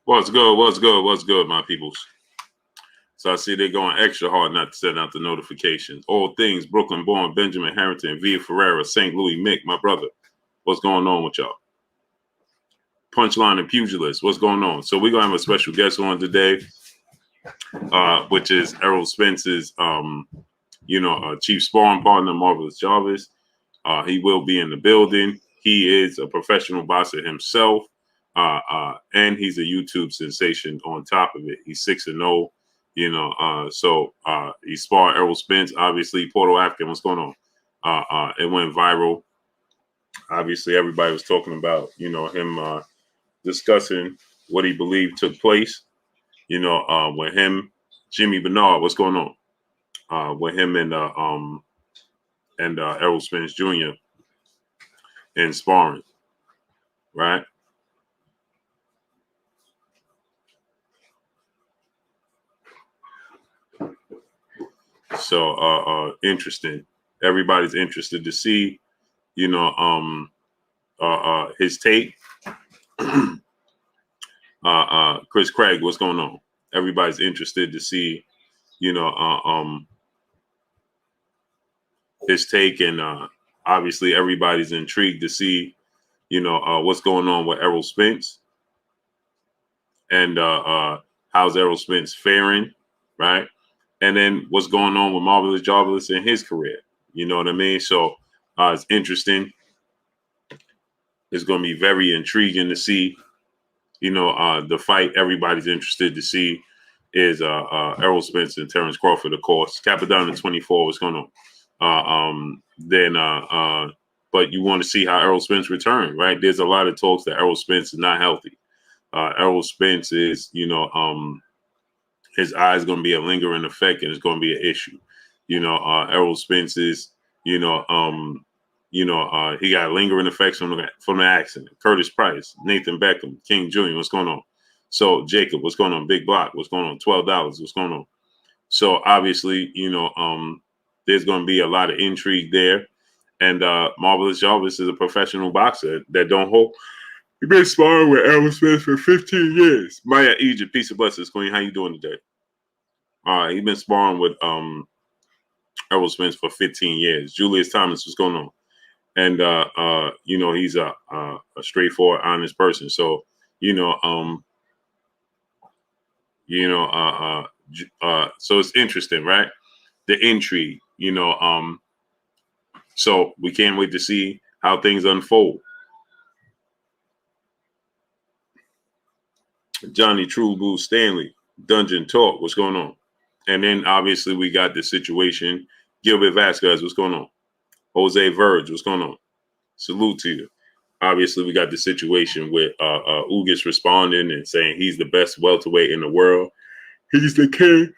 What's good? What's good? What's good, my peoples? So I see they're going extra hard not to send out the notifications. All things Brooklyn-born Benjamin Harrington, Via Ferreira, St. Louis Mick, my brother. What's going on with y'all? Punchline and Pugilist. What's going on? So we're gonna have a special guest on today, which is Errol Spence's, chief sparring partner, Marvelous Jarvis. He will be in the building. He is a professional boxer himself. And he's a YouTube sensation on top of it. He's 6-0, so he sparred Errol Spence, obviously. Porto African, what's going on? It went viral. Obviously, everybody was talking about, him discussing what he believed took place, with him, Jimmy Bernard, what's going on? With him and Errol Spence Jr. in sparring, right? So interesting. Everybody's interested to see, his take. Chris Craig, what's going on? Everybody's interested to see, his take, and obviously everybody's intrigued to see, what's going on with Errol Spence, and how's Errol Spence faring, right? And then what's going on with Marvelous Jarvis in his career. You know what I mean? So it's interesting. It's going to be very intriguing to see, the fight everybody's interested to see is Errol Spence and Terrence Crawford, of course. Capadonna 24, what's going on? But you want to see how Errol Spence return, right? There's a lot of talks that Errol Spence is not healthy. Errol Spence is, his eye is going to be a lingering effect, and it's going to be an issue. Errol Spence is, he got lingering effects from the accident. Curtis Price, Nathan Beckham, King Jr., what's going on? So Jacob, what's going on? Big Block, what's going on? $12, what's going on? So obviously, there's going to be a lot of intrigue there. And Marvelous Jarvis is a professional boxer that don't hold. He's been sparring with Errol Spence for 15 years. Maya Egypt, peace and blessings, Queen. How you doing today? He's been sparring with Errol Spence for 15 years. Julius Thomas, what's going on? And he's a straightforward, honest person. So, so it's interesting, right? The intrigue, so we can't wait to see how things unfold. Johnny True Blue Stanley, Dungeon Talk, what's going on? And then obviously we got the situation. Gilbert Vasquez, what's going on? Jose Verge, what's going on? Salute to you. Obviously we got the situation with Ugas responding and saying he's the best welterweight in the world. He's the king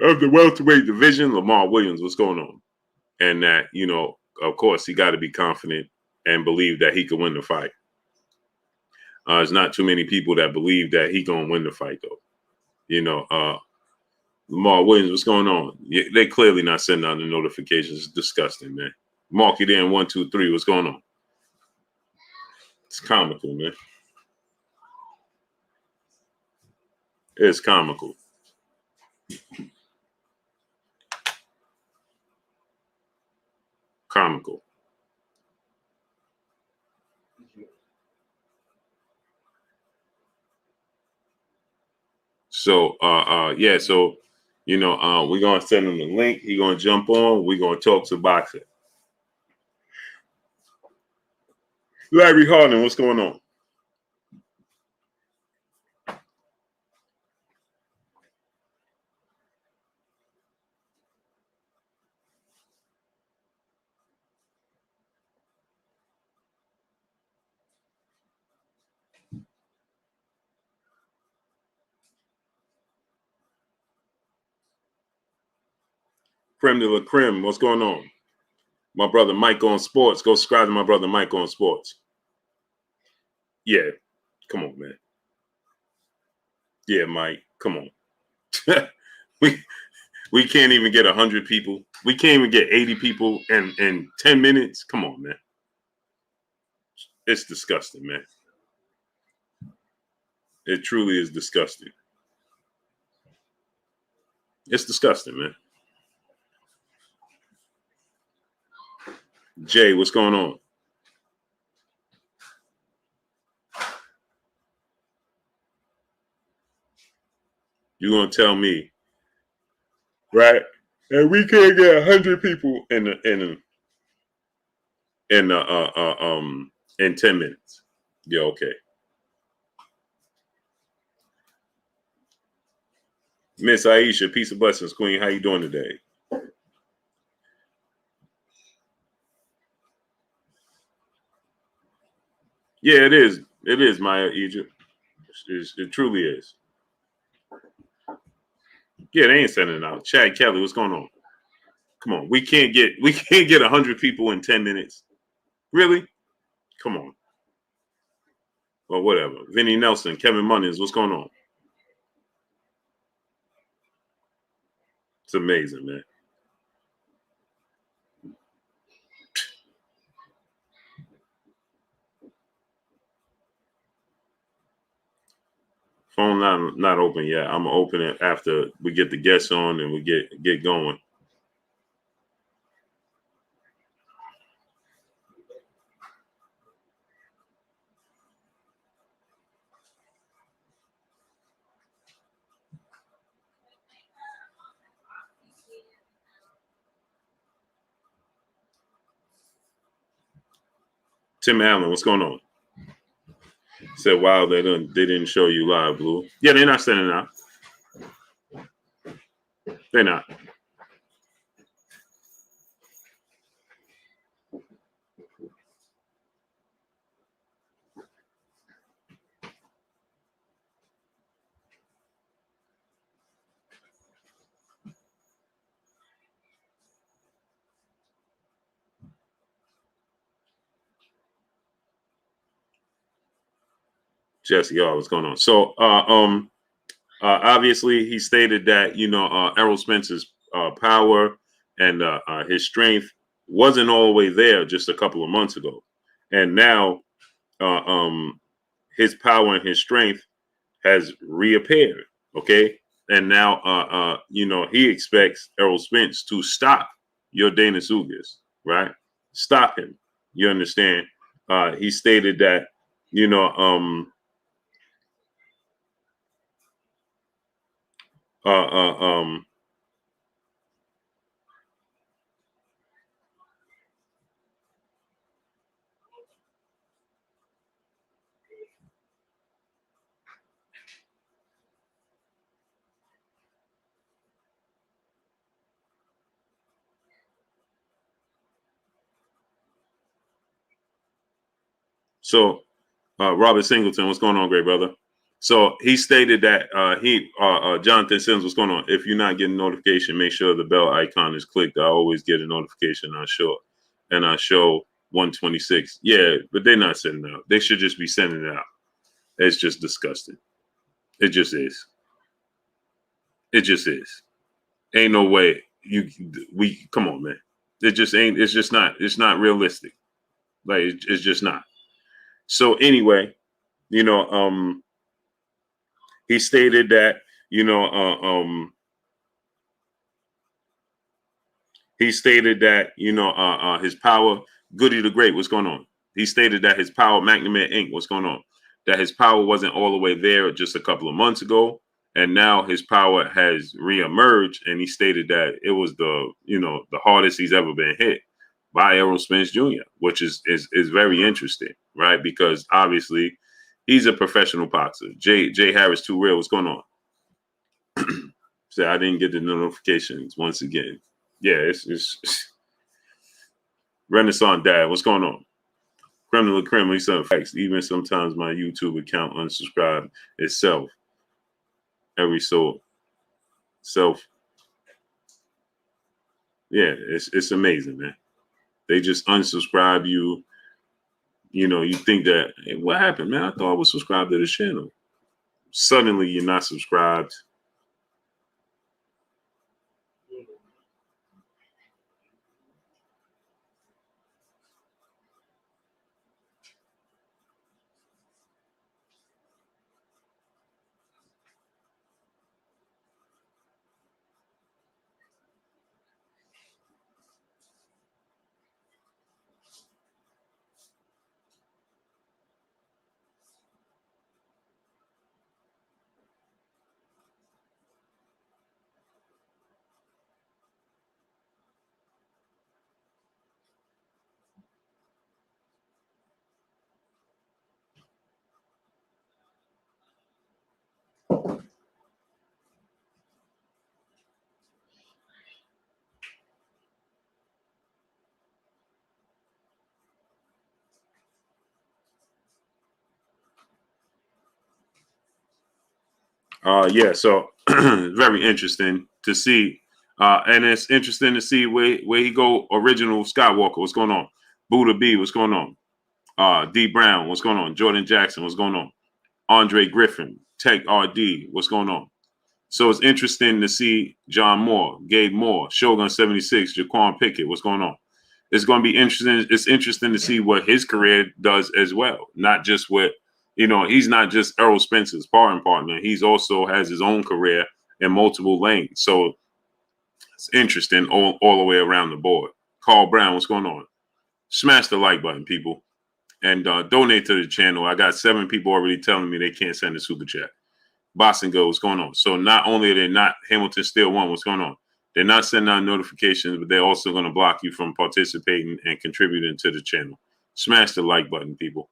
of the welterweight division. Lamar Williams, what's going on? And that, of course, he got to be confident and believe that he can win the fight. There's not too many people that believe that he gonna win the fight, though. Lamar Williams, what's going on? They clearly not sending out the notifications. It's disgusting, man. Mark it in 1, 2, 3. What's going on? It's comical, man. It's comical. Comical. So, so, we're going to send him the link. He's going to jump on. We're going to talk to boxing. Larry Hardin, what's going on? Creme de la creme, what's going on? My brother Mike on Sports. Go subscribe to my brother Mike on Sports. Yeah, come on, man. Yeah, Mike, come on. we can't even get 100 people. We can't even get 80 people in 10 minutes. Come on, man. It's disgusting, man. It truly is disgusting. It's disgusting, man. Jay, what's going on? You gonna tell me, right? And we can't get 100 people in 10 minutes. Yeah, okay. Miss Aisha, peace of blessings, Queen. How you doing today? Yeah, it is. It is Maya Egypt. It truly is. Yeah, they ain't sending it out. Chad Kelly, what's going on? Come on, we can't get 100 people in 10 minutes. Really? Come on. Well, whatever. Vinny Nelson, Kevin Munnins, what's going on? It's amazing, man. Phone not open yet. I'm gonna open it after we get the guests on and we get going. Tim Allen, what's going on? Said, wow, they didn't show you live, Blue. Yeah, they're not sending it out. They're not. Jesse, y'all, what's going on? So, obviously, he stated that Errol Spence's power and his strength wasn't all the way there just a couple of months ago, and now uh, um, his power and his strength has reappeared. Okay, and now he expects Errol Spence to stop your Dana Ugas, right? Stop him. You understand? He stated that you know uh, uh, um, so Robert Singleton, what's going on, great brother? So he stated that Jonathan Sims, what's going on? If you're not getting notification, make sure the bell icon is clicked. I always get a notification. I show 126. Yeah, but they're not sending it out. They should just be sending it out. It's just disgusting. It just is. It just is. Ain't no way we come on, man. It just ain't. It's just not. It's not realistic. Like it's just not. So anyway, you know, he stated that you know, he stated that his power, Goody the Great, what's going on? He stated that his power, McNamara Inc., what's going on? That his power wasn't all the way there just a couple of months ago, and now his power has reemerged. And he stated that it was the hardest he's ever been hit by Errol Spence Jr., which is very interesting, right? Because obviously he's a professional boxer. Jay Harris, too real. What's going on? Say I didn't get the notifications once again. Yeah, it's Renaissance Dad. What's going on? Criminal criminal. Some facts. Even sometimes my YouTube account unsubscribed itself. Every so self. Yeah, it's amazing, man. They just unsubscribe you. You think that hey, what happened, man? I thought I was subscribed to the channel. Suddenly you're not subscribed. Yeah, so very interesting to see. And it's interesting to see where he go original Skywalker. What's going on? Buddha B, what's going on? D Brown, what's going on? Jordan Jackson, what's going on? Andre Griffin, Tech RD, what's going on? So it's interesting to see John Moore, Gabe Moore, Shogun 76, Jaquan Pickett, what's going on? It's going to be interesting. It's interesting to see what his career does as well. Not just what, he's not just Errol Spence's sparring partner. He's also has his own career in multiple lanes. So it's interesting all the way around the board. Carl Brown, what's going on? Smash the like button, people. And donate to the channel. I got 7 people already telling me they can't send a super chat. Boston Go, what's going on? So not only are they not Hamilton still won, what's going on? They're not sending out notifications, but they're also going to block you from participating and contributing to the channel. Smash the like button, people.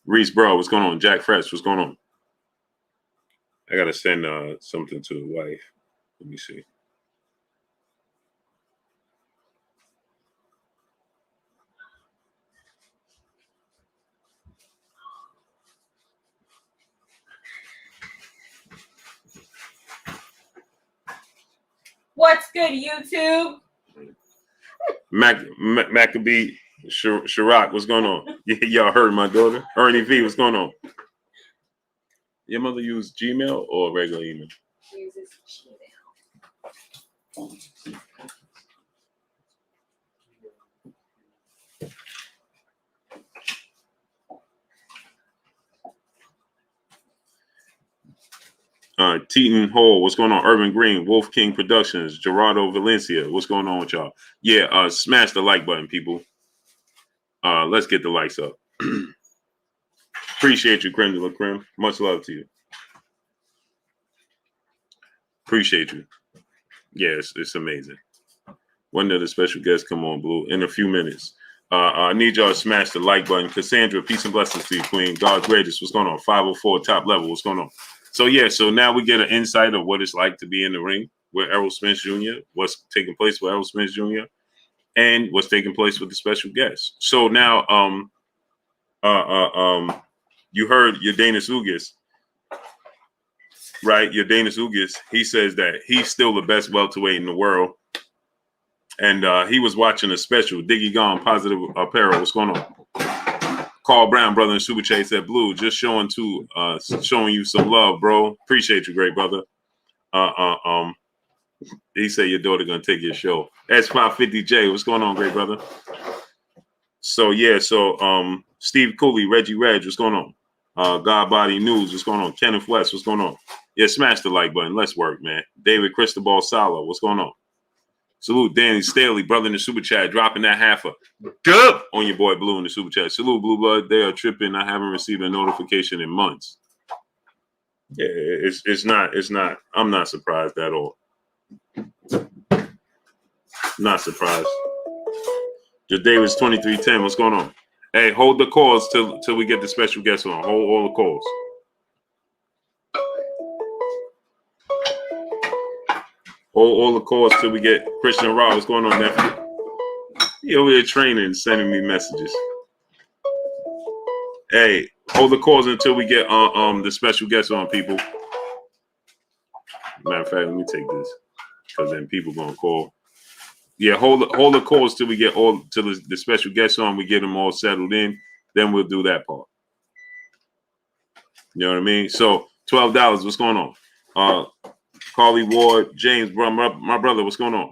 Reese Bro, what's going on? Jack Fresh, what's going on? I got to send something to the wife. Let me see. What's good, YouTube? Maccabee Chirac, what's going on? Y'all heard my daughter. Ernie V, what's going on? Your mother use Gmail or regular email? She uses Gmail. Teton Hall, what's going on? Urban Green, Wolf King Productions, Gerardo Valencia, what's going on with y'all? Yeah, smash the like button, people. Let's get the likes up. Appreciate you, Creme de la Creme. Much love to you. Appreciate you. Yeah, it's amazing. When did the special guest come on, Blue? In a few minutes. I need y'all to smash the like button. Cassandra, peace and blessings to you, Queen. God's greatest, what's going on? 504 top level, what's going on? So now we get an insight of what it's like to be in the ring with Errol Spence Jr., what's taking place with Errol Spence Jr., and what's taking place with the special guest. So now, you heard Ugas, right? Ugas, he says that he's still the best welterweight in the world. And he was watching a special, Diggy Gone, Positive Apparel. What's going on? Carl Brown, brother in Super Chase said, Blue, just showing you some love, bro. Appreciate you, great brother. He said your daughter gonna take your show. S550J, what's going on, great brother? So Steve Cooley, Reggie Reg, what's going on? God Body News, what's going on? Kenneth West, what's going on? Yeah, smash the like button. Let's work, man. David Cristobal Sala, what's going on? Salute Danny Staley, brother in the super chat, dropping that half a dub on your boy Blue in the super chat. Salute Blue Blood. They are tripping. I haven't received a notification in months. Yeah, it's not. I'm not surprised at all. Not surprised. Just Davis 2310. What's going on? Hey, hold the calls till we get the special guest on. Hold all the calls. All the calls till we get Christian Rob. What's going on, nephew? He over here training and sending me messages. Hey, hold the calls until we get the special guest on, people. Matter of fact, let me take this because then people gonna call. Yeah, hold the calls till we get the special guest on. We get them all settled in. Then we'll do that part. You know what I mean? So $12. What's going on? Carly Ward, James, bro, my brother, what's going on?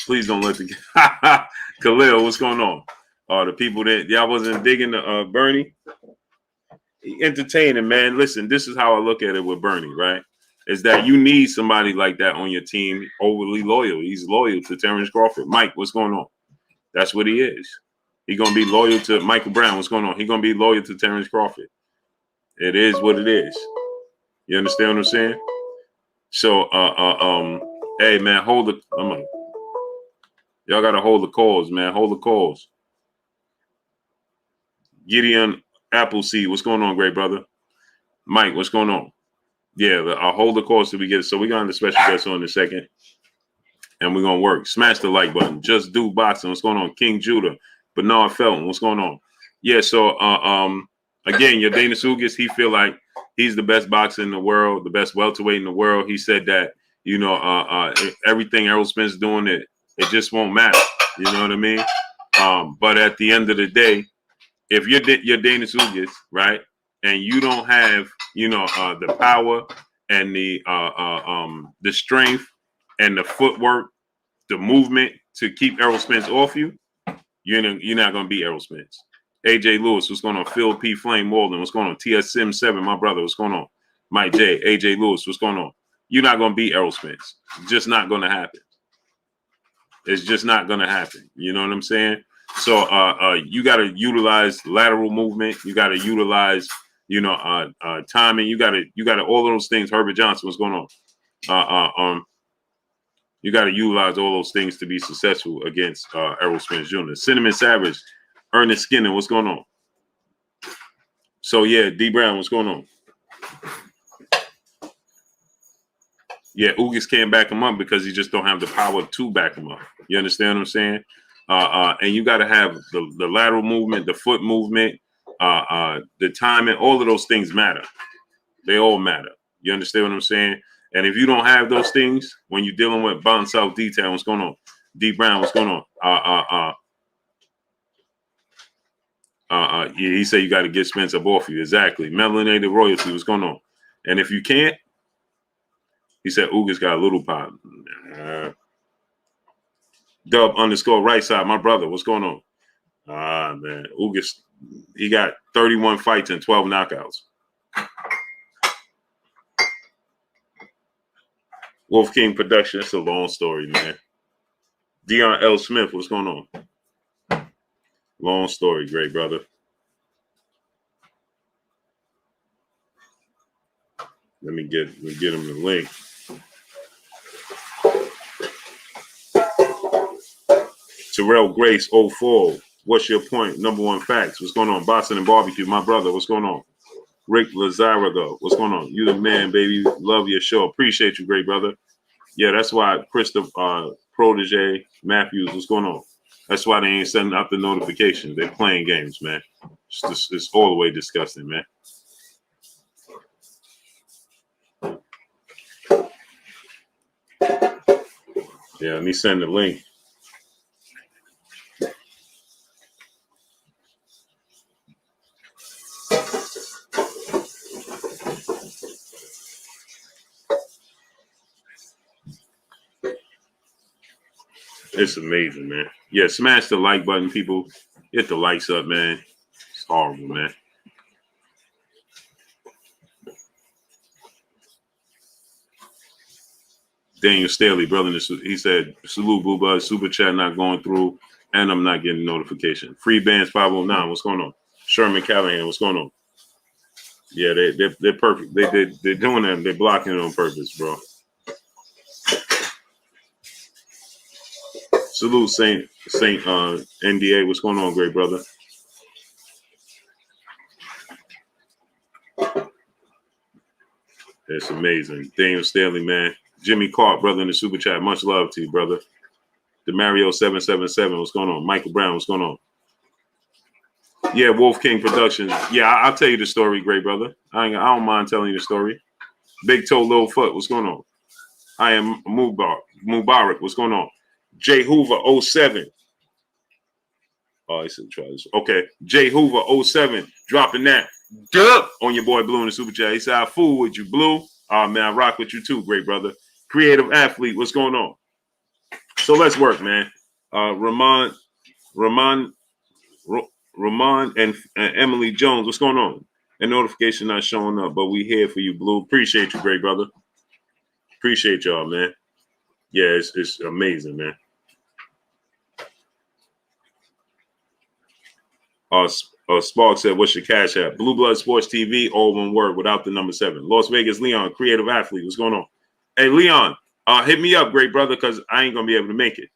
Please don't let the Khalil, what's going on? The people that y'all wasn't digging Bernie. Entertaining, man. Listen, this is how I look at it with Bernie, right? Is that you need somebody like that on your team, overly loyal. He's loyal to Terrence Crawford. Mike, what's going on? That's what he is. He's gonna be loyal to Michael Brown. What's going on? He's gonna be loyal to Terrence Crawford. It is what it is. You understand what I'm saying? So, hey man, y'all gotta hold the calls, man. Hold the calls. Gideon Appleseed, what's going on, great brother? Mike, what's going on? Yeah, I'll hold the calls till we get it. So we're gonna have the special guest on in a second. And we're gonna work. Smash the like button. Just do boxing. What's going on? King Judah. Bernard Felton, what's going on? Yeah, so again, your Dana Ugas, he feel like he's the best boxer in the world, the best welterweight in the world. He said that, you know, everything Errol Spence doing, it just won't matter. You know what I mean? But at the end of the day, if you're Dana Ugas, right, and you don't have, you know, the power and the strength and the footwork, the movement to keep Errol Spence off you, you're not going to beat Errol Spence. AJ Lewis, what's going on? Phil P. Flame Walden, what's going on? TS Sim 7, my brother, what's going on? Mike J. AJ Lewis, what's going on? You're not going to beat Errol Spence. It's just not going to happen. It's just not going to happen. You know what I'm saying? So you got to utilize lateral movement. You got to utilize, you know, timing. You got to all those things. Herbert Johnson, what's going on? You got to utilize all those things to be successful against Errol Spence Jr. Cinnamon Savage, Ernest Skinner, what's going on? So yeah, D Brown, what's going on? Yeah, Ugas can't back him up because he just don't have the power to back him up. You understand what I'm saying? And you got to have the lateral movement, the foot movement, the timing. All of those things matter. They all matter. You understand what I'm saying? And if you don't have those things when you're dealing with Bound South detail, what's going on? D Brown, what's going on? Yeah, he said you got to get Spence up off you. Exactly. Melanated Royalty, what's going on? And if you can't, he said Ugas got a little pop. Dub _ right side, my brother, what's going on? Man, Ugas, he got 31 fights and 12 knockouts. Wolf King Production, it's a long story, man. Dion L. Smith, what's going on? Long story, great brother. Let me get him the link. Terrell Grace 04. What's your point? Number one facts. What's going on? Boston and Barbecue, my brother. What's going on? Rick Lazarago. What's going on? You the man, baby. Love your show. Appreciate you, great brother. Yeah, that's why Christopher Protege Matthews. What's going on? That's why they ain't sending out the notifications. They're playing games, man. It's all the way disgusting, man. Yeah, let me send the link. It's amazing, man. Yeah, smash the like button, people. Hit the likes up, man. It's horrible, man. Daniel Staley, brother, he said, salute, Boo Buzz, super chat not going through, and I'm not getting notification. Free bands 509, what's going on? Sherman Callahan, what's going on? Yeah, they're perfect. They're doing that. They're blocking it on purpose, bro. Salute, Saint NDA, what's going on, great brother? That's amazing. Daniel Staley, man. Jimmy Clark, brother, in the super chat. Much love to you, brother. Demario 777, what's going on? Michael Brown, what's going on? Yeah, Wolf King Productions. Yeah, I'll tell you the story, great brother. I don't mind telling you the story. Big Toe, Little Foot, what's going on? I am Mubarak, what's going on? Jay Hoover 07. Oh, he said try this. Okay, Jay Hoover 07, dropping that duh on your boy Blue in the super chat. He said, I fool with you, Blue. Oh, man, I rock with you too, great brother. Creative Athlete, what's going on? So let's work, man. Ramon and Emily Jones, what's going on? A notification not showing up, but we here for you, Blue. Appreciate you, great brother. Appreciate y'all, man. Yeah, it's amazing, man. Spark said, what's your cash app? Blue Blood Sports TV, all one word without the number 7. Las Vegas Leon, Creative Athlete, what's going on? Hey, Leon, hit me up, great brother, because I ain't going to be able to make it.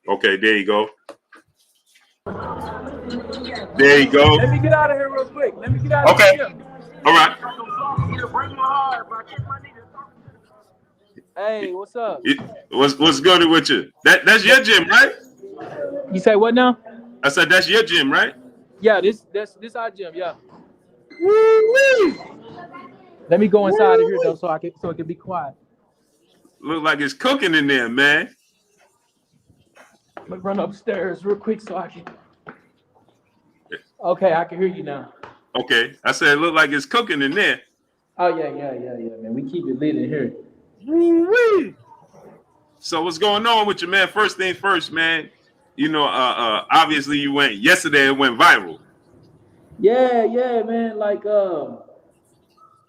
Okay, there you go. There you go. Let me get out of here real quick. Let me get out of here. All right. Hey, what's up? What's good with you? That's your gym, right? You say what now? I said that's your gym, right? Yeah, this our gym. Yeah. Woo-wee. Let me go inside of here Woo-wee. though, so it can be quiet. Look like it's cooking in there, man. Let me run upstairs real quick so I can. Okay, I can hear you now. Okay, I said it look like it's cooking in there. Oh yeah, man. We keep it lit in here. Woo-wee. So what's going on with you, man? First thing first, man. You know, obviously you went yesterday. It went viral. Yeah, man. Like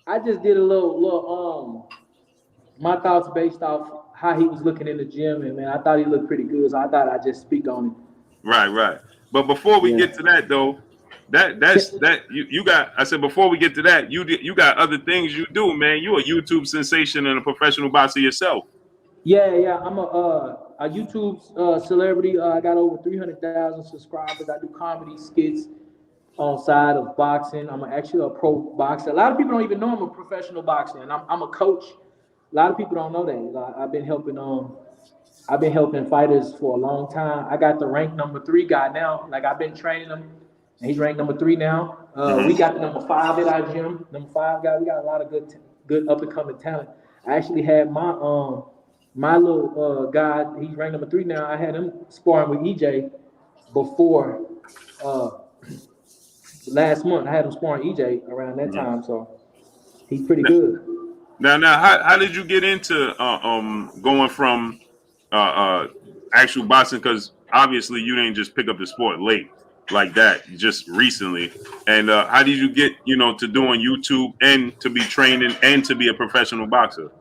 I just did a little my thoughts based off how he was looking in the gym, and man, I thought he looked pretty good, so I thought I'd just speak on it. Right. But before we Yeah. get to that, though, you got. I said before we get to that, you got other things you do, man. You a YouTube sensation and a professional boxer yourself. Yeah. I'm a YouTube celebrity. I got over 300,000 subscribers. I do comedy skits on side of boxing. I'm actually a pro boxer. A lot of people don't even know I'm a professional boxer, and I'm a coach. A lot of people don't know that. I've been helping fighters for a long time. I got the rank number 3 guy now. Like I've been training him, and he's ranked number 3 now. We got the number 5 at our gym. Number 5 guy. We got a lot of good up and coming talent. I actually had my little guy. He's ranked number 3 now. I had him sparring with EJ before last month. I had him sparring EJ around that time, so he's pretty good. Now, how did you get into going from actual boxing? Because obviously you didn't just pick up the sport late like that, just recently. And how did you get to doing YouTube and to be training and to be a professional boxer?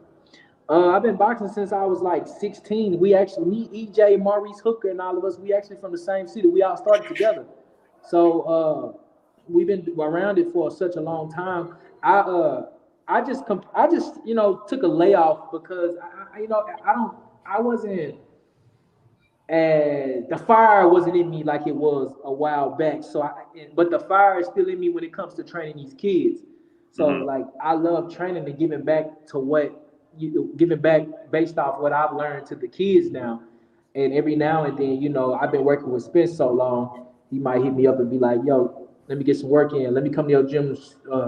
I've been boxing since I was like 16. We actually, me, EJ, Maurice Hooker, and all of us, we actually from the same city. We all started together. So we've been around it for such a long time. I just took a layoff because I wasn't, and the fire wasn't in me like it was a while back. But the fire is still in me when it comes to training these kids. So like I love training and giving back to giving back based off what I've learned to the kids now. And every now and then, I've been working with Spence so long, he might hit me up and be like, "Yo, let me get some work in. Let me come to your gym,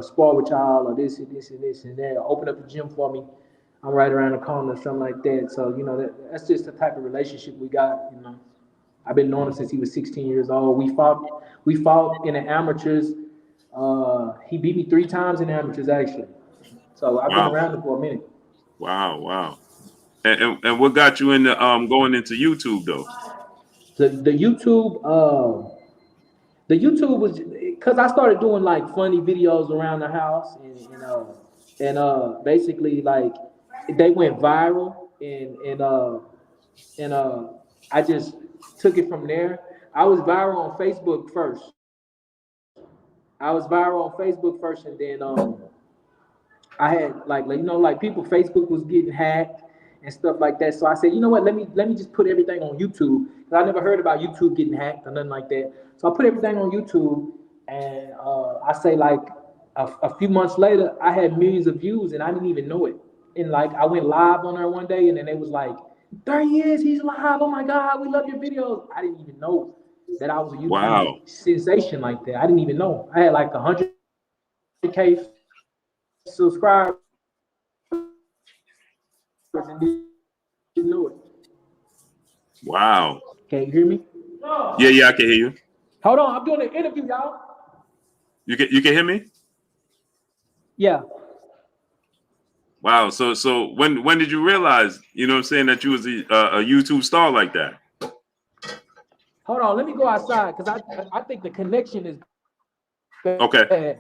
spar with y'all, or this and this and this and that. Open up the gym for me. I'm right around the corner, or something like that." So that's just the type of relationship we got. I've been knowing him since he was 16 years old. We fought in the amateurs. He beat me 3 times in the amateurs actually. So I've been around him for a minute. Wow. And what got you into going into YouTube though? The YouTube was because I started doing like funny videos around the house, and basically like they went viral, and I just took it from there. I was viral on Facebook first. And then I had like people, Facebook was getting hacked and stuff like that. So I said, you know what, let me just put everything on YouTube. Because I never heard about YouTube getting hacked or nothing like that. So I put everything on YouTube, and I say like a few months later, I had millions of views and I didn't even know it. And like I went live on there one day, and then it was like, there he is, he's live. Oh my God, we love your videos. I didn't even know that I was a YouTube sensation like that. I didn't even know. I had like 100K subscribers and didn't know it. Wow. Can you hear me? Yeah, I can hear you. Hold on, I'm doing an interview, y'all. You can hear me? Yeah. Wow. So when did you realize, that you was a YouTube star like that? Hold on, let me go outside because I think the connection is bad. Okay.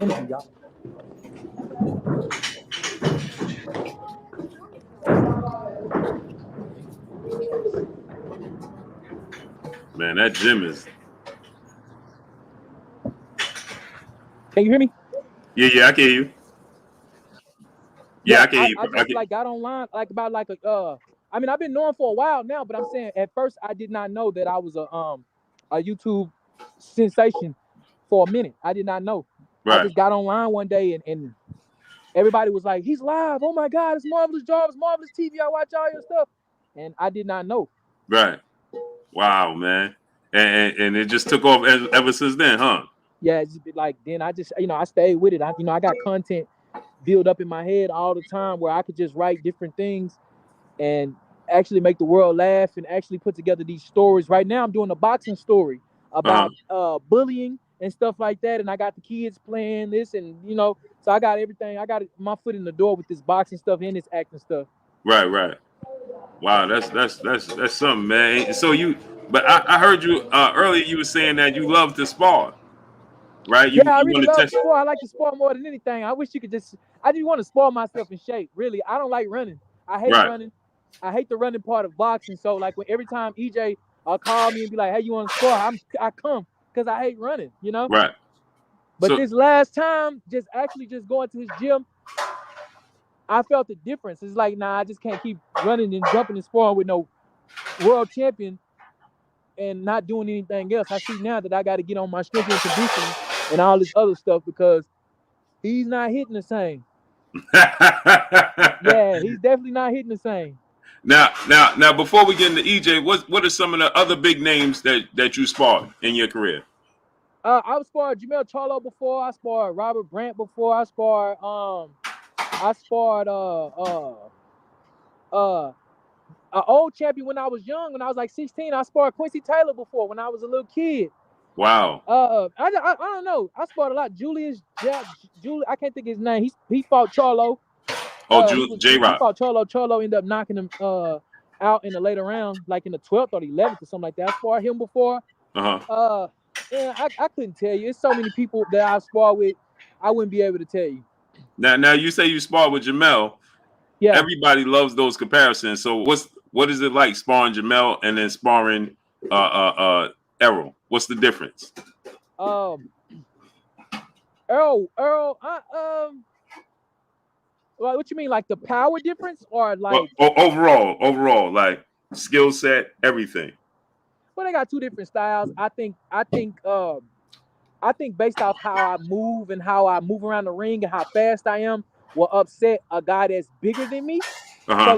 Interview, y'all. Man, that gym is. Can you hear me? Yeah, I can hear you. Yeah, I can hear you. I just like got online like about I've been knowing for a while now, but I'm saying at first I did not know that I was a YouTube sensation for a minute. I did not know. I Right. just got online one day and everybody was like, he's live. Oh my God, it's Marvelous Jarvis, Marvelous TV. I watch all your stuff. And I did not know. Right. Wow, man. And it just took off ever since then, huh? Yeah, it's like then I just, I stayed with it. I got content built up in my head all the time where I could just write different things and actually make the world laugh and actually put together these stories. Right now I'm doing a boxing story about bullying and stuff like that. And I got the kids playing this and, so I got everything. I got my foot in the door with this boxing stuff and this acting stuff. Right. Wow, that's something, man. So but I heard you earlier. You were saying that you love to spar, right? You I you really want to love test. sport. I like to sport more than anything. I wish you could I just want to spoil myself in shape. Really, I don't like running. I hate running. I hate the running part of boxing. So like every time EJ call me and be like, "Hey, you want to spar?" I come because I hate running. Right. But So, this last time, just going to his gym, I felt the difference. It's like, nah, I just can't keep running and jumping and sparring with no world champion and not doing anything else. I see now that I got to get on my strength and conditioning and all this other stuff because he's not hitting the same. Yeah, he's definitely not hitting the same. Now, before we get into EJ, what are some of the other big names that you sparred in your career? I've sparred Jamel Charlo before. I sparred Robert Brandt before. I sparred an old champion when I was young. When I was like 16, I sparred Quincy Taylor before when I was a little kid. Wow. I don't know. I sparred a lot. Julius, I can't think of his name. He fought Charlo. J-Rock. He fought Charlo. Charlo ended up knocking him out in the later round, like in the 12th or the 11th or something like that. I sparred him before. Yeah, I couldn't tell you. It's so many people that I've sparred with, I wouldn't be able to tell you. Now you say you sparred with Jamel. Yeah. Everybody loves those comparisons. So what is it like sparring Jamel and then sparring Errol? What's the difference? Errol, like, what you mean, like the power difference or like overall, like skill set, everything? Well, they got two different styles. I think based off how I move and how I move around the ring and how fast I am will upset a guy that's bigger than me. So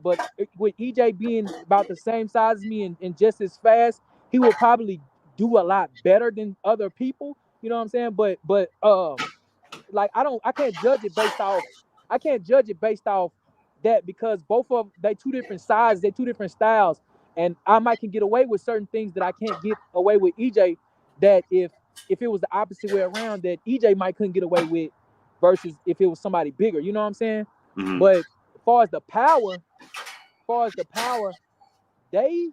but with EJ being about the same size as me and just as fast, he will probably do a lot better than other people. You know what I'm saying? But like I can't judge it based off that because both of they two different sizes, they two different styles, and I might can get away with certain things that I can't get away with EJ. That if it was the opposite way around, that EJ might couldn't get away with, versus if it was somebody bigger. You know what I'm saying? Mm-hmm. But as far as the power, they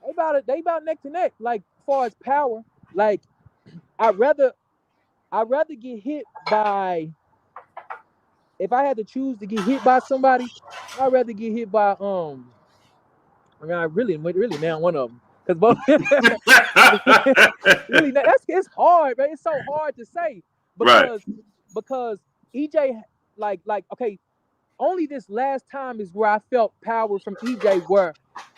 about neck to neck. Like as far as power, like I'd rather get hit by. If I had to choose to get hit by somebody, I'd rather get hit by I mean, I really now one of them because both really it's hard, man. It's so hard to say because EJ like okay, only this last time is where I felt power from EJ where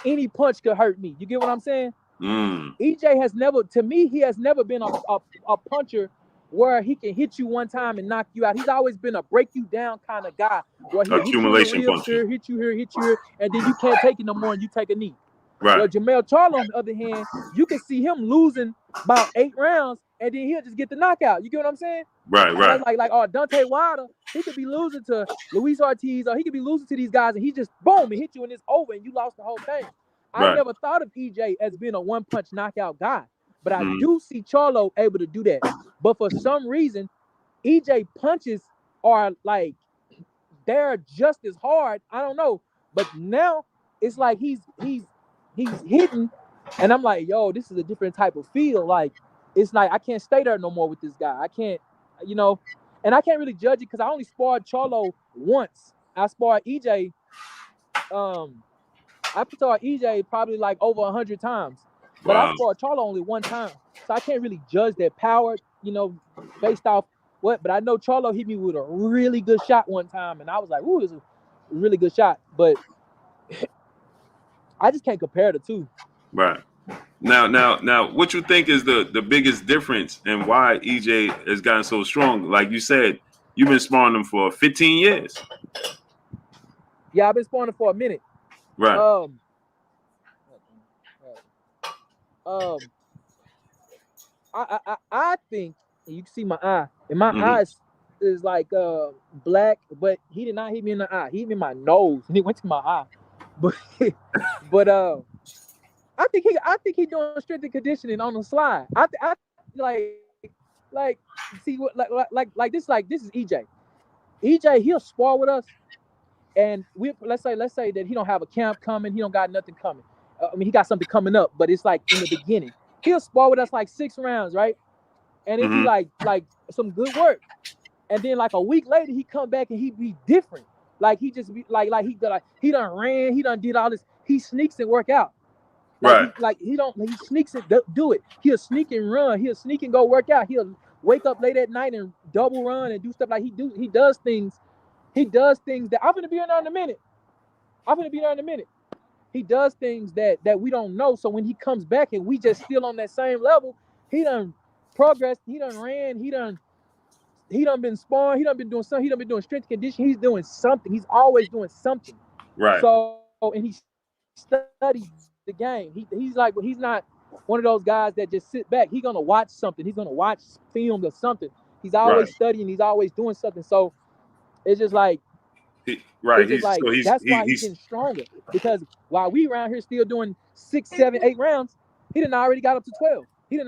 any punch could hurt me. You get what I'm saying? EJ has never, to me, he has never been a puncher where he can hit you one time and knock you out. He's always been a break you down kind of guy where he accumulation hit you in the ribs here, hit you here, and then you can't take it no more and you take a knee. Right. Well, Jamel Charlo, on the other hand, you can see him losing about 8 rounds and then he'll just get the knockout. You get what I'm saying? Right. Like Dante Wilder, he could be losing to Luis Ortiz or he could be losing to these guys and he just boom and hit you and it's over and you lost the whole thing. I never thought of EJ as being a one-punch knockout guy, but I do see Charlo able to do that. But for some reason, EJ punches are like they're just as hard. I don't know, but now it's like he's hitting, and I'm like, yo, this is a different type of feel. Like it's like I can't stay there no more with this guy. I can't, and I can't really judge it because I only sparred Charlo once. I sparred EJ. I sparred EJ probably like over 100 times, but I sparred Charlo only one time, so I can't really judge that power, based off what. But I know Charlo hit me with a really good shot one time, and I was like, "Ooh, this is a really good shot." But I just can't compare the two. Right. Now, what you think is the biggest difference and why EJ has gotten so strong? Like you said, you've been sparring him for 15 years. Yeah, I've been sparring for a minute. Right. Um, I think you can see my eye, and my eyes is like black, but he did not hit me in the eye. He hit me in my nose, and it went to my eye. But I think he doing strength and conditioning on the slide. I like see what like this is EJ. EJ, he'll spar with us, and we let's say that he don't have a camp coming, he don't got nothing coming. I mean, he got something coming up, but it's like in the beginning. He'll spar with us like 6 rounds, right? And it'd be like some good work. And then like a week later, he come back and he be different. Like he just be like he done ran, he done did all this. He sneaks and work out. Like he sneaks and do it. He'll sneak and run. He'll sneak and go work out. He'll wake up late at night and double run and do stuff like he does things. He does things that I'm gonna be there in a minute. He does things that we don't know. So when he comes back and we just still on that same level, he done progressed. He done ran. He done been sparring. He done been doing something. He done been doing strength conditioning. He's doing something. He's always doing something. Right. So and he studies the game. He's not one of those guys that just sit back. He's gonna watch something. He's gonna watch film or something. He's always studying. He's always doing something. So it's just like that's why he's getting stronger. Because while we around here still doing 6, 7, 8 rounds, he done already got up to 12. He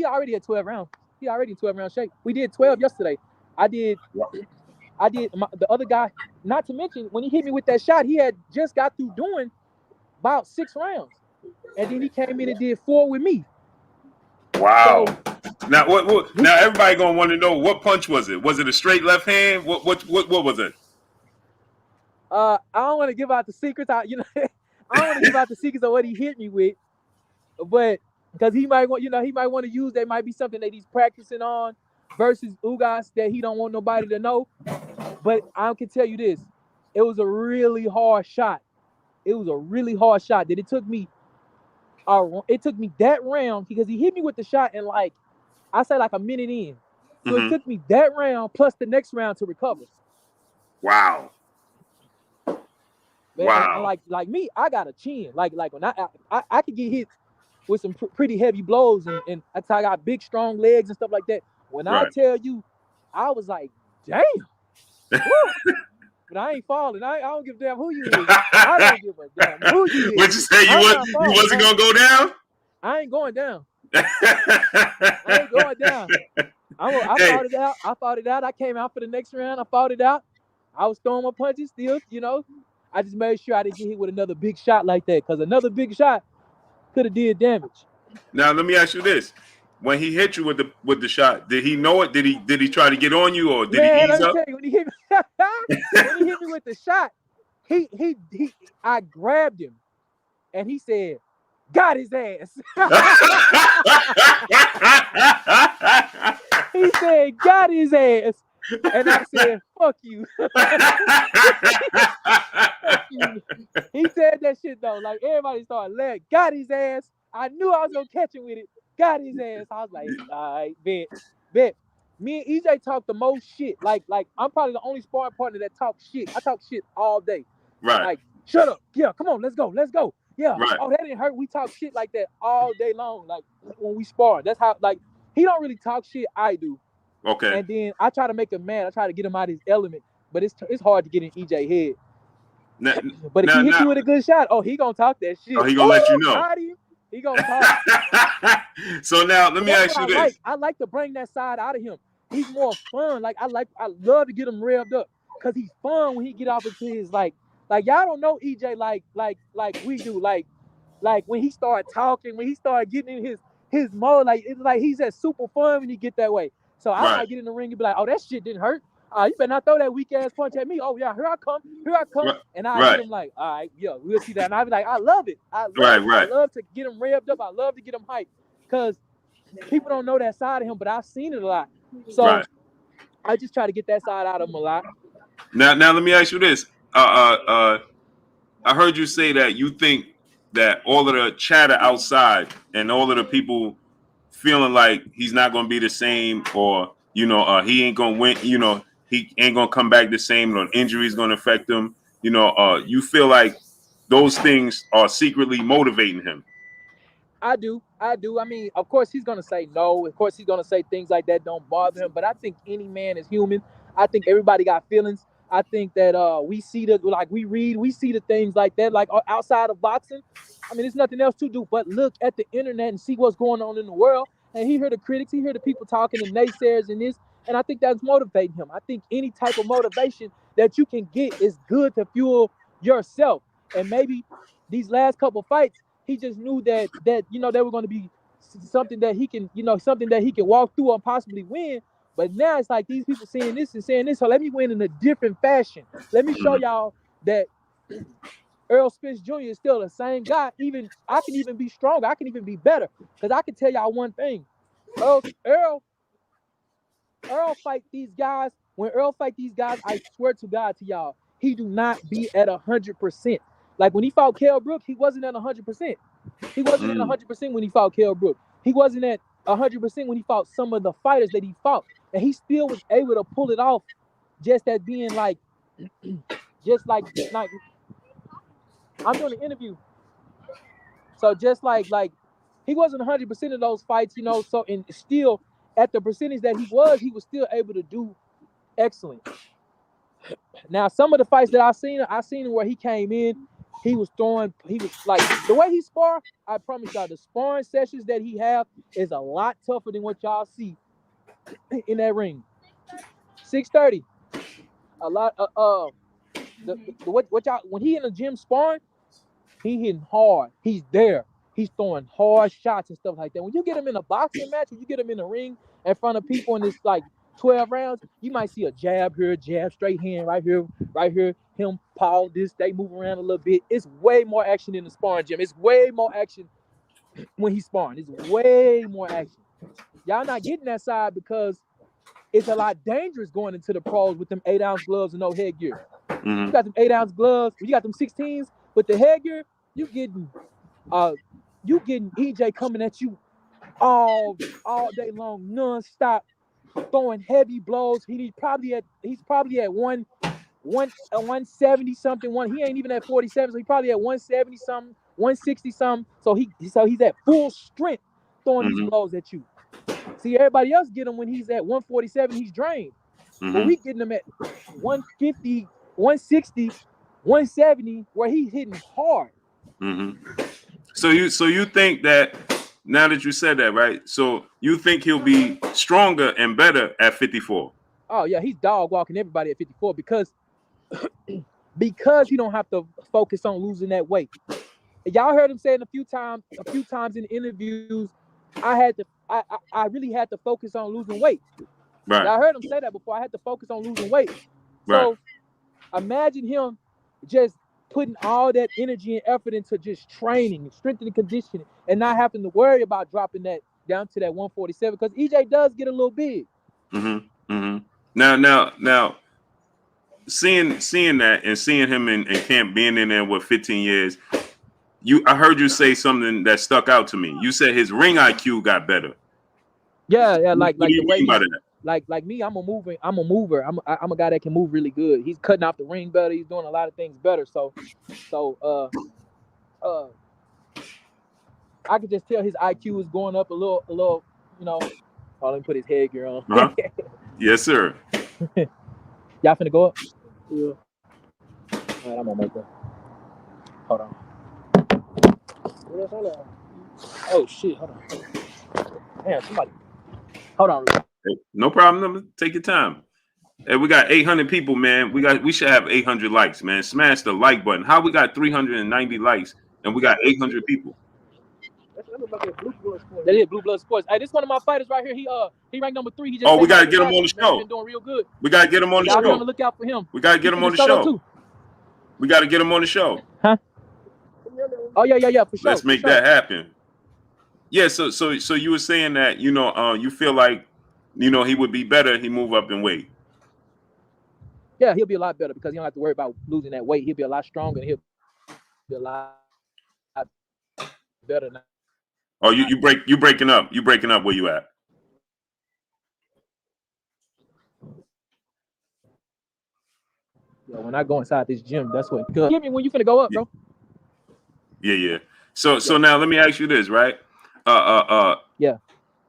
already at 12 rounds. He already in 12 round shape. We did 12 yesterday. I did the other guy, not to mention when he hit me with that shot, he had just got through doing about 6 rounds. And then he came in and did 4 with me. Wow. So, now now everybody gonna want to know, what punch was it? Was it a straight left hand? What was it? I don't want to give out the secrets. I don't want to give out the secrets of what he hit me with, but because he might want to use that, might be something that he's practicing on versus Ugas that he don't want nobody to know. But I can tell you this, it was a really hard shot. That it took me that round, because he hit me with the shot in like a minute in. So it took me that round plus the next round to recover. Wow. Man, wow. Like me, I got a chin. Like when I could get hit with some pretty heavy blows, and I got big, strong legs and stuff like that. When I tell you, I was like, damn. But I ain't falling. I don't give a damn who you is. I don't give a damn who you is. What you say? You wasn't gonna go down? I ain't going down. I ain't going down. I fought it out. I came out for the next round. I fought it out. I was throwing my punches still, I just made sure I didn't get hit with another big shot like that, because another big shot could have did damage. Now let me ask you this: when he hit you with the shot, did he know it? Did he try to get on you, or did he ease up? When he hit me with the shot, I grabbed him, and he said, "Got his ass." He said, "Got his ass." And I said, fuck you. Fuck you. He said that shit though. Like everybody started laughing. Got his ass. I knew I was gonna catch him with it. Got his ass. I was like, all right, bet. Me and EJ talk the most shit. Like I'm probably the only sparring partner that talks shit. I talk shit all day. Right. Like, shut up. Yeah, come on, let's go. Yeah. Right. Oh, that didn't hurt. We talk shit like that all day long. Like when we spar. That's how, like, he don't really talk shit. I do. Okay. And then I try to make him mad. I try to get him out of his element, but it's hard to get in EJ head. But if he hits you with a good shot, he gonna talk that shit. He gonna let you know. He gonna talk. So now let me ask you this. I like to bring that side out of him. He's more fun. Like I love to get him revved up because he's fun when he get off into his like y'all don't know EJ like we do. Like when he start talking, when he start getting in his mode, like it's like he's just super fun when he get that way. So I might get in the ring and be like, oh, that shit didn't hurt. You better not throw that weak ass punch at me. Oh yeah, here I come. Right. And I get him like, all right, yeah, we'll see that. And I be like, I love it. I love to get him revved up. I love to get him hyped because people don't know that side of him, but I've seen it a lot. So I just try to get that side out of him a lot. Now let me ask you this. I heard you say that you think that all of the chatter outside and all of the people feeling like he's not going to be the same, or he ain't going to win, he ain't going to come back the same, or injury is going to affect him, you feel like those things are secretly motivating him? I do. I mean, of course, he's gonna say no. Of course, he's gonna say things like that don't bother him. But I think any man is human. I think everybody got feelings. I think that we see we see the things like that, like outside of boxing. I mean, there's nothing else to do but look at the internet and see what's going on in the world. And he hear the critics, he hear the people talking, the naysayers and this. And I think that's motivating him. I think any type of motivation that you can get is good to fuel yourself. And maybe these last couple fights, he just knew that they were going to be something that he can, something that he can walk through and possibly win. But now it's like these people saying this and saying this, so let me win in a different fashion. Let me show y'all that Errol Spence Jr. is still the same guy. Even I can even be stronger. I can even be better. Because I can tell y'all one thing. Errol fight these guys. When Errol fight these guys, I swear to God to y'all, he do not be at 100%. Like when he fought Kell Brook, he wasn't at 100%. He wasn't at 100% when he fought Kell Brook. He wasn't at 100% when he fought some of the fighters that he fought. And he still was able to pull it off just at being like, just like I'm doing an interview. So just like he wasn't 100% of those fights, so and still at the percentage that he was still able to do excellent. Now, some of the fights that I seen him where he came in, he was like, the way he spar, I promise y'all, the sparring sessions that he have is a lot tougher than what y'all see in that ring. 630. A lot what y'all, when he in the gym sparring, he hitting hard. He's there. He's throwing hard shots and stuff like that. When you get him in a boxing match, when you get him in the ring in front of people and it's like 12 rounds, you might see a jab here, jab, straight hand right here, him, Paul, this, they move around a little bit. It's way more action in the sparring gym. It's way more action when he's sparring. It's way more action. Y'all not getting that side because it's a lot dangerous going into the pros with them 8-ounce gloves and no headgear. You got them 8-ounce gloves, you got them 16s with the headgear, you getting EJ coming at you all day long, non-stop, throwing heavy blows. He's probably at 170 something. He ain't even at 47, so he probably at 170 something, 160 something. So he's at full strength throwing these blows at you. See, everybody else get him when he's at 147, he's drained. But we getting him at 150, 160, 170, where he's hitting hard. So you think that, now that you said that, right? So you think he'll be stronger and better at 54? Oh yeah, he's dog walking everybody at 54 because he don't have to focus on losing that weight. Y'all heard him saying a few times in interviews, I really had to focus on losing weight. Right. Y'all heard him say that before. I had to focus on losing weight. So imagine him just putting all that energy and effort into just training and strengthening conditioning and not having to worry about dropping that down to that 147 because EJ does get a little big. Now, seeing that and seeing him in camp, being in there with 15 years, I heard you say something that stuck out to me. You said his ring IQ got better. Yeah, like what do you the way mean by that? Like me, I'm a mover. I'm a guy that can move really good. He's cutting off the ring better. He's doing a lot of things better. So I could just tell his IQ is going up a little. Oh, let me put his headgear on. Yes, sir. Y'all finna go up? Yeah. All right, I'm gonna make that. Hold on. Oh shit! Hold on. Damn, somebody. Hold on. Hey, no problem. Take your time. Hey, we got 800 people, man. We should have 800 likes, man. Smash the like button. How we got 390 likes and we got 800 people? That is Blue Blood Sports. Hey, this one of my fighters right here. He ranked number 3. He just we gotta get him on the show. He's been doing real good. We gotta get him on the show. Y'all be on the lookout for him. We gotta get him on the show. Too. We gotta get him on the show. Huh? Oh yeah, for sure. Let's make that happen. Yeah. So you were saying that you feel like he would be better. He move up in weight. Yeah, he'll be a lot better because he don't have to worry about losing that weight. He'll be a lot stronger. And he'll be a lot better now. Oh, you breaking up. You breaking up where you at? Yeah, when I go inside this gym, that's what. Give me when you finna go up, bro. Yeah. So now let me ask you this, right? Yeah.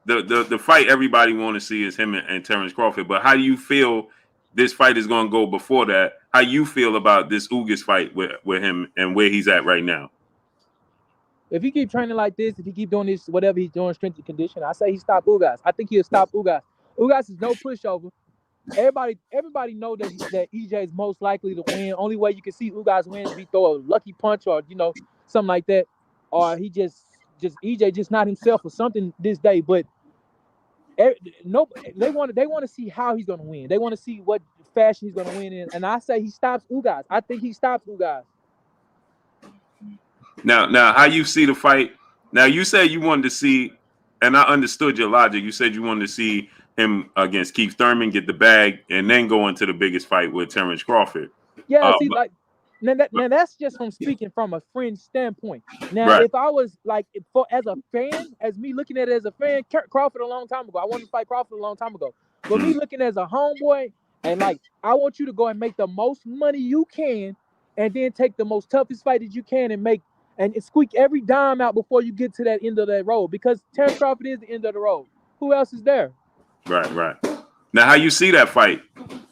The fight everybody want to see is him and Terrence Crawford. But how do you feel this fight is going to go before that? How you feel about this Ugas fight with him and where he's at right now? If he keep training like this, if he keep doing this, whatever he's doing, strength and condition, I say he stop Ugas. I think he'll stop Ugas. Ugas is no pushover. Everybody know that EJ is most likely to win. Only way you can see Ugas win is if he throw a lucky punch or something like that, or he just EJ just not himself or something this day. But no, they want to see how he's gonna win. They want to see what fashion he's gonna win in, and I say he stops Ugas. I think he stops Ugas. Now, how you see the fight? Now, you said you wanted to see, and I understood your logic. You said you wanted to see him against Keith Thurman, get the bag, and then go into the biggest fight with Terrence Crawford. Yeah, see, like now that's just from speaking from a friend standpoint. Now, right. if I was like as a fan, as me looking at it as a fan, Crawford a long time ago. I wanted to fight Crawford a long time ago. But me looking as a homeboy and like I want you to go and make the most money you can, and then take the most toughest fight that you can and make and squeak every dime out before you get to that end of that road. Because Terrence Crawford is the end of the road. Who else is there? Right. Now, how you see that fight?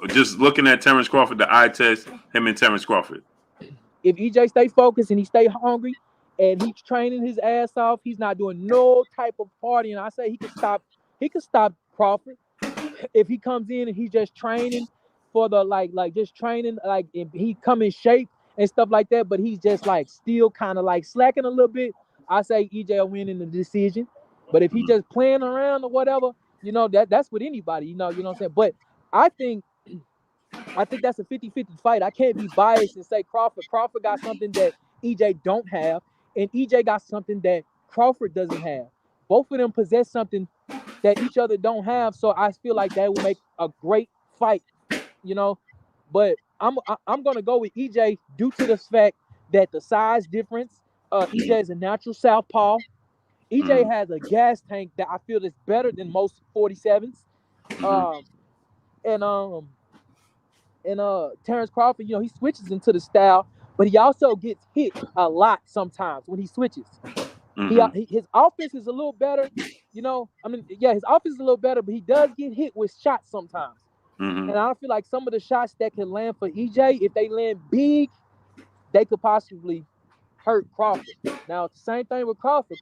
Just looking at Terrence Crawford, the eye test, him and Terrence Crawford. If EJ stay focused and he stay hungry and he's training his ass off, he's not doing no type of partying. I say he could stop Crawford if he comes in and he's just training for the like just training if he come in shape and stuff like that, but he's just like still kind of like slacking a little bit. I say EJ will win in the decision. But if he just playing around or whatever, that's with anybody, you know what I'm saying? But I think that's a 50-50 fight. I can't be biased and say Crawford. Crawford got something that EJ don't have, and EJ got something that Crawford doesn't have. Both of them possess something that each other don't have, so I feel like that will make a great fight, But I'm gonna go with EJ due to the fact that the size difference. EJ is a natural southpaw. EJ has a gas tank that I feel is better than most 47s. And Terrence Crawford, he switches into the style, but he also gets hit a lot sometimes when he switches. His offense is a little better, his offense is a little better, but he does get hit with shots sometimes. And I feel like some of the shots that can land for EJ, if they land big, they could possibly hurt Crawford. Now, it's the same thing with Crawford.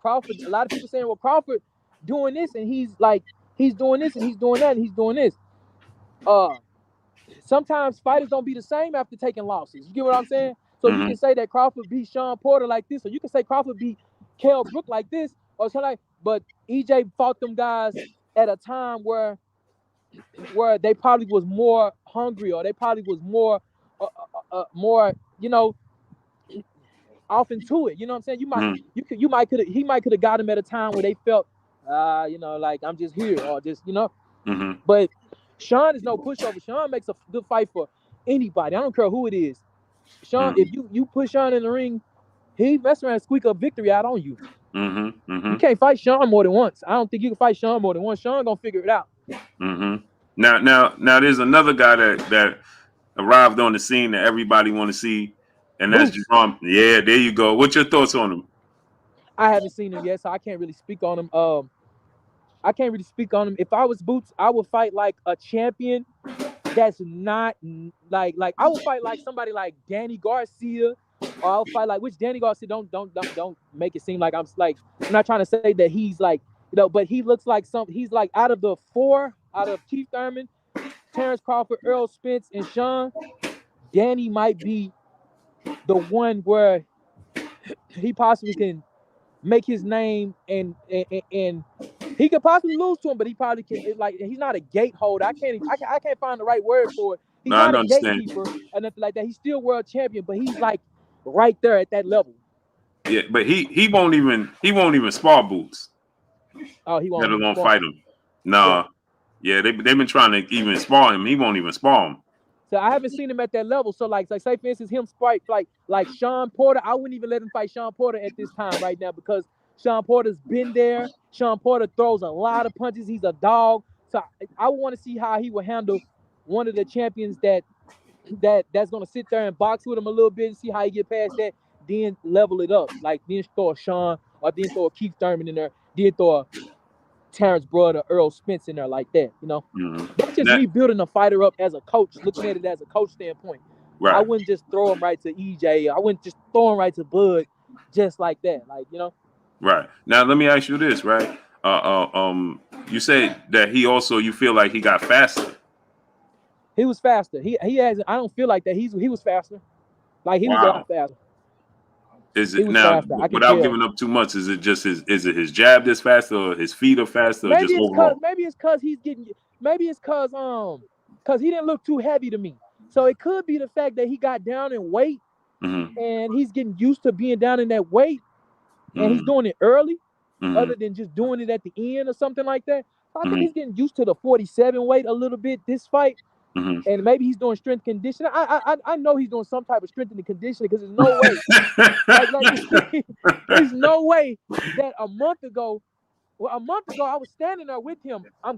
A lot of people saying, well, Crawford doing this, and he's doing this, and he's doing that, and he's doing this. Sometimes fighters don't be the same after taking losses. You get what I'm saying? So you can say that Crawford beat Sean Porter like this, or you can say Crawford beat Kell Brook like this, or something like. But EJ fought them guys at a time where they probably was more hungry, or they probably was more, off into it. You know what I'm saying? He might could have got him at a time where they felt, like I'm just here, or just, But Sean is no pushover. Sean makes a good fight for anybody. I don't care who it is. Sean, if you push Sean in the ring, he mess around and squeak a victory out on you. You can't fight Sean more than once. I don't think you can fight Sean more than once. Sean gonna figure it out. Now, there's another guy that arrived on the scene that everybody want to see, and that's Jerome. Yeah, there you go. What's your thoughts on him? I haven't seen him yet, so I can't really speak on him. If I was Boots, I would fight like a champion that's not like I would fight like somebody like Danny Garcia, or I'll fight like which Danny Garcia. Don't make it seem like I'm not trying to say that he's like, but he looks like he's like out of the four, out of Keith Thurman, Terrence Crawford, Errol, Spence, and Sean, Danny might be the one where he possibly can make his name, and he could possibly lose to him, but he probably can. He's not a gateholder. I can't find the right word for it. He's not a gatekeeper or nothing like that. He's still world champion, but he's like right there at that level. Yeah, but he won't even spar Boots. Oh, he won't. Let alone fight him. Nah. Yeah, they've been trying to even spar him. He won't even spar him. So I haven't seen him at that level. So like say for instance, him fight like Sean Porter. I wouldn't even let him fight Sean Porter at this time right now, because Sean Porter's been there. Sean Porter throws a lot of punches. He's a dog. So I want to see how he will handle one of the champions that's gonna sit there and box with him a little bit and see how he get past that. Then level it up. Like then throw a Sean or then throw a Keith Thurman in there. Then throw a Terrence brother Errol Spence in there like that. That's just me building a fighter up as a coach, looking at it as a coach standpoint. Right. I wouldn't just throw him right to EJ. I wouldn't just throw him right to Bud, just like that. Right. Now let me ask you this, right? You said that he also you feel like he got faster. He was faster. He has. I don't feel like that. He was faster. Like he was a lot faster. Is it now without giving up too much? Is it just his jab that's faster, or his feet are faster, or just overall? Maybe it's because he's getting. Maybe it's because he didn't look too heavy to me. So it could be the fact that he got down in weight, and he's getting used to being down in that weight, and he's doing it early, other than just doing it at the end or something like that. So I think he's getting used to the 47 weight a little bit this fight. And maybe he's doing strength conditioning. I know he's doing some type of strength and conditioning because there's no way. There's no way that a month ago I was standing there with him. I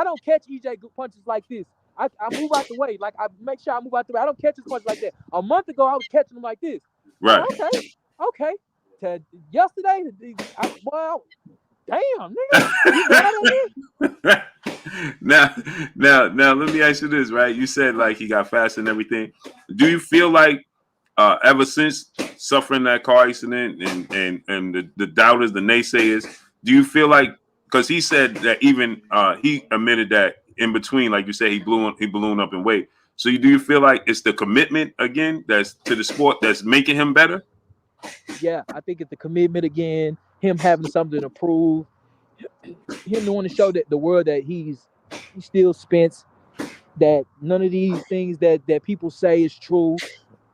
don't catch EJ punches like this. I move out the way. Like I make sure I move out the way. I don't catch his punches like that. A month ago I was catching him like this. Right. Okay. Yesterday, damn, nigga. You mad at me? Now, let me ask you this, right? You said like he got faster and everything. Do you feel like ever since suffering that car accident and the doubters, the naysayers, do you feel like, because he said that even he admitted that in between, like you said, he ballooned up in weight. So do you feel like it's the commitment again that's to the sport that's making him better? Yeah, I think it's the commitment again, him having something to prove, him wanting to show that the world that he's still Spence, that none of these things that people say is true,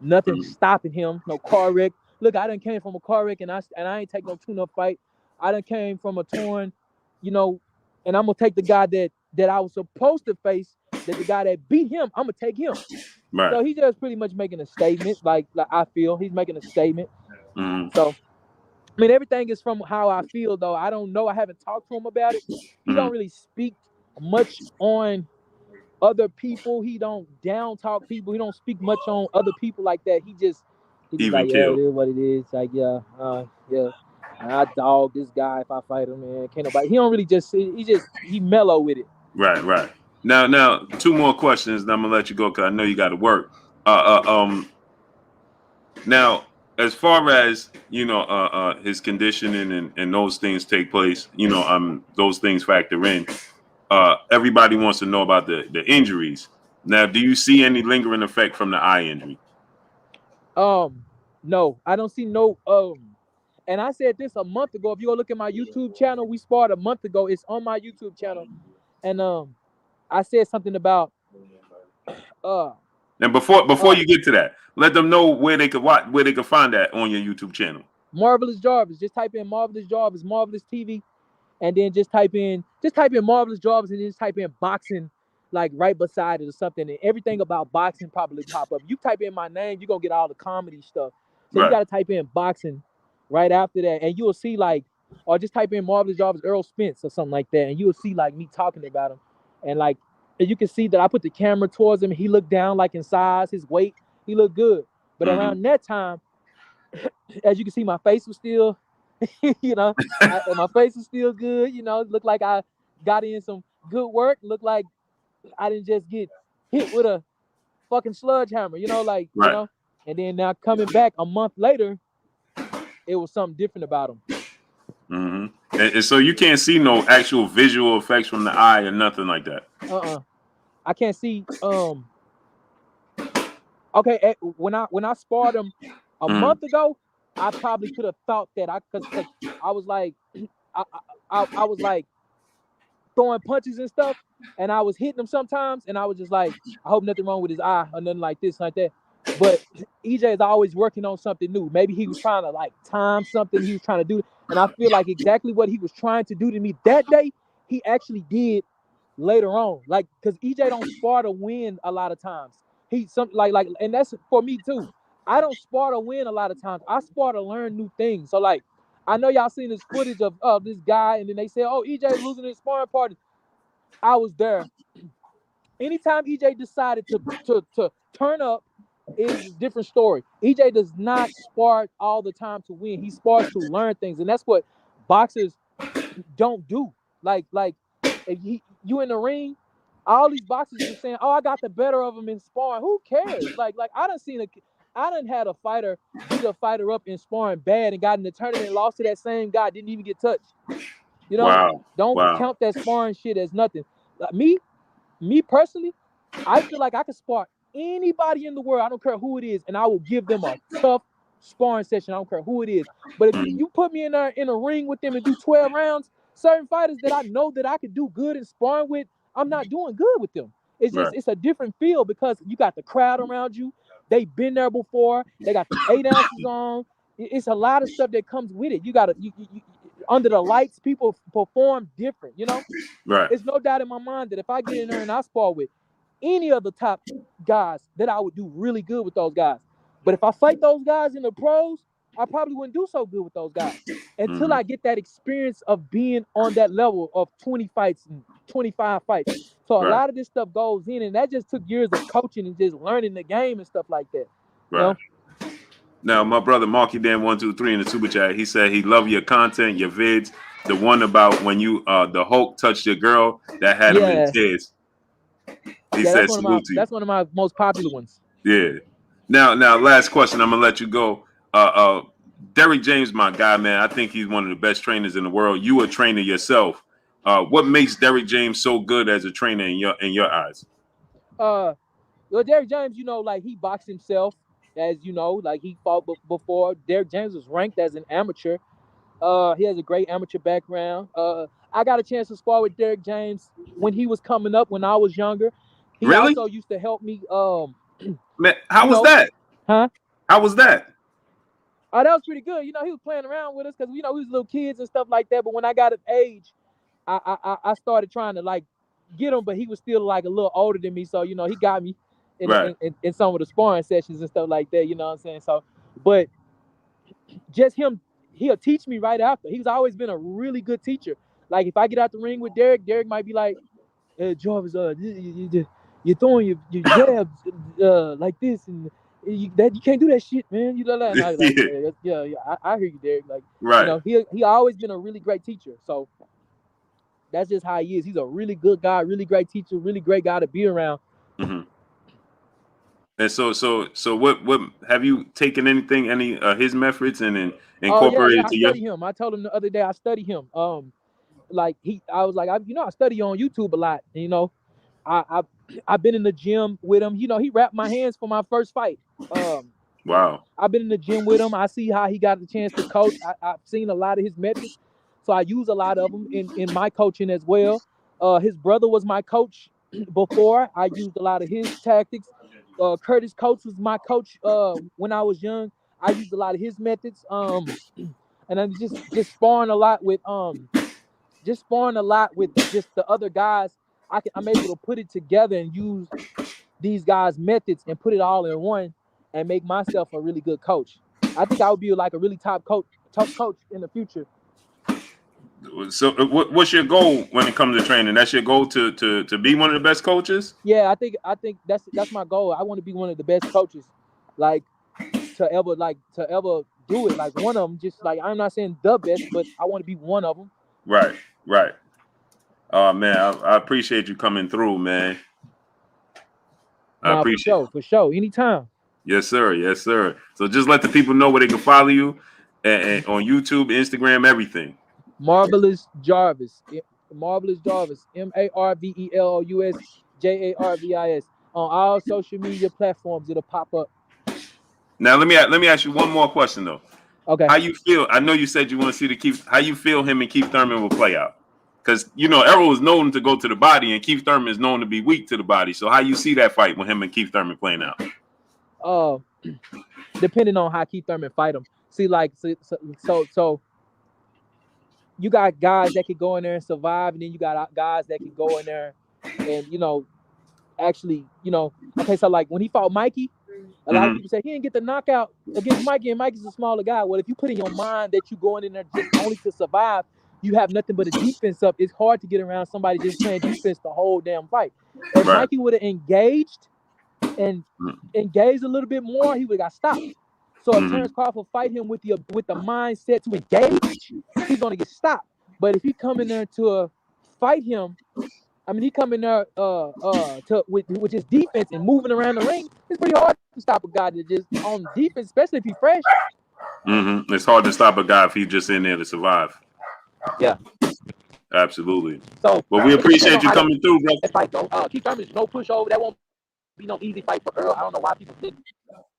nothing's stopping him, no car wreck. Look, I done came from a car wreck and I ain't take no tune-up fight. I done came from a torn, and I'm gonna take the guy that I was supposed to face, that the guy that beat him, I'm gonna take him. Right. So he's just pretty much making a statement, like I feel he's making a statement. So, I mean, everything is from how I feel, though. I don't know. I haven't talked to him about it. He don't really speak much on other people. He don't down talk people. He don't speak much on other people like that. He's like, yeah, it is what it is. Like, yeah. I dog this guy if I fight him, man. Can't nobody. He don't really he mellow with it. Right. Now, two more questions, and I'm gonna let you go because I know you got to work. Now, as far as his conditioning and those things take place, those things factor in. Everybody wants to know about the injuries. Now, do you see any lingering effect from the eye injury? No, I don't see no. And I said this a month ago. If you go look at my YouTube channel, we sparred a month ago. It's on my YouTube channel, and I said something about. And before you get to that, let them know where they could find that on your YouTube channel. Marvelous Jarvis. Just type in Marvelous Jarvis, Marvelous TV, and then just type in Marvelous Jarvis, and then just type in boxing, like right beside it or something. And everything about boxing probably pop up. You type in my name, you're gonna get all the comedy stuff. So you gotta type in boxing right after that, and you will see or just type in Marvelous Jarvis Errol Spence or something like that, and you will see me talking about him, and you can see that I put the camera towards him. He looked down in size, his weight, he looked good. But around that time, as you can see, my face was still, my face was still good. It looked like I got in some good work. Looked like I didn't just get hit with a fucking sludge hammer, And then now coming back a month later, it was something different about him. And so you can't see no actual visual effects from the eye or nothing like that. I can't see. Okay, when I sparred him a month ago, I probably could have thought that because I was like, I was like throwing punches and stuff, and I was hitting him sometimes, and I was just like, I hope nothing wrong with his eye or nothing like this, like that. But EJ is always working on something new. Maybe he was trying to time something he was trying to do, and I feel like exactly what he was trying to do to me that day, he actually did later on. Because EJ don't spar to win a lot of times. He's something and that's for me too. I don't spar to win a lot of times. I spar to learn new things. So I know y'all seen this footage of this guy, and then they said, "Oh, EJ losing his sparring partner." I was there. Anytime EJ decided to turn up, is a different story. EJ does not spar all the time to win. He spars to learn things, and that's what boxers don't do. Like if you in the ring, all these boxers were saying, "Oh, I got the better of him in sparring." Who cares? Like I done had a fighter beat a fighter up in sparring bad and got in the tournament and lost to that same guy, didn't even get touched. You know, Wow. don't Wow. count that sparring shit as nothing. Like, me personally, I feel like I can spar anybody in the world. I don't care who it is, and I will give them a tough sparring session. I don't care who it is. But if you put me in there in a ring with them and do 12 rounds, certain fighters that I know that I could do good in sparring with, I'm not doing good with them. It's just Right. it's a different feel because you got the crowd around you. They've been there before. They got the 8 ounces on. It's a lot of stuff that comes with it. You got to under the lights, people perform different. You know, Right. it's no doubt in my mind that if I get in there and I spar with any of the top guys, that I would do really good with those guys. But if I fight those guys in the pros, I probably wouldn't do so good with those guys until I get that experience of being on that level of 20 fights and 25 fights. So a Right. lot of this stuff goes in, and that just took years of coaching and just learning the game and stuff like that. Right. You know? Now, my brother Marky Dan 123 in the super chat, he said he loved your content, your vids. The one about when you the Hulk touched your girl that had him in tears. He said salute to you. That's one of my most popular ones. Yeah. Now, last question. I'm gonna let you go. Derrick James, my guy, man. I think he's one of the best trainers in the world. You a trainer yourself. What makes Derrick James so good as a trainer in your eyes? Well, Derrick James, like he boxed himself, as you know, like he fought before. Derrick James was ranked as an amateur. He has a great amateur background. I got a chance to spar with Derrick James when he was coming up when I was younger. He Really? also used to help me. Man, how was that? Huh? How was that? Oh, that was pretty good. He was playing around with us because we was little kids and stuff like that. But when I got of age, I started trying to like get him, but he was still like a little older than me. So he got me in some of the sparring sessions and stuff like that. You know what I'm saying? So, but just him, he'll teach me right after. He's always been a really good teacher. Like if I get out the ring with Derrick might be like, Jarvis, you're throwing your jabs like this, and you can't do that shit, man. You know that? And I was like, yeah, I hear you, Derrick. Like, right. He always been a really great teacher. So that's just how he is. He's a really good guy, really great teacher, really great guy to be around. Mm-hmm. And so what have you taken any his methods and incorporated I to your? study him. I told him the other day I study him. Like I was like, I study on YouTube a lot. I've been in the gym with him. He wrapped my hands for my first fight. Wow. I've been in the gym with him. I see how he got the chance to coach. I've seen a lot of his methods, so I use a lot of them in my coaching as well. His brother was my coach before. I used a lot of his tactics. Curtis Coates was my coach when I was young. I used a lot of his methods. And I'm just sparring a lot with just the other guys. I'm able to put it together and use these guys' methods and put it all in one and make myself a really good coach. I think I would be like a really top coach in the future. So what's your goal when it comes to training? That's your goal to be one of the best coaches? Yeah, I think that's my goal. I want to be one of the best coaches, like to ever do it. Like one of them, just like I'm not saying the best, but I want to be one of them. Right. Oh man, I appreciate you coming through, man. I appreciate it. For sure. Anytime. Yes, sir. So just let the people know where they can follow you and on YouTube, Instagram, everything. Marvelous Jarvis. Marvelous Jarvis. Marvelous Jarvis. On all social media platforms, it'll pop up. Now let me ask you one more question though. Okay. How you feel? I know you said you want to see the Keith. How you feel him and Keith Thurman will play out? Because Errol is known to go to the body, and Keith Thurman is known to be weak to the body. So how you see that fight with him and Keith Thurman playing out? Depending on how Keith Thurman fight him. See, like so you got guys that could go in there and survive, and then you got guys that could go in there and actually okay. So like when he fought Mikey, A lot of people say he didn't get the knockout against Mikey, and Mikey's a smaller guy. Well, if you put in your mind that you going in there just only to survive, you have nothing but a defense up. It's hard to get around somebody just playing defense the whole damn fight. If Mikey would have engaged and engaged a little bit more, he would have got stopped. So if Terrence Crawford fight him with the mindset to engage, he's gonna get stopped. But if he come in there to fight him, I mean, he come in there with his defense and moving around the ring. It's pretty hard to stop a guy that just on defense, especially if he's fresh. It's hard to stop a guy if he's just in there to survive. Yeah, absolutely. So, but we appreciate you coming through, bro. Fight though. Keith Thurman is no pushover. That won't be no easy fight for Errol. I don't know why people think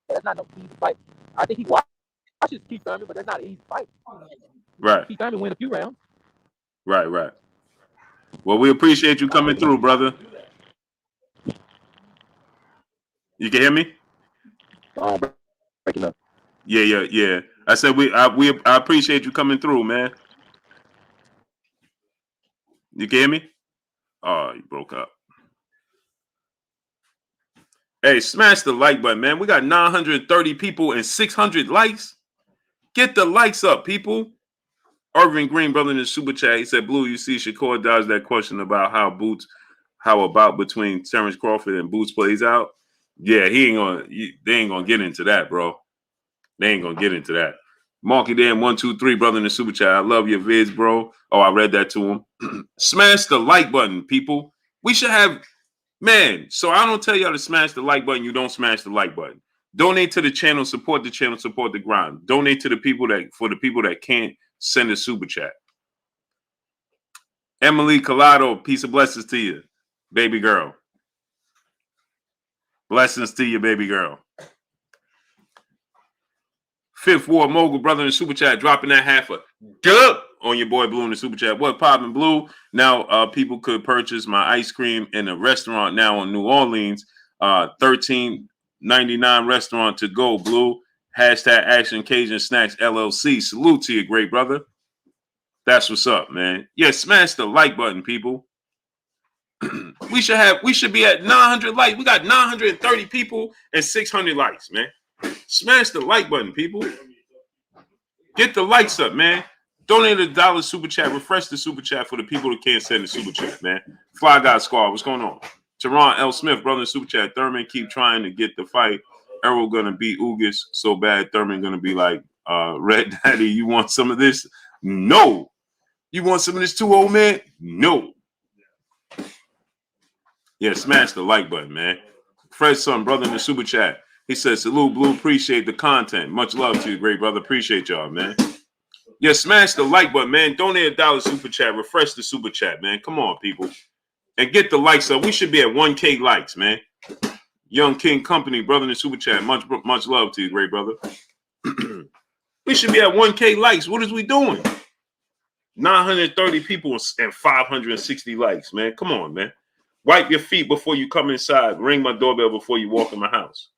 that's not no easy fight. I think he watches Keith Thurman, but that's not an easy fight. Right. Keith Thurman win a few rounds. Right. Well, we appreciate you coming through, brother. You can hear me? Oh, breaking up. Yeah. I said I appreciate you coming through, man. You can hear me? Oh, you broke up. Hey, smash the like button, man. We got 930 people and 600 likes. Get the likes up, people. Irvin Green, brother in the super chat, he said, Blue, you see Shakur dodged that question about how about between Terrence Crawford and Boots plays out. Yeah, they ain't gonna get into that, bro. They ain't gonna get into that. Marky Dan 123, brother in the super chat. I love your vids, bro. Oh, I read that to him. Smash the like button, people. We should have, man. So I don't tell y'all to smash the like button. You don't smash the like button. Donate to the channel, support the grind. Donate to the people that can't send a super chat. Emily Collado, peace of blessings to you, baby girl. Blessings to you, baby girl. Fifth Ward Mogul, brother in the super chat, dropping that half a dub on your boy Blue in the super chat. What poppin' Blue? Now people could purchase my ice cream in a restaurant now in New Orleans. $13.99 restaurant to go, Blue. Hashtag Action Cajun Snacks LLC. Salute to you, great brother. That's what's up, man. Yeah, smash the like button, people. we should be at 900 likes. We got 930 people and 600 likes, man. Smash the like button, people. Get the likes up, man. Donate $1 super chat. Refresh the super chat for the people that can't send the super chat, man. Fly Guy Squad, what's going on? Teron L. Smith, brother in super chat. Thurman keep trying to get the fight. Errol gonna beat Ugas so bad. Thurman gonna be like, Red Daddy, you want some of this? No. You want some of this too, old man? No. Yeah, smash the like button, man. Fred's son, brother in the super chat. He says, salute, Blue, appreciate the content. Much love to you, great brother. Appreciate y'all, man. Yeah, smash the like button, man. Donate $1 super chat. Refresh the super chat, man. Come on, people. And get the likes up. We should be at 1K likes, man. Young King Company, brother in the super chat. Much love to you, great brother. We should be at 1K likes. What is we doing? 930 people and 560 likes, man. Come on, man. Wipe your feet before you come inside. Ring my doorbell before you walk in my house.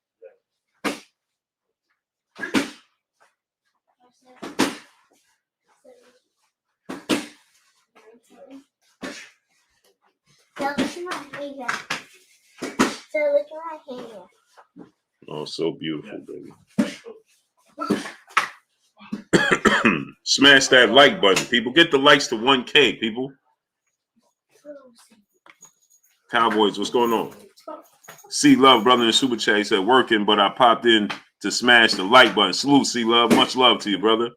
Look at my hair. Oh, so beautiful, baby. Smash that like button, people. Get the likes to 1K, people. Cowboys, what's going on? C Love, brother in the super chat, he said working, but I popped in to smash the like button. Salute, C Love. Much love to you, brother.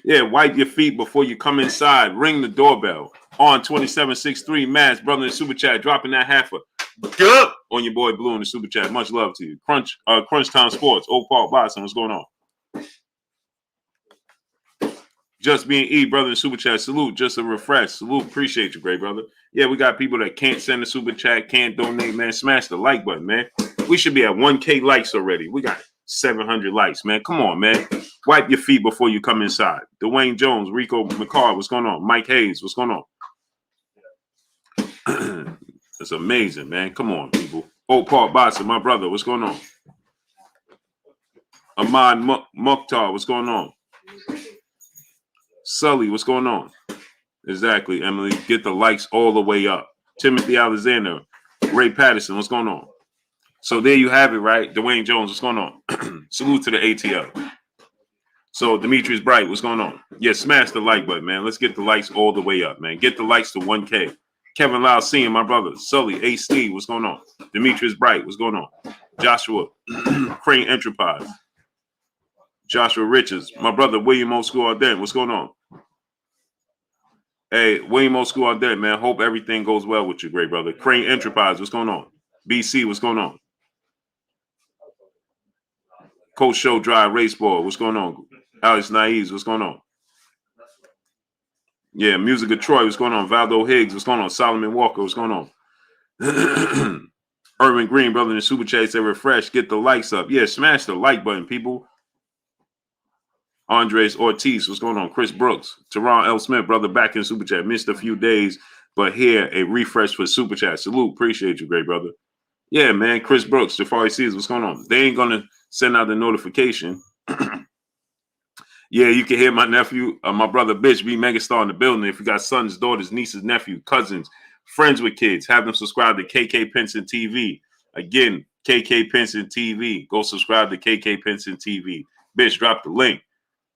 Yeah, wipe your feet before you come inside. Ring the doorbell. On 2763 Mass, brother in the super chat, dropping that half a good on your boy Blue in the super chat. Much love to you. Crunch Time Sports, Oak Park Boston. What's going on? Just being E, brother in the super chat. Salute, just a refresh. Salute, appreciate you, great brother. Yeah, we got people that can't send a super chat, can't donate, man. Smash the like button, man. We should be at 1K likes already. We got 700 likes, man. Come on, man. Wipe your feet before you come inside. Dwayne Jones, Rico McCall, what's going on? Mike Hayes, what's going on? It's amazing, man. Come on, people. Oak Park Boston, my brother, what's going on? Ahmad Mukhtar, what's going on? Sully, what's going on? Exactly, Emily. Get the likes all the way up. Timothy Alexander, Ray Patterson, what's going on? So there you have it, right? Dwayne Jones, what's going on? Salute to the ATL. So Demetrius Bright, what's going on? Yeah, smash the like button, man. Let's get the likes all the way up, man. Get the likes to 1K. Kevin Lau seeing my brother. Sully, A. Steve, what's going on? Demetrius Bright, what's going on? Joshua, Crane Enterprise. Joshua Richards, my brother William O. School Arden, what's going on? Hey, William O. School Arden, man. Hope everything goes well with you, great brother. Crane Enterprise, what's going on? BC, what's going on? Coach Show Drive Race Ball, what's going on? Alex Naives, what's going on? Yeah, Music of Troy, what's going on? Valdo Higgs, what's going on? Solomon Walker, what's going on? Irvin Green, brother in the Super Chat said refresh, get the likes up. Yeah, smash the like button, people. Andres Ortiz, what's going on? Chris Brooks, Teron L. Smith, brother back in Super Chat. Missed a few days, but here a refresh for Super Chat. Salute, appreciate you, great brother. Yeah, man, Chris Brooks, Jafari sees what's going on. They ain't gonna send out the notification. Yeah, you can hear my nephew, my brother Bitch, be megastar in the building. If you got sons, daughters, nieces, nephew, cousins, friends with kids, have them subscribe to KK Pinson TV. Again, KK Pinson TV. Go subscribe to KK Pinson TV. Bitch, drop the link.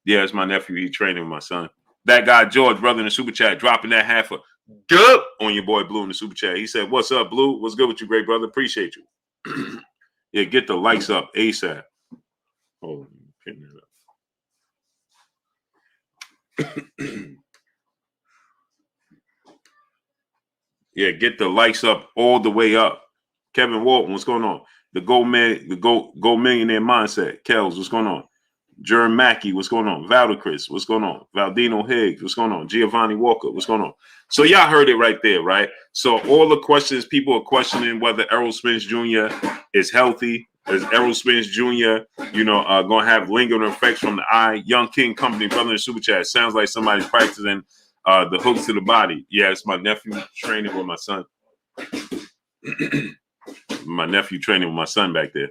Yeah, it's my nephew. He training with my son. That guy George, brother in the Super Chat, dropping that half a dub on your boy Blue in the Super Chat. He said, "What's up, Blue? What's good with you, great brother? Appreciate you." Yeah, get the likes up ASAP. Oh, pin that up. Yeah, get the likes up all the way up. Kevin Walton, what's going on? The Go Millionaire Mindset. Kels, what's going on? Jerm Mackey, what's going on? Valdecris, what's going on? Valdino Higgs, what's going on? Giovanni Walker, what's going on? So y'all heard it right there, right? So all the questions, people are questioning whether Errol Spence Jr. is healthy. Is Errol Spence Jr., going to have lingering effects from the eye? Young King Company, brother in the Super Chat. Sounds like somebody's practicing the hooks to the body. Yeah, it's my nephew training with my son. My nephew training with my son back there.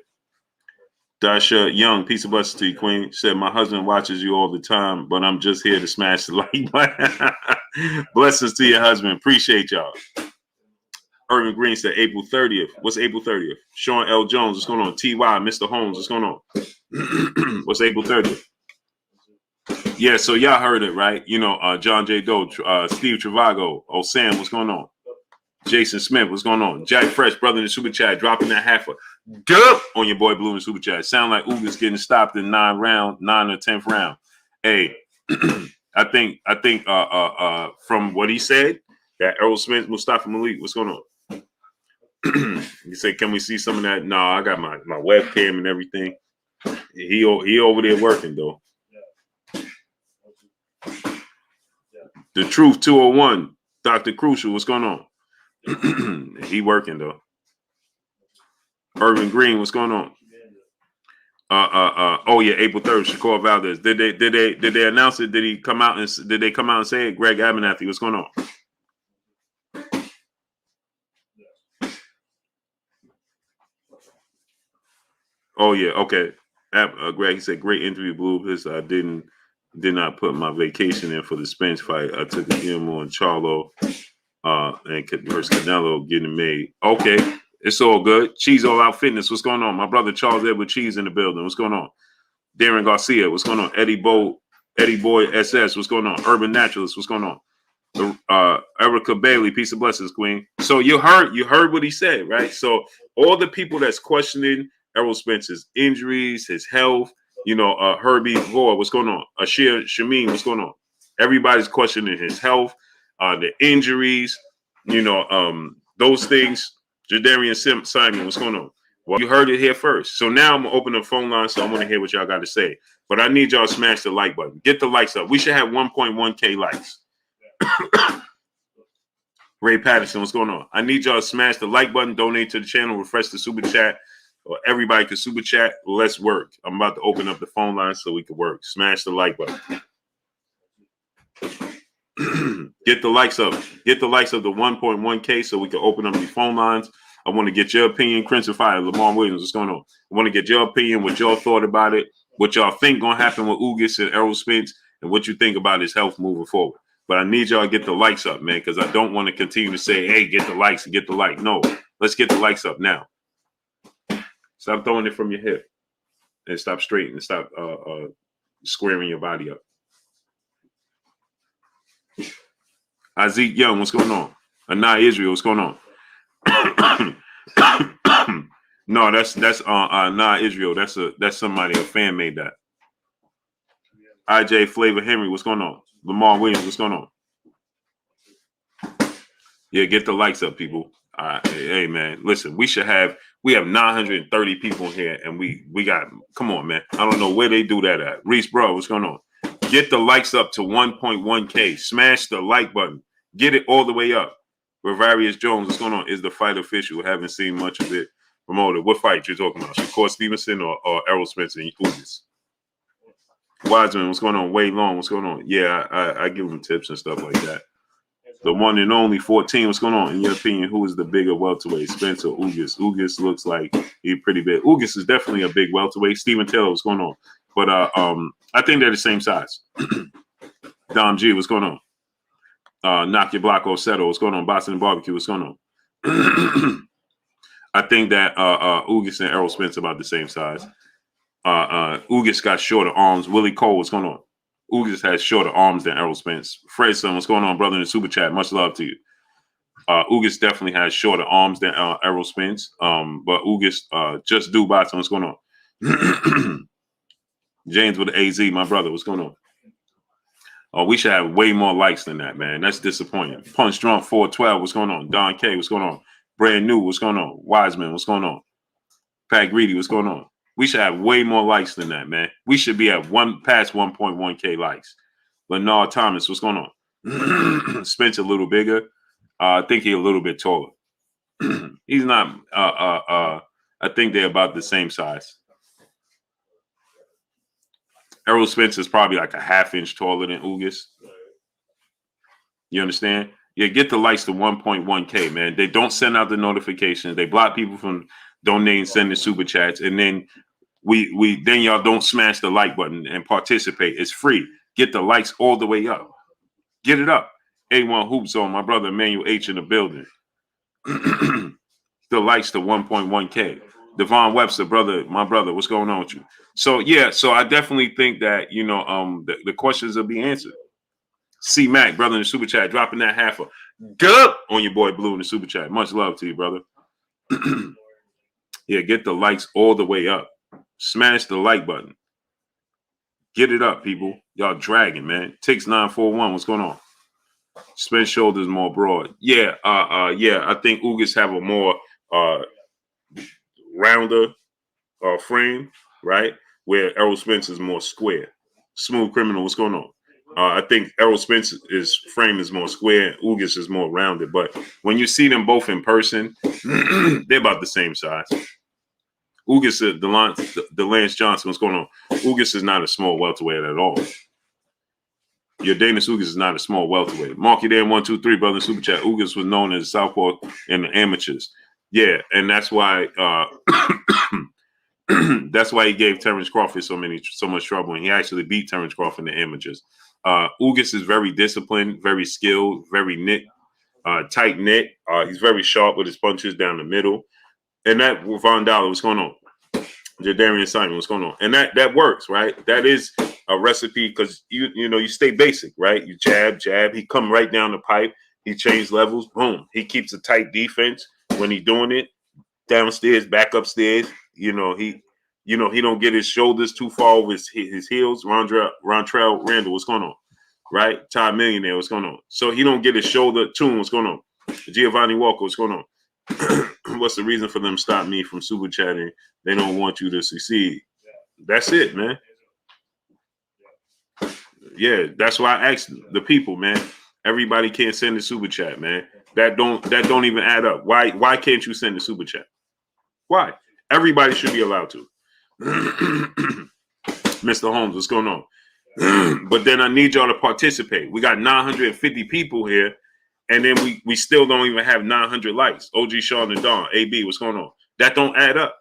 Dasha Young, peace of blessings to you, Queen. Said, my husband watches you all the time, but I'm just here to smash the like button. Blessings to your husband. Appreciate y'all. Irvin Green said April 30th. What's April 30th? Sean L. Jones, what's going on? T.Y., Mr. Holmes, what's going on? What's April 30th? Yeah, so y'all heard it, right? John J. Doe, Steve Travago, Sam, what's going on? Jason Smith, what's going on? Jack Fresh, brother in the Super Chat, dropping that half a dub on your boy Blue in the Super Chat. Sound like Ugas getting stopped in 9 or 10th round. Hey, I think from what he said, that Errol Smith, Mustafa Malik, what's going on? He said, can we see some of that? No, I got my webcam and everything. He over there working, though. The Truth 201, Dr. Crucial, what's going on? He working, though. Irvin Green, what's going on? Oh yeah, April 3rd, Shakur Valdez. Did they announce it? Did they come out and say it? Greg Abernathy, what's going on? Oh yeah, okay. Greg, he said great interview, Blue. This I did not put my vacation in for the Spence fight. I took a GMO and Charlo and versus Canelo getting made. Okay, it's all good. Cheese All Out Fitness, what's going on? My brother Charles Edward Cheese in the building. What's going on? Darren Garcia, what's going on? Eddie Boy SS, what's going on? Urban Naturalist, what's going on? Erica Bailey, peace of blessings, Queen. So you heard what he said, right? So all the people that's questioning Errol Spence's injuries, his health, Herbie Gore, what's going on? Ashir Shameen, what's going on? Everybody's questioning his health, the injuries, those things. Jadarian Simon, what's going on? Well, you heard it here first. So now I'm going to open the phone line, so I want to hear what y'all got to say. But I need y'all to smash the like button. Get the likes up. We should have 1.1K likes. Ray Patterson, what's going on? I need y'all to smash the like button, donate to the channel, refresh the Super Chat. Or everybody can Super Chat. Let's work. I'm about to open up the phone line so we can work. Smash the like button. Get the likes up. Get the likes of the 1.1K so we can open up these phone lines. I want to get your opinion. Crimson Fire, Lamar Williams, what's going on? I want to get your opinion, what y'all thought about it, what y'all think going to happen with Ugas and Errol Spence, and what you think about his health moving forward. But I need y'all to get the likes up, man, because I don't want to continue to say, hey, get the likes and get the like. No, let's get the likes up now. Stop throwing it from your hip. And stop straight and stop squaring your body up. Azik Young, what's going on? Anai Israel, what's going on? No, that's Anai Israel. That's somebody, a fan made that. IJ Flavor Henry, what's going on? Lamar Williams, what's going on? Yeah, get the likes up, people. All right, hey man, listen, we have 930 people here, and we got, come on, man. I don't know where they do that at. Reese, bro, what's going on? Get the likes up to 1.1K. Smash the like button. Get it all the way up. Ravarius Jones, what's going on? Is the fight official? Haven't seen much of it promoted. What fight you're talking about? Shakur Stevenson or Errol Spence and Ugas? Wiseman, what's going on? Way Long, what's going on? Yeah, I give them tips and stuff like that. The one and only 14, what's going on? In your opinion, who is the bigger welterweight, Spence or Ugas? Ugas looks like he's pretty big. Ugas is definitely a big welterweight. Steven Taylor, what's going on? But I think they're the same size. Dom G, what's going on? Knock Your Block Oseto, what's going on? Boston Barbecue, what's going on? I think that Ugas and Errol Spence are about the same size. Ugas got shorter arms. Willie Cole, what's going on? Ugas has shorter arms than Errol Spence. Fredson, what's going on, brother, in the super chat? Much love to you. Ugas definitely has shorter arms than Errol Spence. But Ugas, just do boxing. What's going on? James with the AZ, my brother, what's going on? We should have way more likes than that, man. That's disappointing. Punch Drunk 412, what's going on? Don K, what's going on? Brand New, what's going on? Wiseman, what's going on? Pat Greedy, what's going on? We should have way more likes than that, man. We should be at past 1.1K likes. Bernard Thomas, what's going on? Spence a little bigger. I think he's a little bit taller. He's not. I think they're about the same size. Errol Spence is probably like a half-inch taller than Ugas. You understand? Yeah, get the likes to 1.1K, man. They don't send out the notifications. They block people from donating, sending super chats, and then then y'all don't smash the like button and participate. It's free. Get the likes all the way up. Get it up. A1 Hoops on my brother Emmanuel H in the building. The likes to 1.1K. Devon Webster, my brother, what's going on with you? So yeah, so I definitely think that the questions will be answered. C Mac, brother in the super chat, dropping that half a gup on your boy Blue in the super chat. Much love to you, brother. Yeah, get the likes all the way up. Smash the like button. Get it up, people. Y'all dragging, man. Tix 941, what's going on? Spence shoulders more broad. Yeah, I think Ugas have a more rounder frame, right? Where Errol Spence is more square. Smooth Criminal, what's going on? I think Errol Spence's frame is more square. Ugas is more rounded. But when you see them both in person, they're about the same size. Ugas, Delance Johnson, what's going on? Ugas is not a small welterweight at all. Your Dana Ugas is not a small welterweight. Marky Dan 123, brother in super chat. Ugas was known as Southpaw in the amateurs. Yeah, and that's why that's why he gave Terrence Crawford so much trouble, and he actually beat Terrence Crawford in the amateurs. Ugas is very disciplined, very skilled, very tight knit. He's very sharp with his punches down the middle. And that Von Dollar, what's going on? Jadarian Simon, what's going on? And that works, right? That is a recipe because you stay basic, right? You jab. He come right down the pipe. He changed levels. Boom. He keeps a tight defense when he's doing it. Downstairs, back upstairs. He don't get his shoulders too far over his heels. Rontrell Randall, what's going on? Right? Todd Millionaire, what's going on? So he don't get his shoulder tuned. What's going on? Giovanni Walker, what's going on? What's the reason for them stop me from super chatting? They don't want you to succeed. That's it, man. Yeah, that's why I asked the people, man. Everybody can't send a super chat, man. That don't even add up. Why can't you send a super chat? Why? Everybody should be allowed to. Mr. Holmes, what's going on? But then I need y'all to participate. We got 950 people here. And then we still don't even have 900 likes. OG Sean and Dawn, AB, what's going on? That don't add up.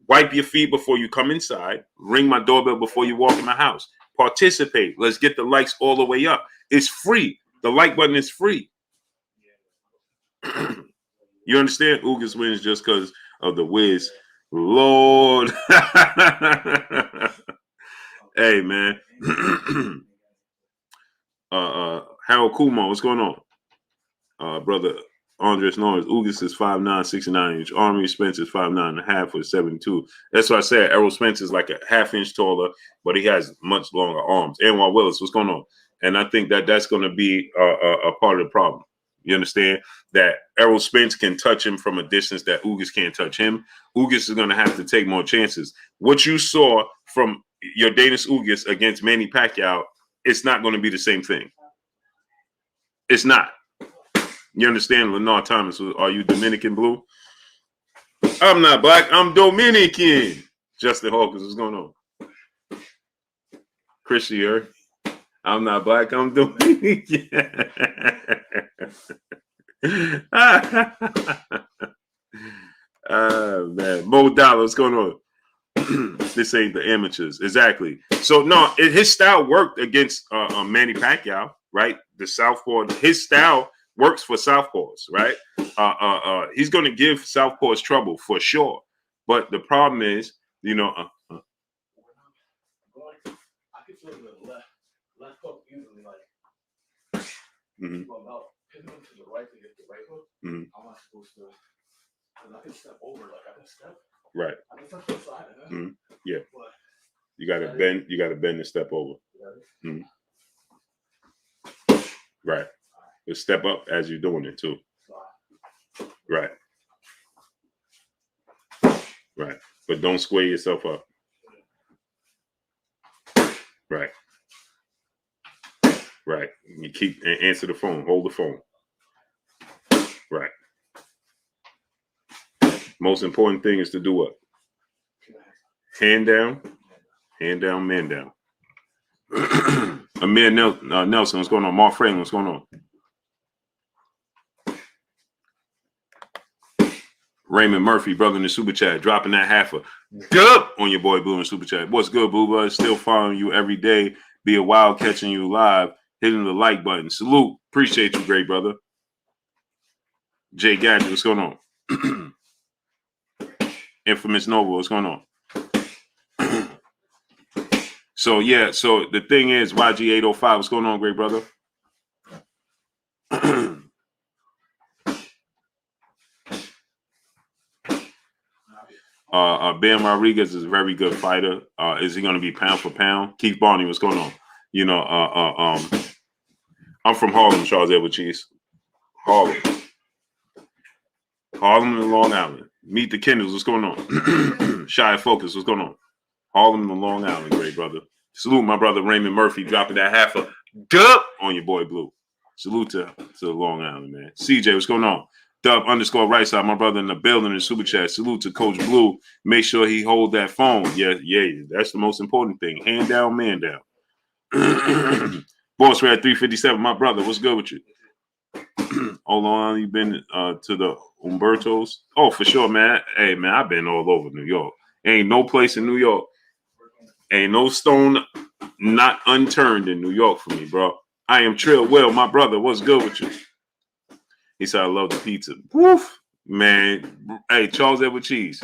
Wipe your feet before you come inside. Ring my doorbell before you walk in my house. Participate. Let's get the likes all the way up. It's free. The like button is free. You understand? Ugas wins just because of the whiz Lord. Hey, man. Harold Kumar, what's going on? Brother Andres Norris, Ugas is 5'9", 69 inch. Army Spence is 5'9.5" or 72. That's why I said Errol Spence is like a half inch taller, but he has much longer arms. Anwar Willis, what's going on? And I think that that's going to be a part of the problem. You understand that Errol Spence can touch him from a distance that Ugas can't touch him. Ugas is going to have to take more chances. What you saw from your Danis Ugas against Manny Pacquiao, it's not going to be the same thing. It's not. You understand? Lenore Thomas, are you Dominican Blue? I'm not black. I'm Dominican. Justin Hawkins, what's going on? Christian, I'm not black. I'm Dominican. Man. Mo Dollar, what's going on? This ain't the amateurs. Exactly. So, no, his style worked against Manny Pacquiao, right? The southpaw, his style works for southpaws, right? He's going to give southpaws trouble for sure. But the problem is, you know, I could feel the left hook usually like about pinning him to the right to get the right hook. I'm not supposed to, because I can step over, like I can step. Right. I can step to the side. Yeah. But you got to bend. You got to bend and step over. Right. But step up as you're doing it too. Right. Right. But don't square yourself up. Right. Right. You keep and answer the phone. Hold the phone. Right. Most important thing is to do what? Hand down, man down. Amir Nelson, what's going on? Mark Franklin, what's going on? Raymond Murphy, brother in the super chat, dropping that half a dub on your boy Blue in the super chat. What's good, Booba? Still following you every day. Be a wild catching you live, hitting the like button. Salute. Appreciate you, great brother. Jay Gadget, what's going on? Infamous Nova, what's going on? So the thing is, YG805, what's going on, great brother? Ben Rodriguez is a very good fighter. Is he going to be pound for pound? Keith Barney, what's going on? You know, I'm from Harlem, Charles Edward Cheese. Harlem and Long Island. Meet the Kendalls, what's going on? Shy Focus, what's going on? Harlem and Long Island, great brother. Salute my brother Raymond Murphy, dropping that half a dub on your boy Blue. Salute to Long Island, man. CJ, what's going on? Dub _ right side, my brother in the building in super chat. Salute to Coach Blue. Make sure he hold that phone. Yeah, that's the most important thing. Hand down, man down. Boss Red 357, my brother. What's good with you? Hold on, you been to the Umbertos? Oh, for sure, man. Hey, man, I've been all over New York. Ain't no place in New York. Ain't no stone not unturned in New York for me, bro. I am Trill Will, my brother. What's good with you? He said, I love the pizza. Woof, man. Hey, Charles Edward Cheese.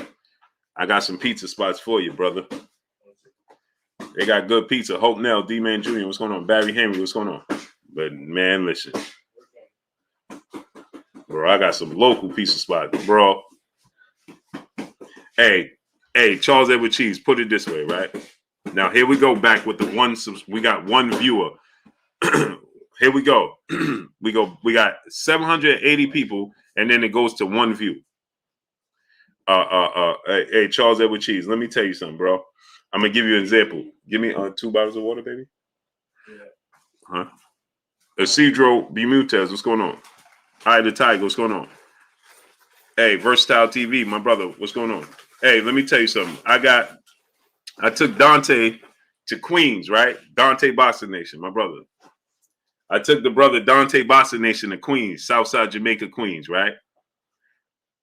I got some pizza spots for you, brother. They got good pizza. Hope Nell, D-Man Jr., what's going on? Barry Henry, what's going on? But, man, listen. Bro, I got some local pizza spots, bro. Hey, Charles Edward Cheese, put it this way, right? Now, here we go back with the one. We got one viewer. Here we go. We got 780 people, and then it goes to one view. Hey, Charles Edward Cheese, let me tell you something, bro. I'm gonna give you an example. Give me 2 bottles of water, baby. Huh? Isidro Bimutez, what's going on? Hi, the Tiger, what's going on? Hey, Versatile TV, my brother, what's going on? Hey, let me tell you something. I took Dante to Queens, right? Dante Boston Nation, my brother. I took the brother Dante Boston Nation to Queens, Southside Jamaica, Queens, right?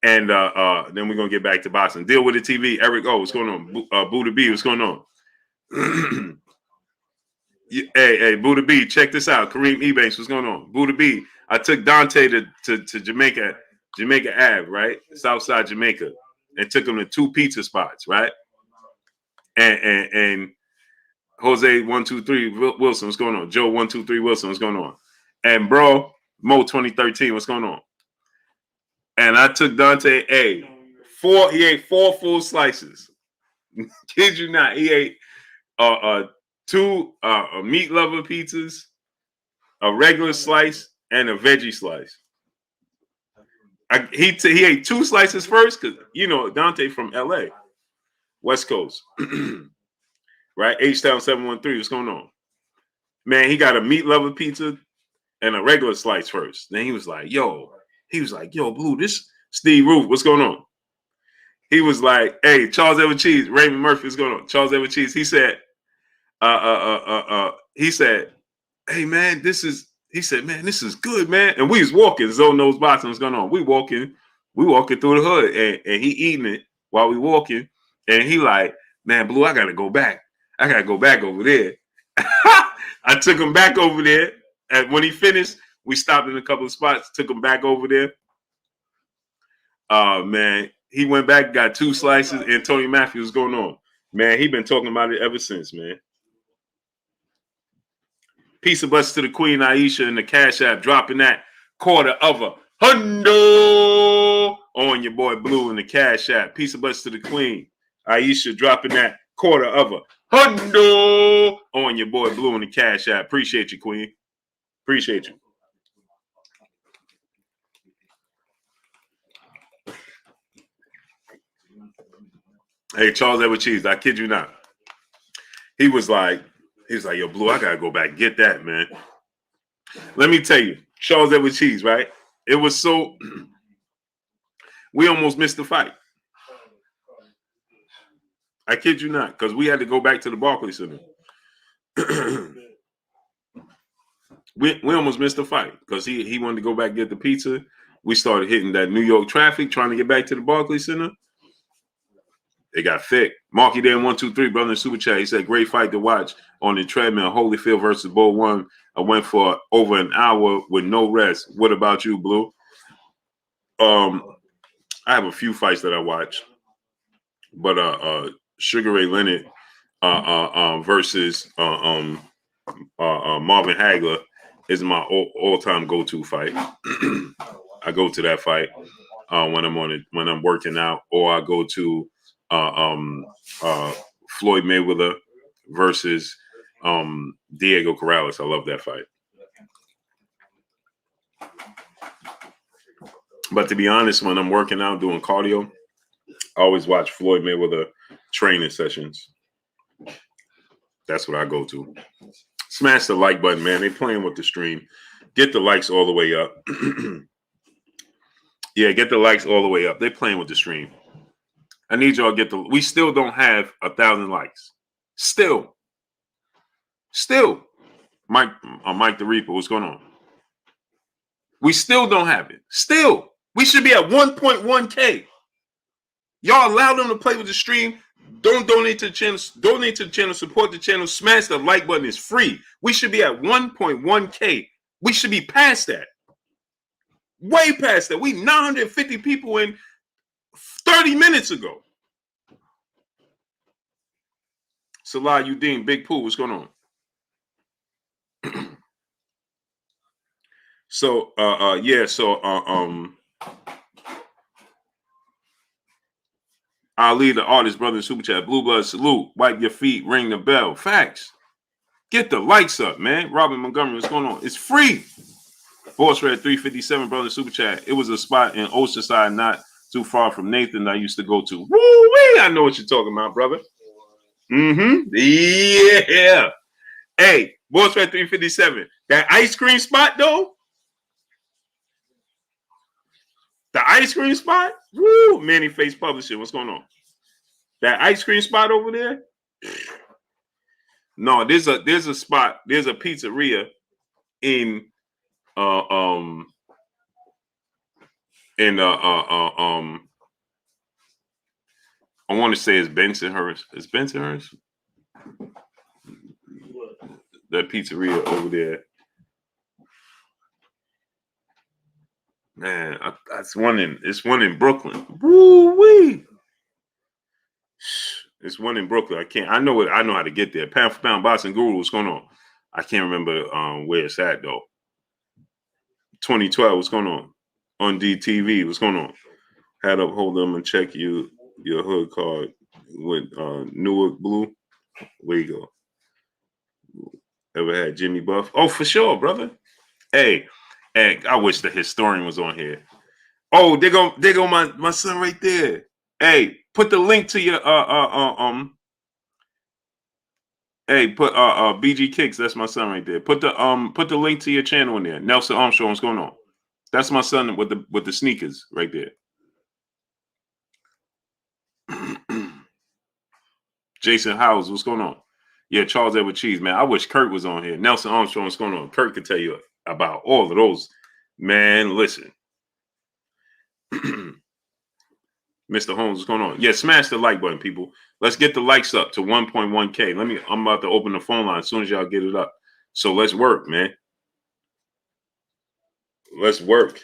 And then we're gonna get back to Boston. Deal with the TV. Eric O, what's going on? Buddha B, what's going on? Hey, Buddha B, check this out. Kareem Ebanks, what's going on? Buddha B, I took Dante to Jamaica Ave, right? Southside Jamaica. and took him to 2 pizza spots, right? And Jose 123 Wilson, what's going on? Joe 123 Wilson, what's going on? And bro, Mo 2013, what's going on? And I took Dante he ate 4 full slices. Kid you not, he ate 2 meat lover pizzas, a regular slice, and a veggie slice. He ate 2 slices first because Dante from LA, West Coast, right? H-Town 713. What's going on, man? He got a meat lover pizza and a regular slice first. Then he was like, "Yo, Blue, this Steve Roof. What's going on?" He was like, "Hey, Charles Edward Cheese, Raymond Murphy. What's going on?" Charles Edward Cheese. He said, "Hey man, this is." He said, "Man, this is good, man." And we was walking. Zoe knows boxing. What's going on? We walking through the hood, and he eating it while we walking. And he like, "Man, Blue, I gotta go back. I gotta go back over there." I took him back over there, and when he finished, we stopped in a couple of spots. Took him back over there. Man, he went back, got 2 slices, and Tony Matthews was going on. Man, he been talking about it ever since, man. Peace of blessings to the Queen Aisha and the Cash App, dropping that $250 on your boy Blue in the Cash App. Peace of blessings to the Queen Aisha, dropping that $250 on your boy Blue in the Cash App. Appreciate you, Queen. Appreciate you. Hey, Charles Edward Cheese, I kid you not. He was like, "Yo, Blue, I gotta go back and get that, man." Let me tell you, Charles Edward Cheese, right? It was so we almost missed the fight. I kid you not, because we had to go back to the Barclays Center. we almost missed the fight because he wanted to go back and get the pizza. We started hitting that New York traffic, trying to get back to the Barclays Center. It got thick. Marky Dan 123, brother in Super Chat. He said, "Great fight to watch on the treadmill. Holyfield versus Bull 1. I went for over an hour with no rest. What about you, Blue?" I have a few fights that I watch, but Sugar Ray Leonard versus Marvin Hagler is my all-time go-to fight. I go to that fight when I'm working out, or I go to Floyd Mayweather versus Diego Corrales. I love that fight. But to be honest, when I'm working out doing cardio, I always watch Floyd Mayweather training sessions. That's what I go to. Smash the like button, man. They playing with the stream. Get the likes all the way up. Yeah, get the likes all the way up. They're playing with the stream. I need y'all to get the. We still don't have 1,000 likes. Still. Mike the Reaper, what's going on? We still don't have it. Still. We should be at 1.1K. Y'all allow them to play with the stream. Don't donate to the channel. Donate to the channel. Support the channel. Smash the like button. It's free. We should be at 1.1K. We should be past that. Way past that. We 950 people in 30 minutes ago. Salah Udeen, Big Pooh, what's going on? So Ali, the artist, brother in Super Chat, Blue Blood salute, wipe your feet, ring the bell. Facts. Get the likes up, man. Robin Montgomery, what's going on? It's free. Boss Red 357, brother in Super Chat. It was a spot in Oceanside, not too far from Nathan, that I used to go to. Woo-wee! I know what you're talking about, brother. Yeah. Hey, Boss Red 357. That ice cream spot, though. The ice cream spot? Woo! Manny Face Publishing. What's going on? That ice cream spot over there? No, there's a spot. There's a pizzeria in I want to say it's Bensonhurst. Is Bensonhurst? That pizzeria over there. Man, it's one in Brooklyn. Woo-wee. It's one in Brooklyn. I know it. I know how to get there. Pound for pound boxing guru. What's going on? I can't remember where it's at though. 2012. What's going on DTV? What's going on? Had up, hold them and check your hood card with Newark Blue. Where you go? Ever had Jimmy Buff? Oh, for sure, brother. Hey, I wish the historian was on here. Oh, there go my son right there. Hey, put the link to your Hey, put BG Kicks. That's my son right there. Put the link to your channel in there. Nelson Armstrong, what's going on? That's my son with the sneakers right there. Jason Howes, what's going on? Yeah, Charles Edward Cheese, man. I wish Kurt was on here. Nelson Armstrong, what's going on? Kurt could tell you about all of those. Man, listen. Mr. Holmes, what's going on? Yeah, smash the like button, people. Let's get the likes up to 1.1K. I'm about to open the phone line as soon as y'all get it up. So let's work, man. Let's work.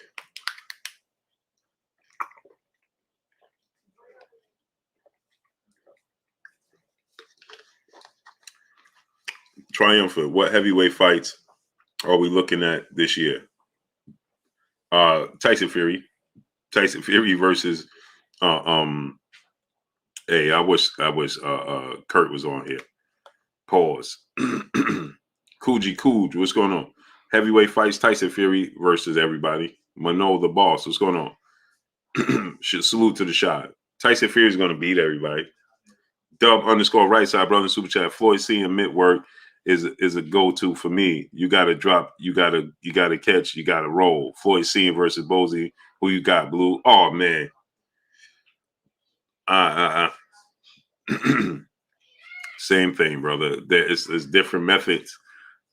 Triumphant. What heavyweight fights are we looking at this year? Tyson Fury. Tyson Fury versus hey, I wish Kurt was on here. Pause. Coogee Coog, what's going on? Heavyweight fights, Tyson Fury versus everybody. Mano the boss, what's going on? Should salute to the shot. Tyson Fury is going to beat everybody. Dub _ right side, brother super chat. Floyd seeing mid work is a go-to for me. You gotta drop, you gotta catch, you gotta roll. Floyd seeing versus Bozy. Who you got, Blue? Oh man. Same thing, brother. There's different methods,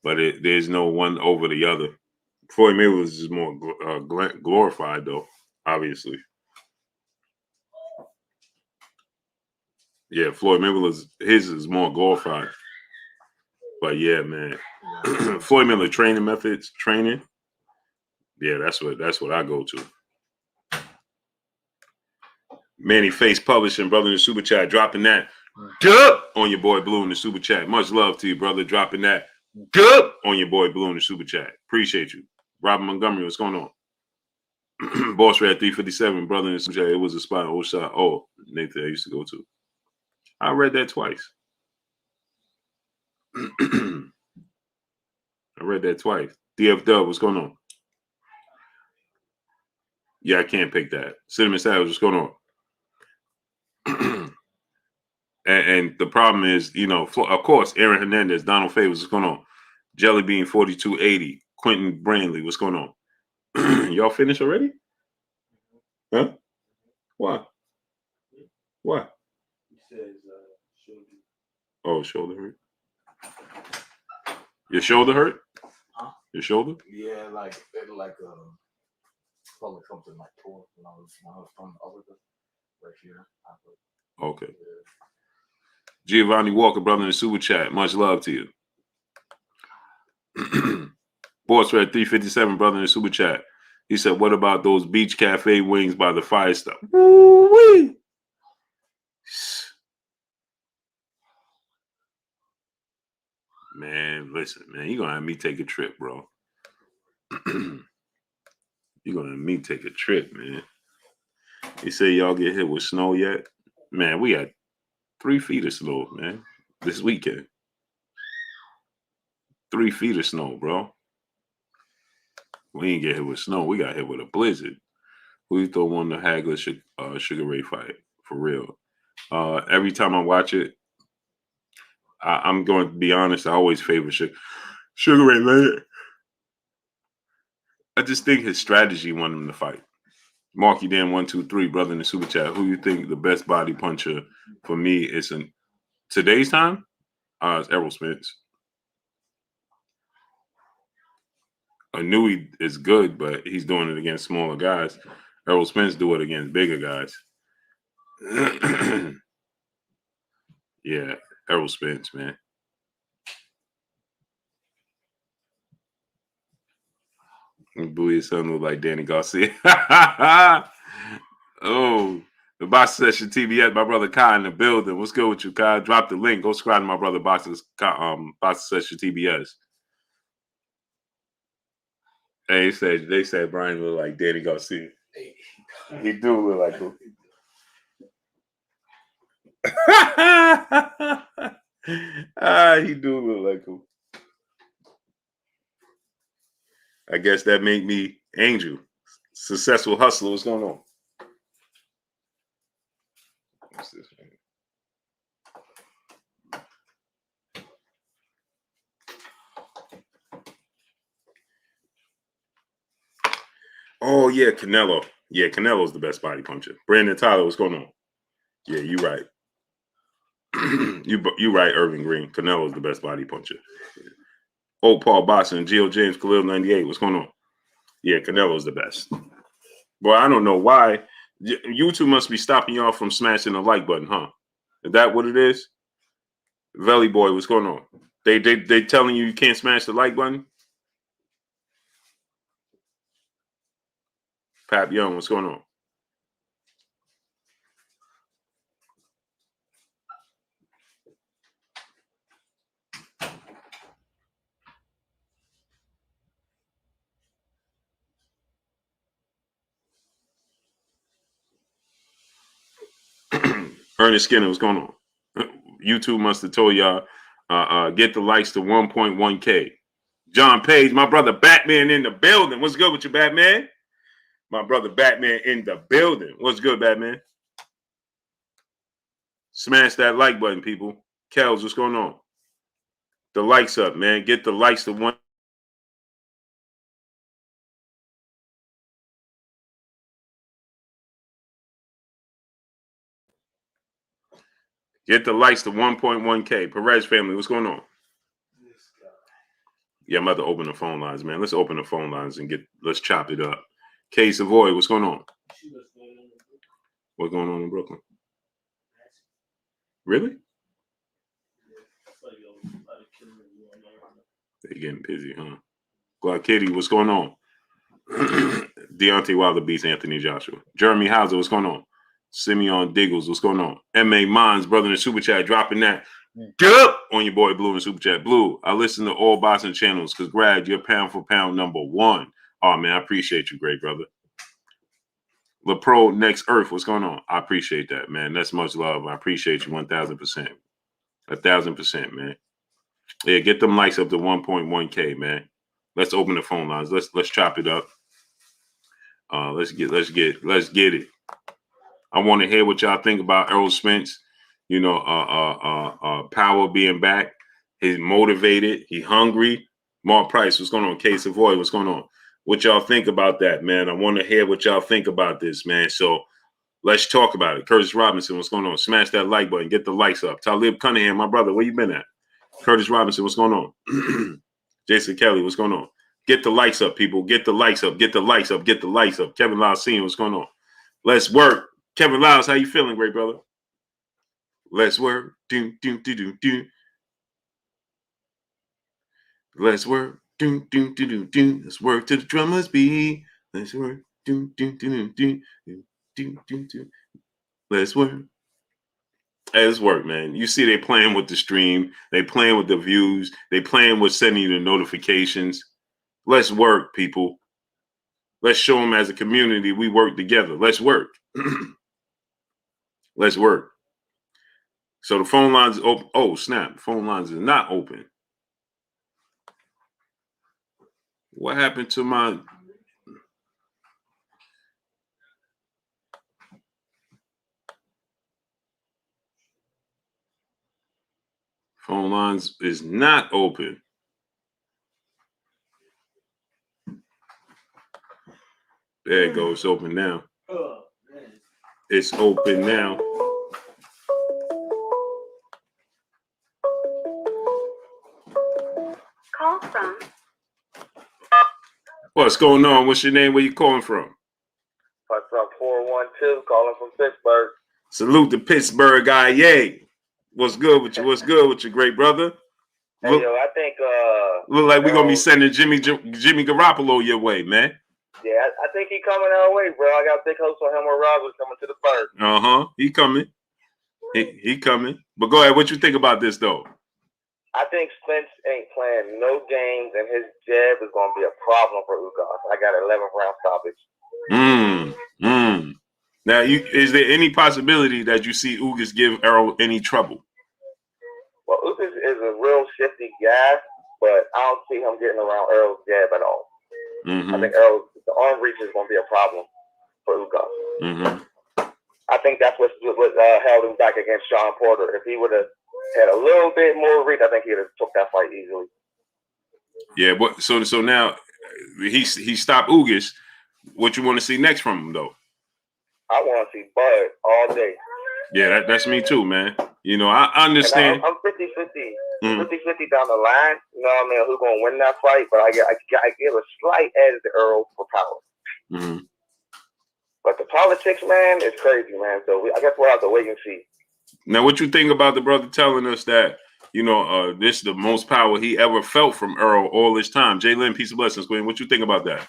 but there's no one over the other. Floyd Mayweather is more glorified, though, obviously. Yeah, Floyd Mayweather, his is more glorified. But yeah, man, Floyd Mayweather training methods, training. Yeah, that's what I go to. Manny Face Publishing, brother, in the super chat, dropping that dub on your boy Blue in the super chat. Much love to you, brother, dropping that dub on your boy Blue in the super chat. Appreciate you. Robert Montgomery, what's going on? Boss Red 357, brother in the super chat. It was a spot. Old shot. Oh, Nathan, I used to go to. I read that twice. I read that twice. DF Dub, what's going on? Yeah, I can't pick that. Cinnamon Savage, what's going on? and the problem is, of course, Aaron Hernandez, Donald Favors, what's going on? Jellybean 4280, Quentin Brandley, what's going on? Y'all finished already? Huh? Why? Why? He says, shoulder. Oh, shoulder hurt. Your shoulder hurt? Huh? Your shoulder? Yeah, probably something like torn when I was from the other right here. Okay. Yeah. Giovanni Walker, brother in the super chat. Much love to you. Boss Red 357, brother in the super chat. He said, what about those beach cafe wings by the fire stop? Woo-wee! Man, listen, man, you're gonna have me take a trip, bro. You're gonna have me take a trip, man. You say y'all get hit with snow yet? Man, we got 3 feet of snow, man, this weekend. 3 feet of snow, bro. We ain't get hit with snow. We got hit with a blizzard. Who you thought won the Hagler Sugar Ray fight? For real. Every time I watch it, I'm going to be honest. I always favor Sugar Ray Leonard. I just think his strategy won him the fight. Marky Dan 123, brother in the super chat. Who you think the best body puncher for me is in today's time? It's Errol Spence. I knew he is good, but he's doing it against smaller guys. Errol Spence do it against bigger guys. Yeah, Errol Spence, man. Booyah son look like Danny Garcia. Oh, The Box Session TBS, my brother Kai in the building. What's good with you, Kai? Drop the link. Go subscribe to my brother Box Session TBS. Hey, they said Brian look like Danny Garcia. He do look like him. He do look like him. I guess that made me Angel. Successful hustler. What's going on? What's this, man? Oh, yeah, Canelo. Yeah, Canelo's the best body puncher. Brandon Tyler, what's going on? Yeah, you right. you right, Irving Green. Canelo's the best body puncher. Old Paul Boston, Geo James, Khalil 98. What's going on? Yeah, Canelo's the best. Boy, I don't know why. YouTube must be stopping y'all from smashing the like button, huh? Is that what it is? Valley Boy, what's going on? They telling you can't smash the like button? Pap Young, what's going on? Ernest Skinner, what's going on? YouTube must have told y'all get the likes to 1.1K. John Page, my brother Batman in the building. What's good with you, Batman? My brother Batman in the building. What's good, Batman? Smash that like button, people. Kels, what's going on? The likes up, man. Get the likes to 1. Get the likes to 1.1K. Perez family, what's going on? Yeah, I'm about to open the phone lines, man. Let's open the phone lines and let's chop it up. K Savoy, what's going on? What's going on in Brooklyn? Really? They're getting busy, huh? Glock Kitty, what's going on? Deontay Wilder beats Anthony Joshua. Jeremy Hauser, what's going on? Simeon Diggles, what's going on? M.A. Mons, brother in the super chat, dropping that on your boy Blue in the super chat. Blue, I listen to all boxing channels because Grad, you're pound for pound #1. Oh, man, I appreciate you, great brother. LaPro Next Earth, what's going on? I appreciate that, man. That's much love. I appreciate you 1,000%. 1,000%, man. Yeah, get them likes up to 1.1K, man. Let's open the phone lines. Let's chop it up. Let's get it. I want to hear what y'all think about Errol Spence. You know, Power being back. He's motivated. He hungry. Mark Price, what's going on? K Savoy, what's going on? What y'all think about that, man? I want to hear what y'all think about this, man. So let's talk about it. Curtis Robinson, what's going on? Smash that like button. Get the likes up. Talib Cunningham, my brother, where you been at? Curtis Robinson, what's going on? Jason Kelly, what's going on? Get the likes up, people. Get the likes up. Get the likes up. Get the likes up. Kevin Lyles Sr., what's going on? Let's work. Kevin Lyles, how you feeling, great brother? Let's work. Do, do, do, do, do. Let's work. Do, do, do, do, do. Let's work to the drummers beat. Let's work. Do, do, do, do, do, do, do, do. Let's work. Hey, let's work, man. You see they playing with the stream. They playing with the views. They playing with sending you the notifications. Let's work, people. Let's show them as a community we work together. Let's work. Let's work. So the phone lines open. Oh, snap. Phone lines is not open. What happened to my... Phone lines is not open. There it goes. It's open now. It's open now. Call from. What's going on? What's your name? Where you calling from? What's up, 412, calling from Pittsburgh. Salute to Pittsburgh guy. Yay. What's good with you? What's good with you, great brother? Hey, yo, I think Look like we're gonna be sending Jimmy Garoppolo your way, man. Yeah, I think he coming our way, bro. I got big hopes on him or Robert coming to the first. He coming. He coming. But go ahead. What you think about this though? I think Spence ain't playing no games, and his jab is going to be a problem for Ugas. I got 11th round stoppage. Now, is there any possibility that you see Ugas give Errol any trouble? Well, Ugas is a real shifty guy, but I don't see him getting around Errol's jab at all. I think the arm reach is going to be a problem for Ugas. I think that's what held him back against Sean Porter. If he would have had a little bit more reach, I think he'd have took that fight easily. Yeah, but so now he stopped Ugas. What you want to see next from him though? I want to see Bud all day. Yeah, that's me too, man. You know, I understand. I'm 50-50. 50-50 down the line. You know what I mean? Who's going to win that fight? But I give a slight edge to Errol for power. But the politics, man, is crazy, man. So I guess we'll have to wait and see. Now, what you think about the brother telling us that, you know, this is the most power he ever felt from Errol all this time? Jalen, peace of blessings, Queen. What you think about that?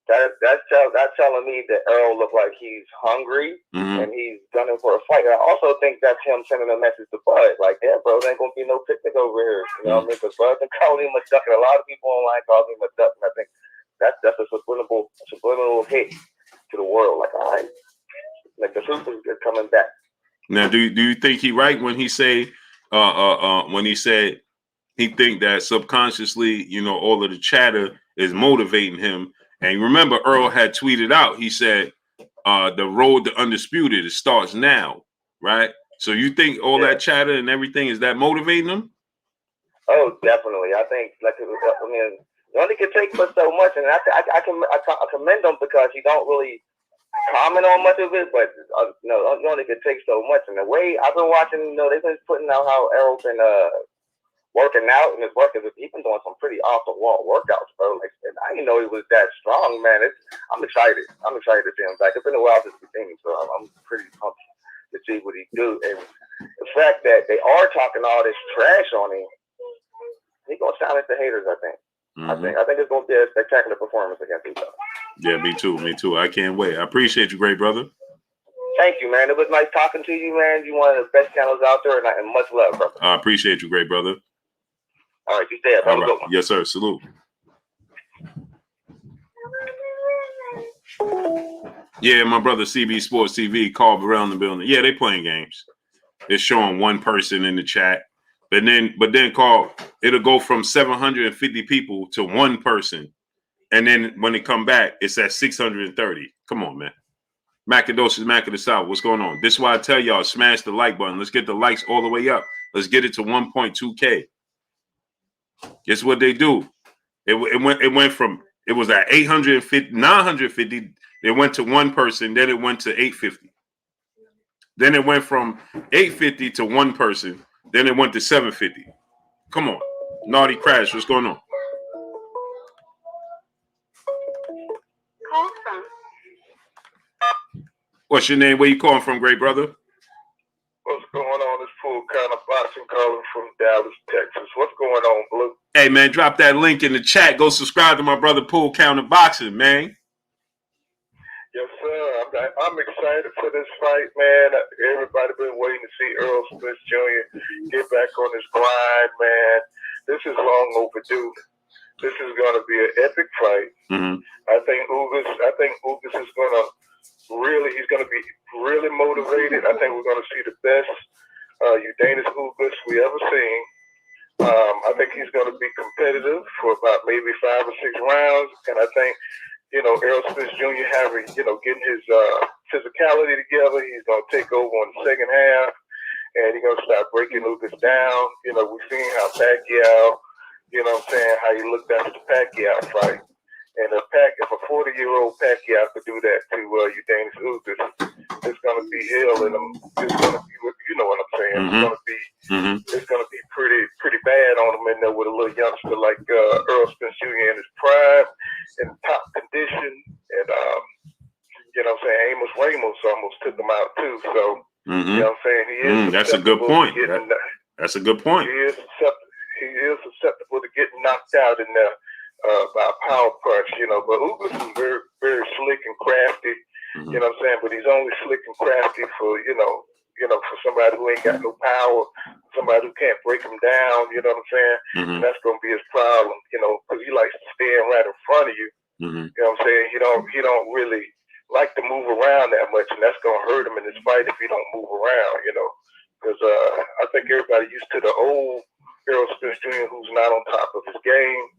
That's telling me that Errol looked like he's hungry and he's gunning for a fight. And I also think that's him sending a message to Bud, like, yeah, bro, there ain't gonna be no picnic over here. You know what I mean? Because Bud been calling him a duck, and a lot of people online call him a duck. And I think that's a subliminal hit to the world. Like, all right, like the truth is coming back. Now, do you think he right when he say when he said he think that subconsciously, you know, all of the chatter is motivating him? And remember, Errol had tweeted out, he said, the road to undisputed, it starts now, right? So you think all that chatter and everything, is that motivating him? Oh, definitely. I think, like, I mean, you only can take but so much, and I commend him because he don't really comment on much of it, but you only can take so much. And the way I've been watching, you know, they've been putting out how Errol's been working out, and his work is he's been doing some pretty off the wall workouts, bro. Like, and I didn't know he was that strong, man. I'm excited. I'm excited to see him back. It's been a while since we've seen him, so I'm pretty pumped to see what he do. And the fact that they are talking all this trash on him, he's gonna silence the haters, I think. I think it's gonna be a spectacular performance against each other. Yeah, me too. I can't wait. I appreciate you, great brother. Thank you, man. It was nice talking to you, man. You're one of the best channels out there, and much love, brother. I appreciate you, great brother. All right, you stay up. Have a good one. Yes, sir. Salute. Yeah, my brother CB Sports TV called around the building. Yeah, they playing games. They're showing one person in the chat. But then call, it'll go from 750 people to one person. And then when they come back, it's at 630. Come on, man. Macadocious, Mac of the South. What's going on? This is why I tell y'all, smash the like button. Let's get the likes all the way up. Let's get it to 1.2K. Guess what they do? It went from, it was at 850, 950. It went to one person. Then it went to 850. Then it went from 850 to one person. Then it went to 750. Come on. Naughty Crash, what's going on? What's your name? Where you calling from, great brother? What's going on? It's Pool Kind of Boxing calling from Dallas, Texas. What's going on, Blue? Hey, man, drop that link in the chat. Go subscribe to my brother Pool Counter Boxing, man. Yes, sir. I'm excited for this fight, man. Everybody been waiting to see Errol Spence Jr. get back on his grind, man. This is long overdue. This is going to be an epic fight. I think Ugas is going to he's going to be really motivated. I think we're going to see the best Ugas Ugas we ever seen. I think he's going to be competitive for about maybe 5 or 6 rounds, and I think, Errol Spence Jr. getting his physicality together. He's going to take over on the second half, and he's going to start breaking Ugas down. We've seen how Pacquiao, how he looked after the Pacquiao fight. And if a 40-year-old Pacquiao could do that to Ugas Ugas, it's going to be hell, and it's going to be, you know what I'm saying? It's going to be pretty bad on him in there with a little youngster like Errol Spence Jr. in his prime, in top condition, and Amos Ramos almost took him out too. So you know what I'm saying? He is. That's a good point. That's a good point. He is susceptible to getting knocked out in there. by a power punch, you know. But Ugas is very, very slick and crafty, you know what I'm saying? But he's only slick and crafty for, for somebody who ain't got no power, somebody who can't break him down, you know what I'm saying? And that's going to be his problem, because he likes to stand right in front of you. You know what I'm saying? He don't really like to move around that much, and that's going to hurt him in this fight if he don't move around, because I think everybody used to the old Errol Spence Jr., who's not on top of his game.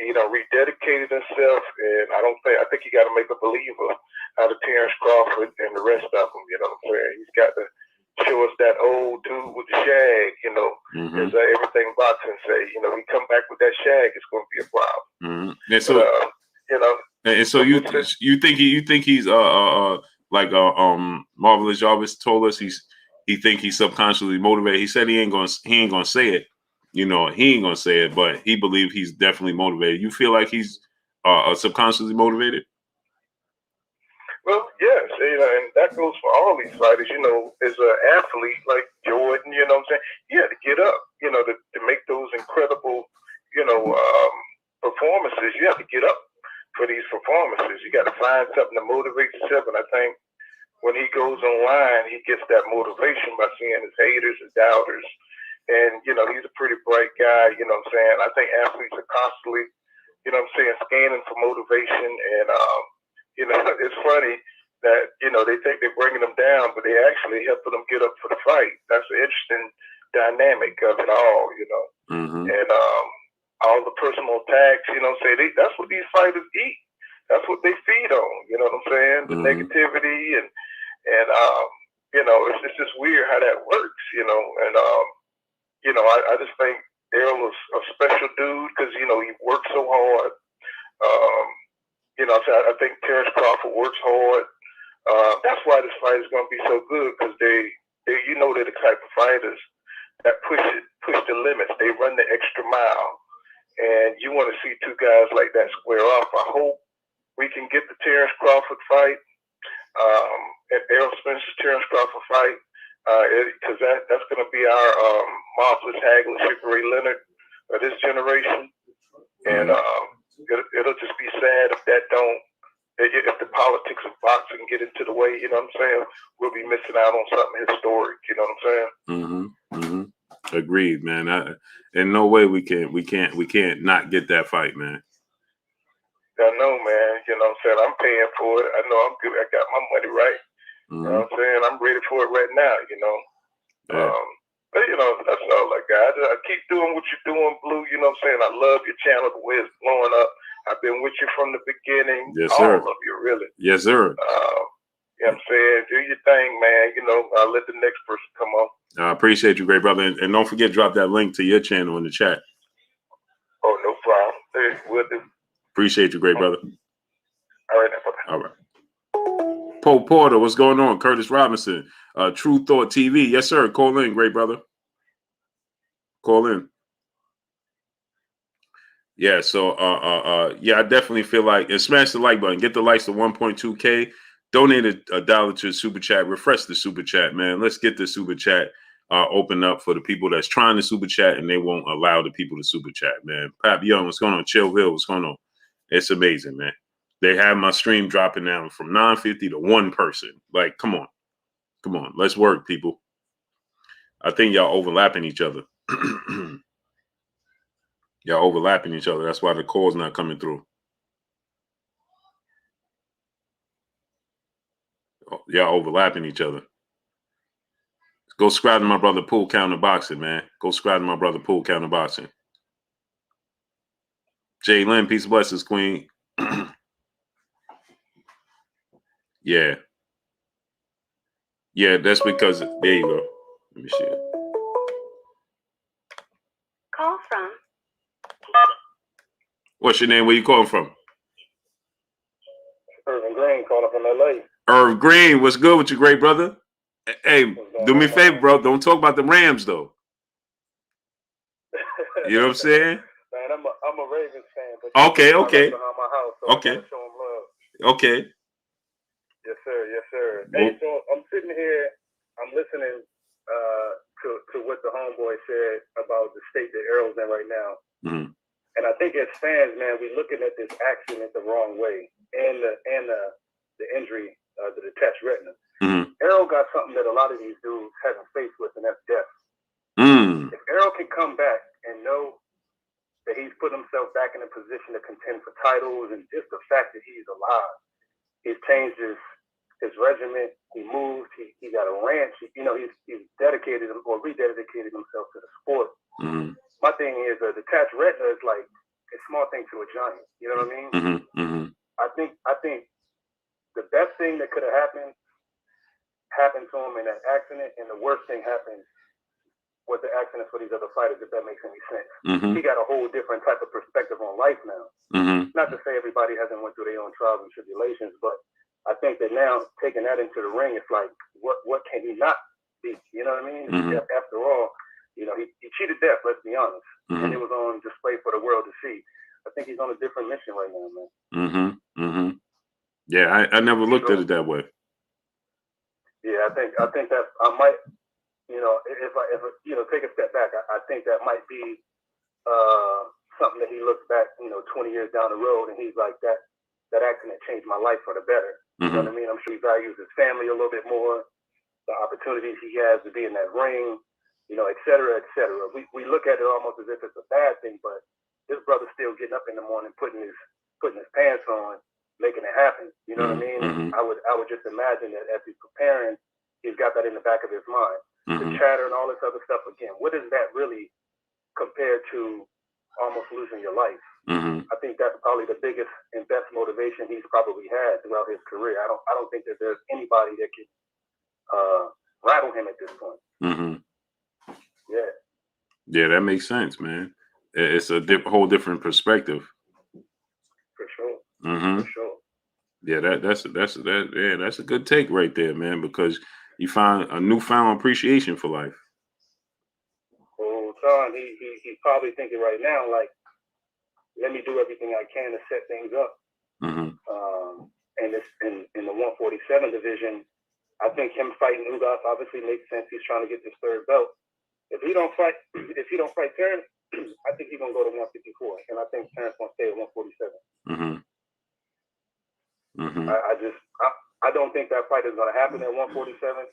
He done rededicated himself, and I think he got to make a believer out of Terrence Crawford and the rest of them, you know what I'm saying? He's got to show us that old dude with the shag, as everything boxing say, he come back with that shag, it's going to be a problem. And so, and so you think he's like Marvelous Jarvis told us he think he's subconsciously motivated. He said he ain't gonna say it. He ain't gonna say it, but he believes he's definitely motivated. You feel like he's subconsciously motivated? Well, yes, and that goes for all these fighters. As an athlete like Jordan, you know what I'm saying? He had to get up, to make those incredible, performances. You have to get up for these performances. You got to find something to motivate yourself. And I think when he goes online, he gets that motivation by seeing his haters, his doubters. And, he's a pretty bright guy, you know what I'm saying? I think athletes are constantly, scanning for motivation. And, it's funny that, they think they're bringing them down, but they actually helping them get up for the fight. That's an interesting dynamic of it all, And all the personal attacks, that's what these fighters eat. That's what they feed on, you know what I'm saying? The negativity and it's just weird how that works, and I just think Errol is a special dude because, he works so hard. I think Terrence Crawford works hard. That's why this fight is going to be so good because they're the type of fighters that push the limits. They run the extra mile. And you want to see two guys like that square off. I hope we can get the Terrence Crawford fight, Errol Spence's Terrence Crawford fight, because that's going to be our Marvelous Hagler, Sugar Ray Leonard of this generation. And it'll just be sad if the politics of boxing get into the way, you know what I'm saying? We'll be missing out on something historic, you know what I'm saying? Agreed, man. In no way we can't not get that fight, man. I know, man. You know what I'm saying? I'm paying for it. I know I'm good. I got my money right. You know what I'm saying? I'm ready for it right now, Yeah. But, that's all I got. I keep doing what you're doing, Blue. You know what I'm saying? I love your channel, the way it's blowing up. I've been with you from the beginning. Yes, sir. All of you, really. Yes, sir. You know what I'm saying? Do your thing, man. I'll let the next person come on. I appreciate you, great brother. And don't forget, drop that link to your channel in the chat. Oh, no problem. Hey, will do. Appreciate you, great brother. All right, now, all right. Poe Porter, what's going on? Curtis Robinson, True Thought TV. Yes, sir. Call in, great brother. Call in. Yeah, so yeah, I definitely feel like, and smash the like button, get the likes to 1.2K, donate $1 to the super chat, refresh the super chat, man. Let's get the super chat open up for the people that's trying to super chat and they won't allow the people to super chat, man. Pap Young, what's going on? Chillville, what's going on? It's amazing, man. They have my stream dropping down from 950 to one person. Like, come on. Come on. Let's work, people. I think y'all overlapping each other. Y'all overlapping each other. That's why the call's not coming through. Y'all overlapping each other. Go subscribe to my brother Pool Counter Boxing, man. Go subscribe to my brother Pool Counter Boxing. Jay Lynn, peace and blessings, Queen. Yeah. Yeah, that's because, there you go. Let me see it. Call from. What's your name? Where you calling from? Irvin Green calling from LA. Irv Green, what's good with you, great brother? Hey, do me a favor, bro. Don't talk about the Rams, though. You know what I'm saying? Man, I'm a Ravens fan. But okay. Behind my house, so okay. I gotta show them love. Okay. Yes, sir. Yes, sir. Well, hey, so I'm sitting here. I'm listening to what the homeboy said about the state that Errol's in right now. Mm-hmm. And I think as fans, man, we're looking at this accident the wrong way, and the injury, the detached retina. Mm-hmm. Errol got something that a lot of these dudes haven't faced with, and that's death. Mm. If Errol can come back and know that he's put himself back in a position to contend for titles, and just the fact that he's alive, he's changed his regiment. He moved. He got a ranch. He's dedicated or rededicated himself to the sport. Mm-hmm. My thing is a detached retina is like a small thing to a giant. You know what I mean? Mm-hmm. Mm-hmm. I think the best thing that could have happened to him in that accident, and the worst thing happened was the accident for these other fighters. If that makes any sense, Mm-hmm. he got a whole different type of perspective on life now. Mm-hmm. Not to say everybody hasn't went through their own trials and tribulations, but I think that now taking that into the ring, it's like what can he not be? You know what I mean? Mm-hmm. After all. He cheated death, let's be honest. Mm-hmm. And it was on display for the world to see. I think he's on a different mission right now, man. Mm-hmm. Mm-hmm. Yeah, I never looked at it that way. Yeah, I think that I might, if I take a step back, I think that might be something that he looks back, 20 years down the road, and he's like, that accident changed my life for the better. Mm-hmm. You know what I mean? I'm sure he values his family a little bit more, the opportunities he has to be in that ring. Et cetera, et cetera. We look at it almost as if it's a bad thing, but this brother's still getting up in the morning, putting his pants on, making it happen. You know what I mean? Mm-hmm. I would just imagine that as he's preparing, he's got that in the back of his mind. Mm-hmm. The chatter and all this other stuff again. What is that really compared to almost losing your life? Mm-hmm. I think that's probably the biggest and best motivation he's probably had throughout his career. I don't think that there's anybody that can rattle him at this point. Mm-hmm. Yeah, that makes sense, man. It's a whole different perspective. For sure. Mm-hmm. For sure. Yeah, that's a good take right there, man, because you find a newfound appreciation for life. Well, John, he's probably thinking right now, like, let me do everything I can to set things up. Mm-hmm. And this in the 147 division, I think him fighting Ugas obviously makes sense. He's trying to get this third belt. If he don't fight Terrence, I think he's gonna go to 154, and I think Terrence gonna stay at 147. Mm-hmm. Mm-hmm. I don't think that fight is gonna happen at 147.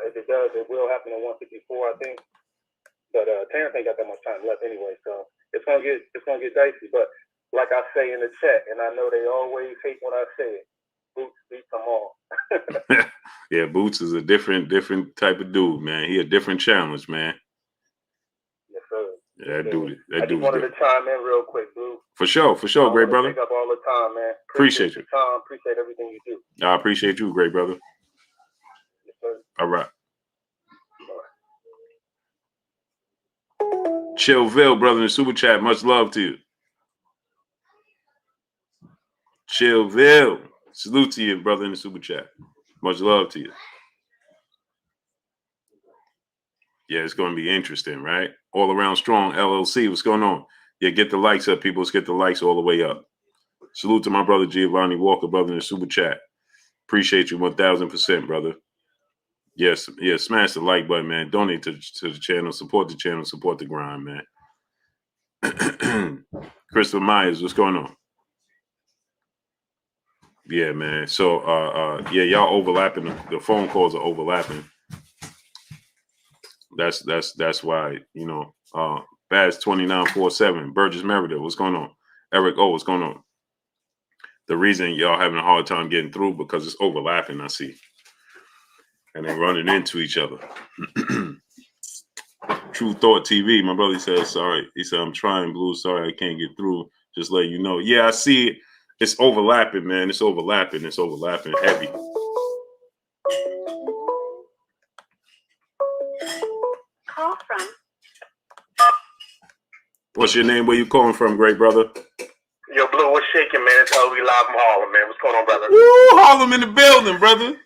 If it does, it will happen at 154, I think. But Terrence ain't got that much time left anyway, so it's gonna get dicey. But like I say in the chat, and I know they always hate when I say it, Boots beats them all. Yeah, Boots is a different type of dude, man. He a different challenge, man. Yes, sir. Yeah, that dude. I just wanted to chime in real quick, Blue. For sure, great brother. Take up all the time, man. Appreciate you. Time. Appreciate everything you do. I appreciate you, great brother. Yes, sir. All right. Chillville, brother, in the super chat. Much love to you. Chillville. Salute to you, brother, in the super chat. Much love to you. Yeah, it's going to be interesting, right? All Around Strong, LLC. What's going on? Yeah, get the likes up, people. Let's get the likes all the way up. Salute to my brother, Giovanni Walker, brother, in the super chat. Appreciate you 1,000%, brother. Yes, smash the like button, man. Donate to the channel. Support the channel. Support the grind, man. Crystal Myers, what's going on? Yeah, man. So, y'all overlapping. The phone calls are overlapping. That's why, Baz 2947, Burgess Merida, what's going on? Eric O, what's going on? The reason y'all having a hard time getting through because it's overlapping, I see. And they're running into each other. True Thought TV, my brother said, sorry. He said, I'm trying, Blue. Sorry, I can't get through. Just letting you know. Yeah, I see it. It's overlapping, man. It's overlapping heavy. Call from. What's your name? Where you calling from, great brother? Yo, Blue, what's shaking, man? It's how we live from Harlem, man. What's going on, brother? Woo, Harlem in the building, brother.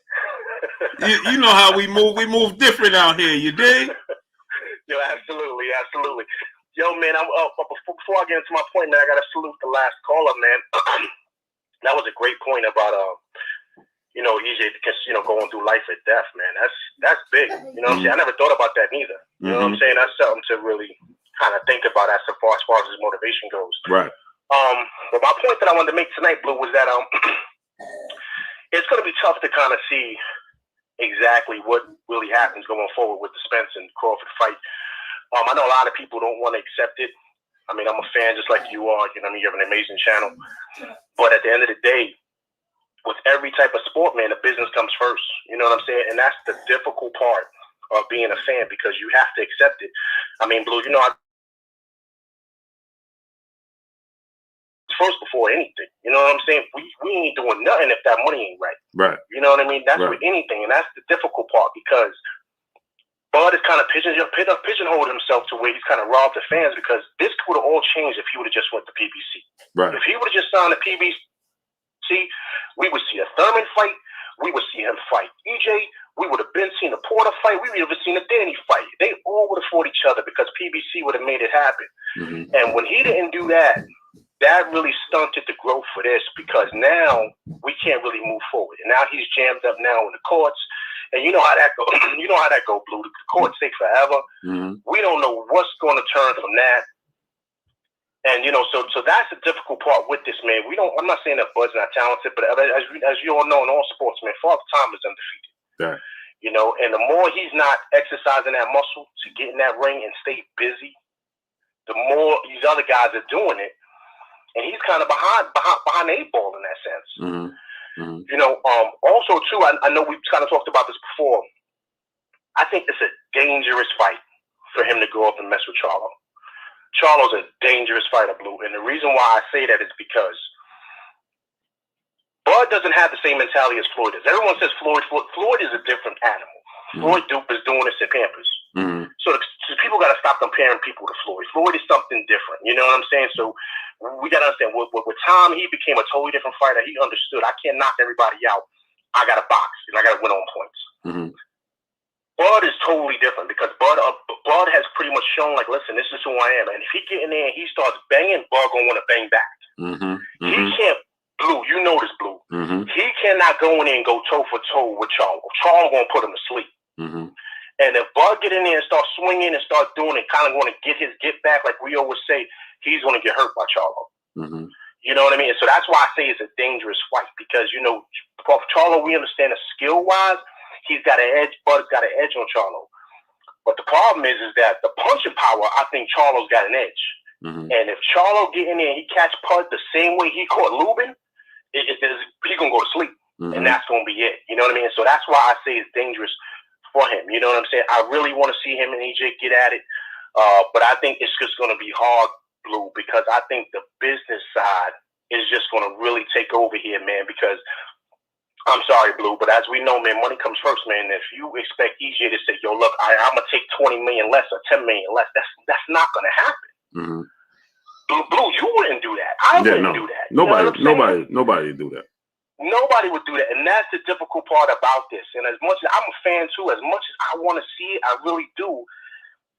you know how we move. We move different out here, you dig? Yo, absolutely. Yo, man, before I get into my point, man, I got to salute the last caller, man. That was a great point about, EJ, because, going through life or death, man. That's big. You know what I'm saying? I never thought about that neither. You know what I'm saying? That's something to really kind of think about as far as his motivation goes. Right. But my point that I wanted to make tonight, Blue, was that it's going to be tough to kind of see exactly what really happens going forward with the Spence and Crawford fight. I know a lot of people don't want to accept it. I mean, I'm a fan just like you are. You know what I mean? You have an amazing channel. But at the end of the day, with every type of sport, man, the business comes first. You know what I'm saying? And that's the difficult part of being a fan, because you have to accept it. I mean, Blue, you know, first before anything. You know what I'm saying? We ain't doing nothing if that money ain't right. Right. You know what I mean? That's right. with anything. And that's the difficult part, because Bud is kind of pigeonholed himself to where he's kind of robbed the fans, because this would have all changed if he would have just went to PBC. Right. If he would have just signed the PBC, we would see a Thurman fight. We would see him fight EJ. We would have been seen a Porter fight. We would have seen a Danny fight. They all would have fought each other, because PBC would have made it happen. Mm-hmm. And when he didn't do that, that really stunted the growth for this, because now we can't really move forward. And now he's jammed up now in the courts. And you know how that goes. You know how that goes, Blue. The courts take forever. Mm-hmm. We don't know what's going to turn from that. And you know, so that's the difficult part with this, man. I'm not saying that Bud's not talented, but as you all know, in all sports, man, Father Time is undefeated. Right. You know, and the more he's not exercising that muscle to get in that ring and stay busy, the more these other guys are doing it, and he's kind of behind the 8 ball in that sense. Mm-hmm. Mm-hmm. You know, also too, I know we've kind of talked about this before. I think it's a dangerous fight for him to go up and mess with Charlo. Charlo's a dangerous fighter, Blue, and the reason why I say that is because Bud doesn't have the same mentality as Floyd does. Everyone says Floyd is a different animal. Mm-hmm. Floyd is doing this in Pampers. Mm-hmm. So people got to stop comparing people to Floyd. Floyd is something different. You know what I'm saying? So we got to understand, with Tom, he became a totally different fighter. He understood, I can't knock everybody out. I got to box, and I got to win on points. Mm-hmm. Bud is totally different, because Bud has pretty much shown, like, listen, this is who I am. And if he get in there and he starts banging, Bud going to want to bang back. Mm-hmm. Mm-hmm. He can't, Blue, you know this, Blue. Mm-hmm. He cannot go in there and go toe-for-toe with Charlo. Charlo going to put him to sleep. Mm-hmm. And if Bud get in there and start swinging and start doing it, kind of want to get his get back, like we always say, he's going to get hurt by Charlo. Mm-hmm. You know what I mean? And so that's why I say it's a dangerous fight, because, you know, for Charlo, we understand that skill-wise, he's got an edge. Bud's got an edge on Charlo. But the problem is that the punching power, I think Charlo's got an edge. Mm-hmm. And if Charlo get in there and he catch Bud the same way he caught Lubin, he's going to go to sleep. Mm-hmm. And that's going to be it. You know what I mean? So that's why I say it's dangerous for him. You know what I'm saying? I really want to see him and EJ get at it. But I think it's just going to be hard, Blue, because I think the business side is just going to really take over here, man, because I'm sorry, Blue, but as we know, man, money comes first, man. If you expect EJ to say, yo, look, I'm going to take 20 million less or 10 million less, that's not going to happen. Mm-hmm. Blue, you wouldn't do that. I wouldn't do that. Nobody do that. Nobody would do that. And that's the difficult part about this. And as much as I'm a fan, too, as much as I want to see it, I really do.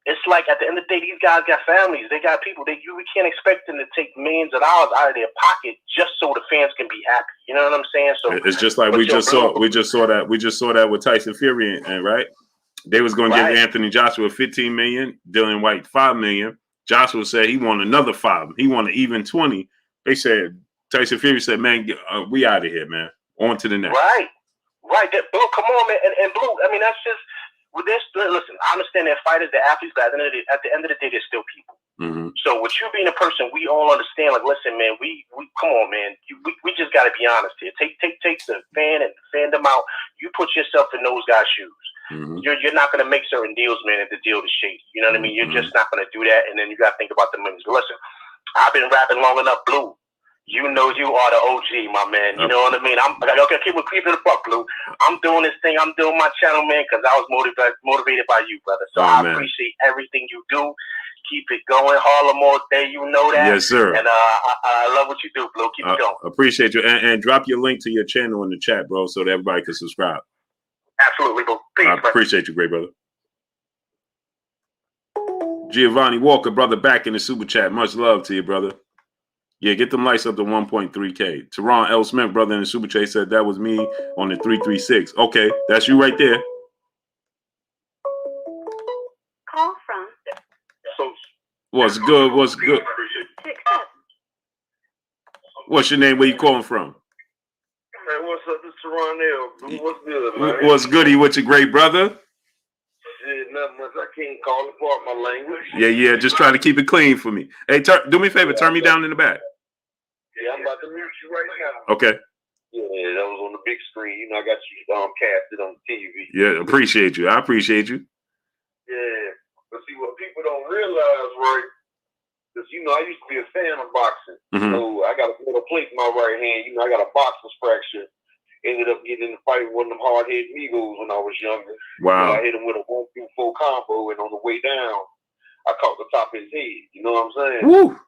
It's like at the end of the day, these guys got families. They got people. We can't expect them to take millions of dollars out of their pocket just so the fans can be happy. You know what I'm saying? So it's just like we just saw that with Tyson Fury, and right, they was going to give Anthony Joshua $15 million, Dillian White $5 million. Joshua said he wanted another $5. He wanted even 20. They said Tyson Fury said, "Man, we out of here, man. On to the next." Right. Blue, come on, man. And Blue, I mean, that's just. With this, listen, I understand they're fighters, they're athletes, but at the end of the day, they're still people. Mm-hmm. So with you being a person, we all understand, like, listen, man, we come on, man. We just got to be honest here. Take the fan and the fandom out. You put yourself in those guys' shoes. Mm-hmm. You're not going to make certain deals, man, if the deal is shady. You know what I mean? You're just not going to do that, and then you got to think about the millions. But listen, I've been rapping long enough, Blue. You know you are the OG, my man. You know what I mean? I'm okay. Keep it a buck, Blue. I'm doing this thing. I'm doing my channel, man, because I was motivated by you, brother. So I appreciate everything you do. Keep it going, Harlem all day. You know that. Yes, sir. And I love what you do, Blue. Keep it going. Appreciate you. And drop your link to your channel in the chat, bro, so that everybody can subscribe. Absolutely, Blue. Peace, I appreciate you, great brother. Giovanni Walker, brother, back in the super chat. Much love to you, brother. Yeah, get them lights up to 1.3K. Teron L. Smith, brother, in the super chat said that was me on the 336. Okay, that's you right there. Call from. What's good? What's good? What's your name? Where you calling from? Hey, what's up? This is Ronell. What's good, man? What's goody with your great brother? Shit, nothing much. I can't call it part my language. Yeah. Just trying to keep it clean for me. Hey, do me a favor. Turn me down in the back. Yeah, I'm about to mute you right now. Okay. Yeah, that was on the big screen. You know, I got you casted on TV. Yeah, appreciate you. I appreciate you. Yeah, but see what people don't realize, right? Because you know, I used to be a fan of boxing. Mm-hmm. So I got a little plate in my right hand. You know, I got a boxer's fracture. Ended up getting in the fight with one of them hard-headed Migos when I was younger. Wow. You know, I hit him with a 1-2-4 combo, and on the way down, I caught the top of his head. You know what I'm saying? Woo.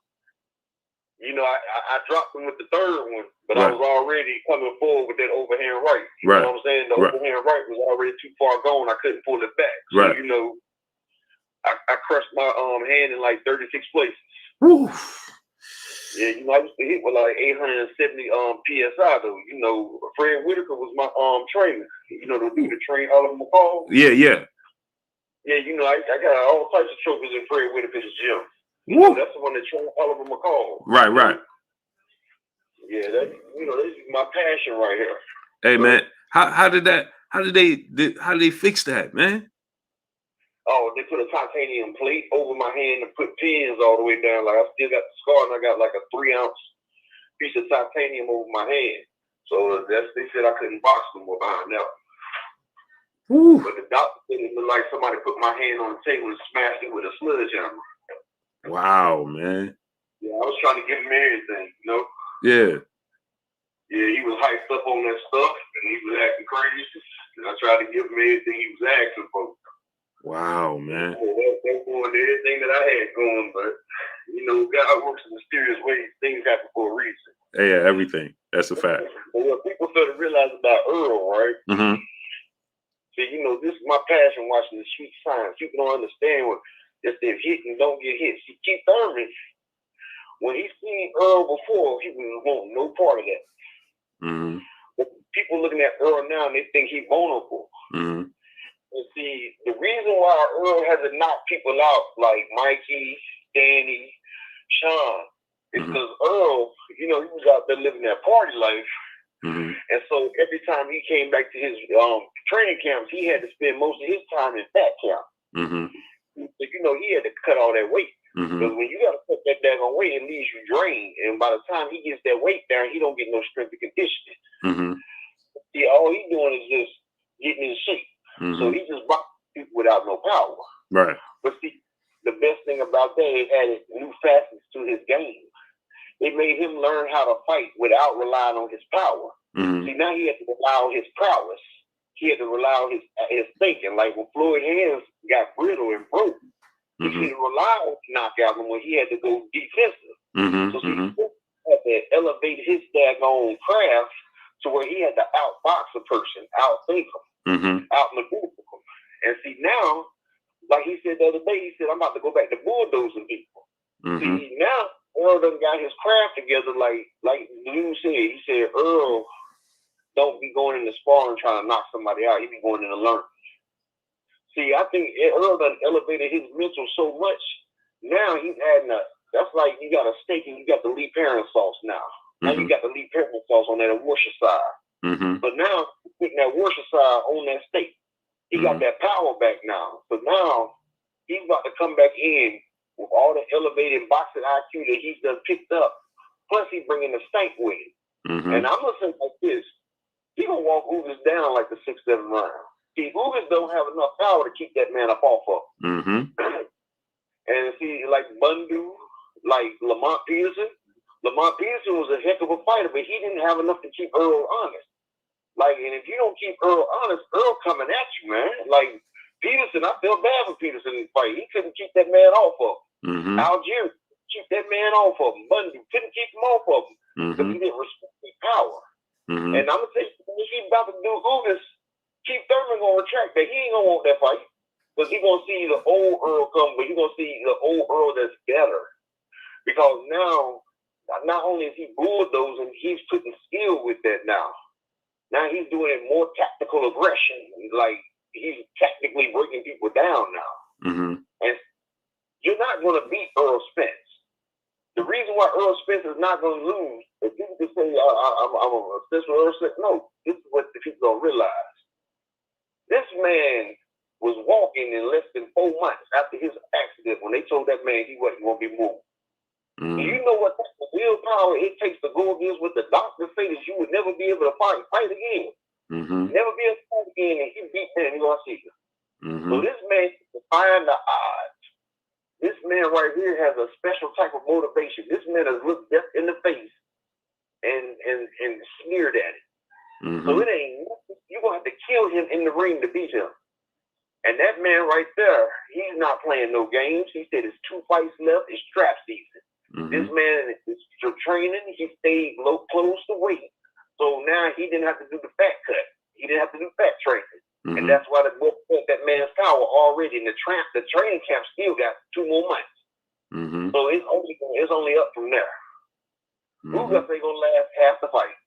You know, I dropped him with the third one, but Right. I was already coming forward with that overhand right. You Right. know what I'm saying? The Right. overhand right was already too far gone. I couldn't pull it back. So, Right. you know, I crushed my hand in like 36 places. Woo. Yeah, you know, I used to hit with like 870 PSI though. You know, Fred Whitaker was my trainer. You know, the dude that trained Oliver McCall. Yeah. Yeah, you know, I got all types of trophies in Fred Whitaker's gym. You Woo. know, that's the one that trained Oliver McCall. Right. Yeah, that, you know, this is my passion right here. Hey, man, how did they fix that, man? Oh, they put a titanium plate over my hand and put pins all the way down. Like I still got the scar, and I got like a 3-ounce piece of titanium over my hand. So they said I couldn't box no more behind that. Woo. But the doctor said it looked like somebody put my hand on the table and smashed it with a sledgehammer. Wow, man. Yeah, I was trying to give him everything, you know. Yeah. Yeah, he was hyped up on that stuff, and he was acting crazy. And I tried to give him everything he was asking for. Wow, man. That's going to everything that I had going, but you know, God works in mysterious ways. Things happen for a reason. Yeah, everything. That's a fact. But what people fail to realize about Errol, right? Mm-hmm. See, you know, this is my passion watching the street signs. People don't understand what if they're hit and don't get hit. See, Keith Thurman, when he seen Errol before, he was wanting no part of that. Mm-hmm. But people looking at Errol now and they think he's vulnerable. Mm-hmm. And see, the reason why Errol hasn't knocked people out like Mikey, Danny, Sean, is because Errol, you know, he was out there living that party life. Mm-hmm. And so every time he came back to his training camps, he had to spend most of his time in fat camp. Mm-hmm. So, you know, he had to cut all that weight. Mm-hmm. Because when you got to cut that daggone weight, it leaves you drained. And by the time he gets that weight down, he don't get no strength and conditioning. Mm-hmm. See, all he's doing is just getting in shape. Mm-hmm. So he just boxes people without no power. Right. But see, the best thing about that, it added new facets to his game. It made him learn how to fight without relying on his power. Mm-hmm. See, now he had to rely on his prowess. He had to rely on his thinking. Like when Floyd hands got brittle and broke, he couldn't rely on knockout when he had to go defensive. Mm-hmm. So he had to elevate his daggone craft to where he had to outbox a person, outthink him, outmaneuver him. And see now, like he said the other day, he said, I'm about to go back to bulldozing people. Mm-hmm. See, now Earl done got his craft together like Lou said. He said, Earl don't be going into sparring trying to knock somebody out. He be going in to learn. See, I think Earl done elevated his mental so much. Now he's adding that's like you got a steak and you got the Lee Perrin sauce now. Now you got the Lee Perrin sauce on that Worcestershire. Mm-hmm. But now, putting that Worcestershire on that steak, he got that power back now. So now, he's about to come back in with all the elevated boxing IQ that he's done picked up. Plus, he's bringing the stank with him. Mm-hmm. And I'm going to say like this. He going to walk Ugas down like the 6th, 7th round. See, Ugas don't have enough power to keep that man up off of. Mm-hmm. And see, like Bundu, like Lamont Peterson. Lamont Peterson was a heck of a fighter, but he didn't have enough to keep Errol honest. Like, and if you don't keep Errol honest, Errol coming at you, man. Like, Peterson, I feel bad for Peterson in the fight. He couldn't keep that man off of him. Algier, keep that man off of him. Bundu couldn't keep him off of him. Because he didn't respect his power. And I'm going to tell you, if he's about to do Ugas, Keith Thurman going to retract that. He ain't going to want that fight. Because he's going to see the old Earl come, but he's going to see the old Earl that's better. Because now, not only is he bulldozing, he's putting skill with that now. Now he's doing it more tactical aggression. Like, he's tactically breaking people down now. And you're not going to beat Earl Spence. The reason why Earl Spence is not going to lose, if people can say, I'm obsessed with Earl Spence, no, this is what the people don't realize. This man was walking in less than 4 months after his accident when they told that man he wasn't going to be moved. Do you know what type of willpower it takes to go against what the doctor say that you would never be able to fight again? Never be able to fight again, and he beat man, you're going to see you. So this man is defying the odds. This man right here has a special type of motivation. This man has looked death in the face and sneered at it. So it ain't, you're going to have to kill him in the ring to beat him. And that man right there, he's not playing no games. He said it's 2 fights left. It's trap season. This man is training. He stayed close to weight. So now he didn't have to do the fat cut. He didn't have to do fat training. And that's why the book put that man's power already in the training camp still got 2 more months. So it's only up from there. Ugas ain't gonna last half the fight.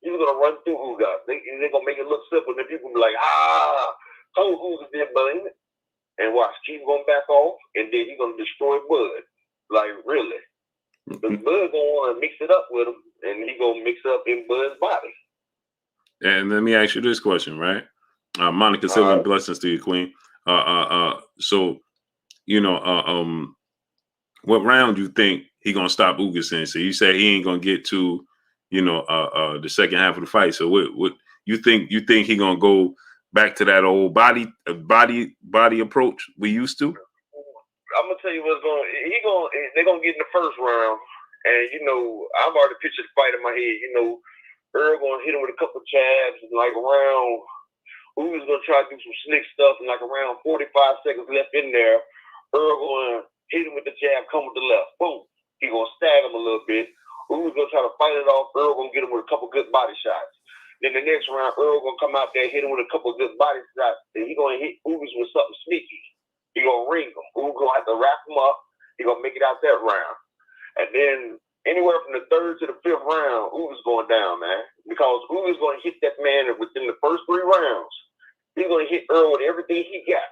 He's gonna run through Ugas. They're gonna make it look simple, and then people be like, told Ugas did blame it. And watch, keep going back off, and then he's gonna destroy Bud. Like really. But Bud gonna wanna mix it up with him, and he gonna mix up in Bud's body. And let me ask you this question, right? Monica Silver, blessings to you, Queen. So, you know, what round you think he gonna stop Ugas in? So you say he ain't gonna get to, you know, the second half of the fight. So what you think he gonna go back to that old body approach we used to? I'm gonna tell you what's they're gonna get in the first round, and you know, I've already pictured the fight in my head. You know, Errol gonna hit him with a couple jabs, and like around, Ugas gonna try to do some slick stuff, and like around 45 seconds left in there, Errol gonna hit him with the jab, come with the left, boom. He gonna stag him a little bit. Ugas gonna try to fight it off. Errol gonna get him with a couple good body shots. Then the next round, Errol gonna come out there, hit him with a couple good body shots, and he gonna hit Ugas with something sneaky. He gonna ring him. Ugas gonna have to wrap him up. He gonna make it out that round. And then anywhere from the 3rd to the 5th round, Ugas going down, man. Because Ugas gonna hit that man within the first 3 rounds. He's gonna hit Errol with everything he got.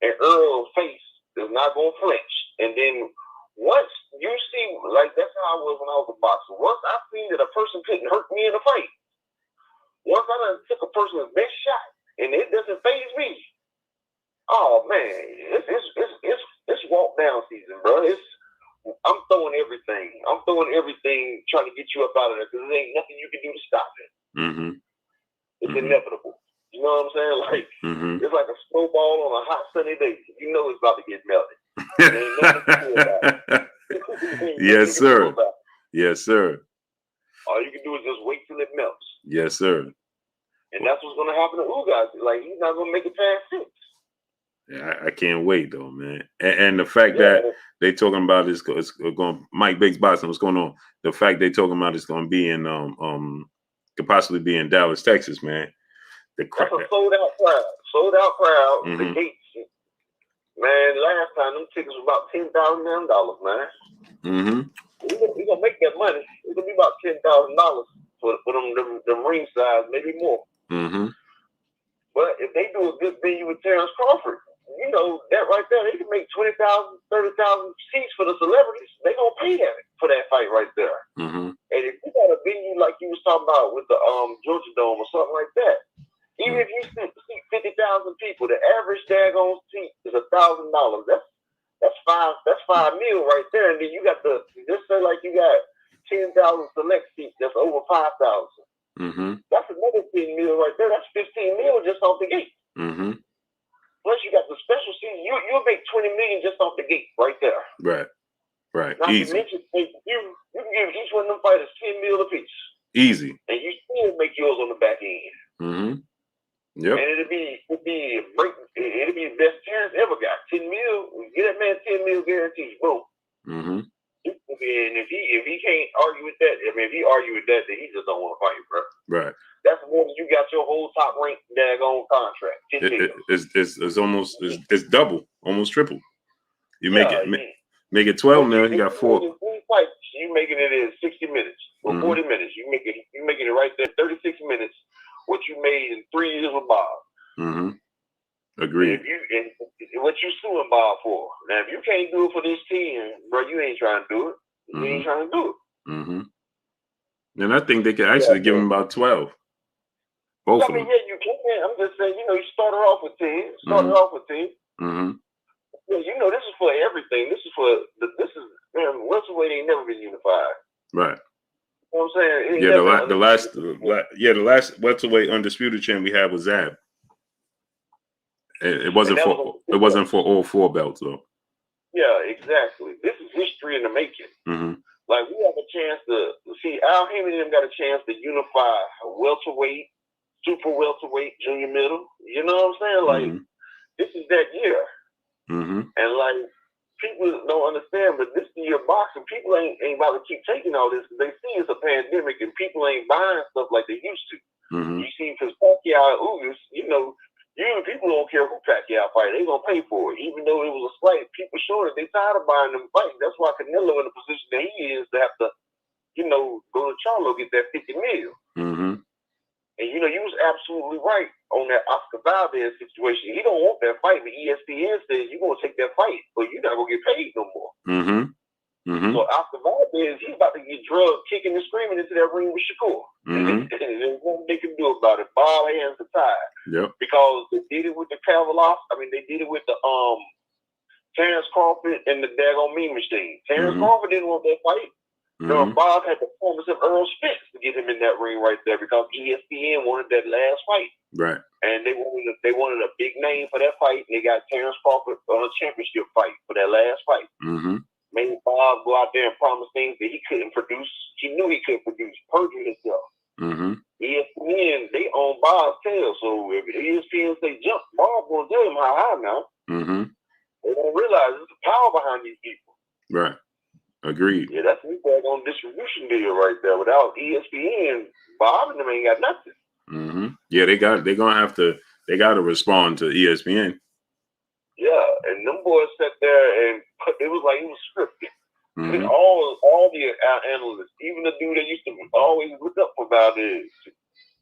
And Errol's face is not gonna flinch. And then once you see, like that's how I was when I was a boxer. Once I seen that a person couldn't hurt me in a fight, once I done took a person's best shot and it doesn't faze me, oh man, it's walk down season, bro. I'm throwing everything. I'm throwing everything trying to get you up out of there because there ain't nothing you can do to stop it. It's inevitable. You know what I'm saying? Like it's like a snowball on a hot sunny day. You know it's about to get melted. Yes, sir. Yes, sir. All you can do is just wait till it melts. Yes, sir. And that's what's gonna happen to Ugas. Like he's not gonna make it past 6. Yeah, I can't wait though, man. And the fact that they talking about it's going Mike Biggs boxing, what's going on? The fact they talking about it's going to be in could possibly be in Dallas, Texas, man. That's a sold out crowd. The gates, man. Last time them tickets was about $10,000, man. We gonna make that money. It's gonna be about $10,000 for them ring size, maybe more. But if they do a good venue with Terrence Crawford, you know, that right there, they can make 20,000, 30,000 seats for the celebrities. They gonna pay that for that fight right there. And if you got a venue like you was talking about with the Georgia Dome or something like that, even if you seat 50,000 people, the average daggone seat is $1,000. That's $5 million right there. And then you got just say like you got 10,000 select seats. That's over 5,000. That's another $10 million right there. That's $15 million just off the gate. Plus you got the special seats. You'll make $20 million just off the gate right there. Right. Not to mention, you can give each one of them fighters $10 million apiece. Easy. And you still make yours on the back end. Yep. And it'll be the best Terrence ever got. $10 million. Get that man $10 million guaranteed. Boom. And if he can't argue with that, I mean, if he argue with that, then he just don't want to fight, bro. Right. That's more than you got your whole top ranked daggone contract. It's almost it's double, almost triple. You make it 12 now. You got 4. Fights, you making it in 60 minutes or 40 minutes. You making it right there, 36 minutes. What you made in 3 years with Bob. Agreed. And what you suing Bob for? Now, if you can't do it for this 10, bro, you ain't trying to do it. You ain't trying to do it. And I think they could actually give him about 12. Both of them. Yeah, you can. I'm just saying, you started off with 10. Yeah, this is for everything. This is welterweight ain't never been unified. Right. You know what I'm saying? The last welterweight undisputed champ we had was Zab. It wasn't for all 4 belts though. Yeah, exactly. This is history in the making. Like we have a chance to see Al Hammond and them got a chance to unify welterweight, super welterweight, junior middle. You know what I'm saying? Like this is that year. And like people don't understand, but this year boxing, people ain't about to keep taking all this because they see it's a pandemic and people ain't buying stuff like they used to. You see, because Pacquiao and Ugas, usually people don't care who Pacquiao fight, they gonna pay for it. Even though it was a slight, people showed it, they tired of buying them fights. That's why Canelo in the position that he is to have to, go to Charlo get that $50 million. And you was absolutely right on that Oscar Valdez situation. He don't want that fight, but ESPN says you're gonna take that fight, but you're not gonna get paid no more. So Oscar Valdez, he's about to get drugged, kicking and screaming into that ring with Shakur. And there's nothing they can do about it. Ball hands are tied. Yep. Because they did it with the they did it with the Terrence Crawford and the daggone Mean Machine. Terrence Crawford didn't want that fight. Bob had the performance of Errol Spence to get him in that ring right there because ESPN wanted that last fight. Right. And they wanted a big name for that fight, and they got Terrence Crawford on a championship fight for that last fight. Made Bob go out there and promise things that he couldn't produce. He knew he couldn't produce. Perjured himself. ESPN, they own Bob's tail, so if ESPN say jump, Bob gonna tell him how high now. They don't realize there's power behind these people. Right. Agreed. Yeah, that's me back on distribution deal right there. Without ESPN, Bob and them ain't got nothing. Yeah, they got to respond to ESPN. Yeah, and them boys sat there and it was like it was scripted. And all the analysts, even the dude that used to always look up for Valdez,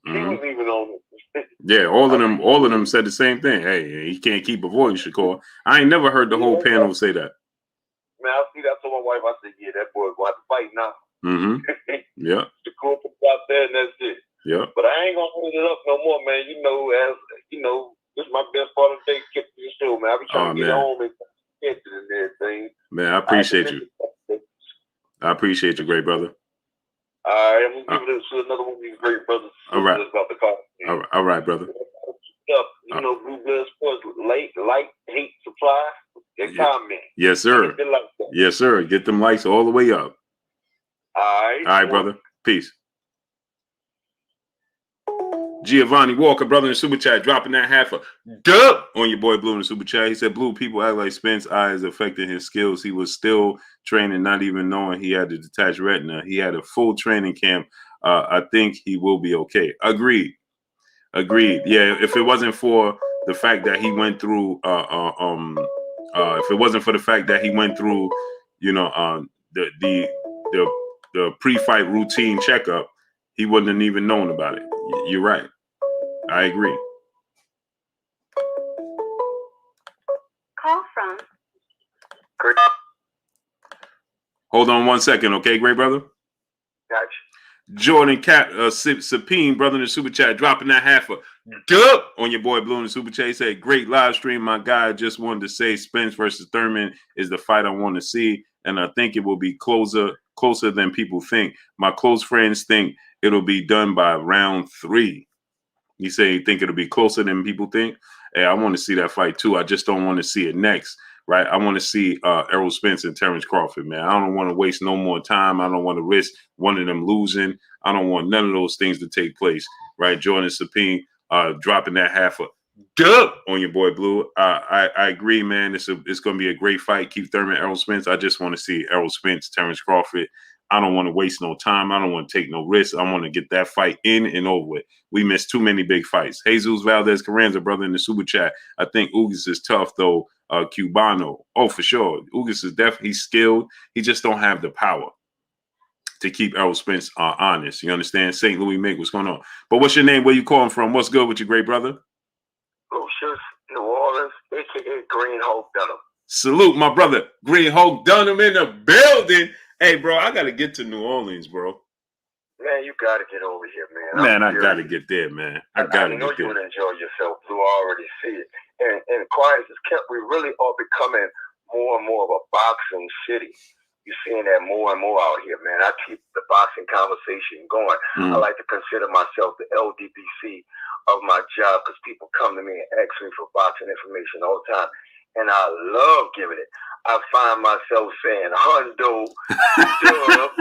he was even on it. Yeah, all of them said the same thing. Hey, he can't keep avoiding Shakur. I ain't never heard the whole panel say that. Man, I see that to my wife. I said, yeah, that boy's going to have to fight now. Yeah. Shakur put out there and that's it. Yeah. But I ain't going to hold it up no more, man. This is my best part of the day. Get to the show, man. I be trying to get home and catch it and everything. Man, I appreciate you. I appreciate you, great brother. All right, I'm going to give it to another one of these great brothers. All right. About the call. All right, brother. Blue Blood Sports, like, hate, supply, and comment. Yes, sir. Yes, sir. Get them likes all the way up. All right, brother. Peace. Giovanni Walker, brother, in the super chat, dropping that half a dub on your boy Blue in the super chat. He said, Blue, people act like Spence eyes affected his skills. He was still training, not even knowing he had a detached retina. He had a full training camp. I think he will be okay. Agreed. Yeah, if it wasn't for the fact that he went through, if it wasn't for the fact that he went through, the pre-fight routine checkup, he wouldn't have even known about it. You're right. I agree. Call from. Hold on 1 second, okay, great brother? Gotcha. Jordan Sapine, brother in the super chat, dropping that half a dub on your boy Blue in the super chat. He said, great live stream, my guy. I just wanted to say Spence versus Thurman is the fight I want to see, and I think it will be closer than people think. My close friends think it'll be done by round 3. He said he think it'll be closer than people think. Hey, I want to see that fight too. I just don't want to see it next, right? I want to see Errol Spence and Terrence Crawford, man. I don't want to waste no more time. I don't want to risk one of them losing. I don't want none of those things to take place, right? Jordan Sapine dropping that half a dub on your boy Blue. I agree, man. It's going to be a great fight. Keith Thurman, Errol Spence. I just want to see Errol Spence, Terrence Crawford. I don't want to waste no time. I don't want to take no risks. I want to get that fight in and over with. We missed too many big fights. Jesus Valdez Carranza, brother in the super chat. I think Ugas is tough, though. Cubano. Oh, for sure. Ugas is definitely skilled. He just don't have the power to keep Errol Spence honest. You understand? St. Louis Mick, what's going on? But what's your name? Where you calling from? What's good with you, great brother? Oh, sure. New Orleans. Marvelous, aka Green Hulk Dunham. Salute, my brother. Green Hulk Dunham in the building. Hey, bro, I got to get to New Orleans, bro. Man, you got to get over here, man. Man, I got to get there, man. I got to know get you there. would enjoy yourself. You already see it. And quiet as kept, we really are becoming more and more of a boxing city. You're seeing that more and more out here, man. I keep the boxing conversation going. I like to consider myself the LDBC of my job because people come to me and ask me for boxing information all the time. And I love giving it. I find myself saying, hundo, dub.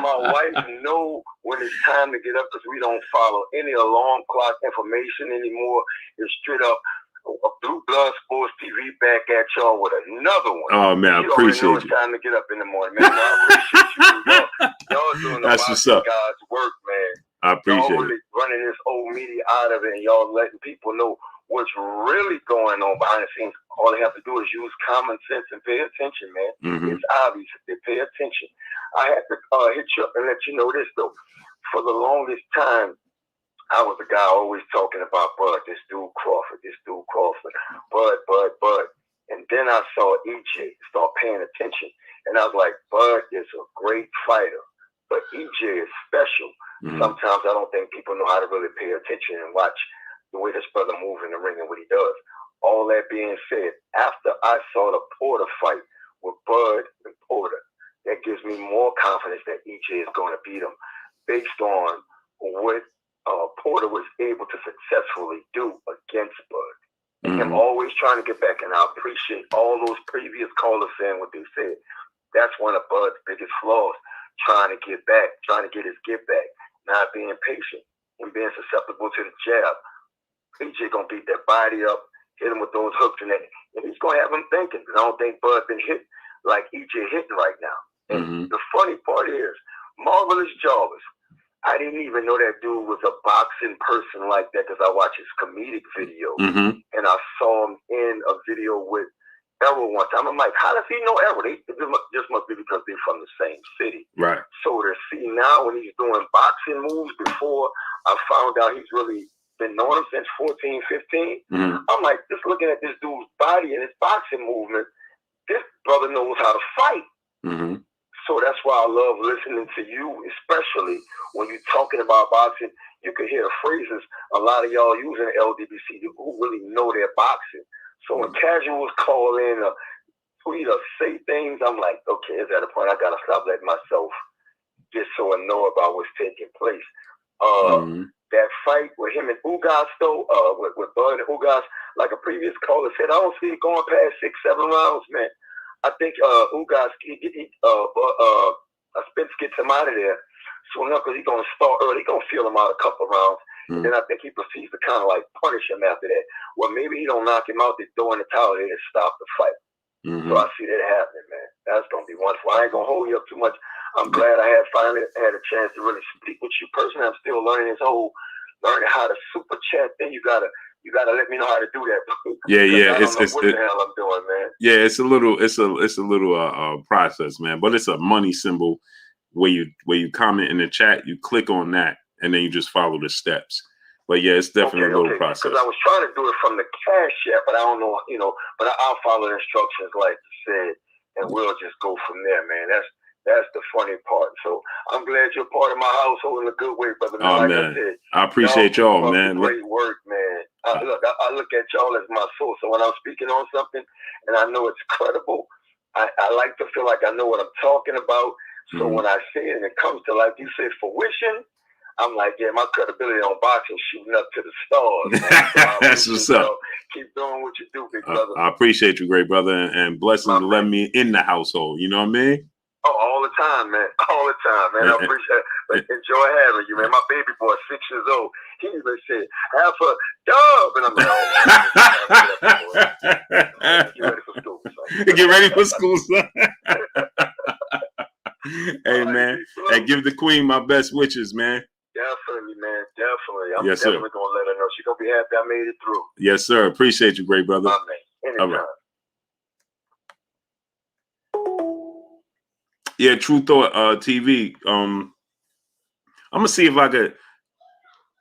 My wife know when it's time to get up because we don't follow any alarm clock information anymore. It's straight up Blue Blood Sports TV back at y'all with another one. Oh, man, I appreciate you. It's time to get up in the morning, man. I appreciate you. Y'all doing the God's work, man. I appreciate y'all really running this old media out of it, and y'all letting people know what's really going on behind the scenes. All they have to do is use common sense and pay attention, man. It's obvious if they pay attention. I had to hit you up and let you know this, though. For the longest time, I was a guy always talking about Bud, this dude Crawford, Bud. And then I saw EJ start paying attention. And I was like, Bud is a great fighter, but EJ is special. Sometimes I don't think people know how to really pay attention and watch the way this brother moves in the ring and what he does. All that being said, after I saw the Porter fight with Bud and Porter, that gives me more confidence that EJ is going to beat him based on what Porter was able to successfully do against Bud. And him always trying to get back. And I appreciate all those previous callers saying what they said. That's one of Bud's biggest flaws, trying to get back, trying to get his get back, not being patient and being susceptible to the jab. EJ going to beat that body up, hit him with those hooks and that. And he's going to have him thinking. Because I don't think Bud been hit like EJ hitting right now. And the funny part is, Marvelous Jarvis, I didn't even know that dude was a boxing person like that because I watched his comedic videos. And I saw him in a video with Errol one time. I'm like, how does he know Errol? It just must be because they're from the same city. Right. So to see now when he's doing boxing moves before I found out he's really been knowing him since 14, 15. I'm like, just looking at this dude's body and his boxing movement, this brother knows how to fight. So that's why I love listening to you, especially when you're talking about boxing. You can hear the phrases a lot of y'all using LDBC who really know their boxing. So when casuals call in or tweet or say things, I'm like, okay, it's at a point I got to stop letting myself get so annoyed about what's taking place. That fight with him and Ugas, though, with Bud and Ugas, like a previous caller said, I don't see it going past 6-7 rounds, man. I think Ugas, Spence gets him out of there soon enough because he's going to start early. He's going to feel him out a couple of rounds. And then I think he proceeds to kind of like punish him after that. Well, maybe he don't knock him out, they throw in the towel there and stop the fight. So I see that happening, man. That's going to be wonderful. I ain't going to hold you up too much. I'm glad I finally had a chance to really speak with you personally. I'm still learning learning how to super chat thing. You gotta let me know how to do that. Yeah. I don't know what the hell I'm doing, man. Yeah, it's a little process, man. But it's a money symbol where you comment in the chat, you click on that, and then you just follow the steps. But yeah, it's definitely a little process. Because I was trying to do it from the Cash App, but I don't know, but I'll follow the instructions like you said, and we'll just go from there, man. That's the funny part. So I'm glad you're part of my household in a good way, brother. Oh, like man. I said, I appreciate y'all, man. Great work, man. I look at y'all as my soul. So when I'm speaking on something and I know it's credible, I like to feel like I know what I'm talking about. So when I say it and it comes to, like you said, fruition, I'm like, yeah, my credibility on boxing shooting up to the stars. That's what's up. Keep doing what you do, big brother. I appreciate you, great brother, and blessings to let me in the household. You know what I mean? Oh, all the time, man. All the time, man. I appreciate it. But enjoy having you, man. My baby boy, 6 years old, he even said, have a dub. And I'm like, get ready for school, son. Get ready for school, son. Hey, man. Hey, give the queen my best wishes, man. Definitely, man. Definitely. I'm yes, definitely going to let her know. She's going to be happy I made it through. Yes, sir. Appreciate you, great brother. My man. Anytime. All right. Yeah, True Thought TV. I'm gonna see if I could.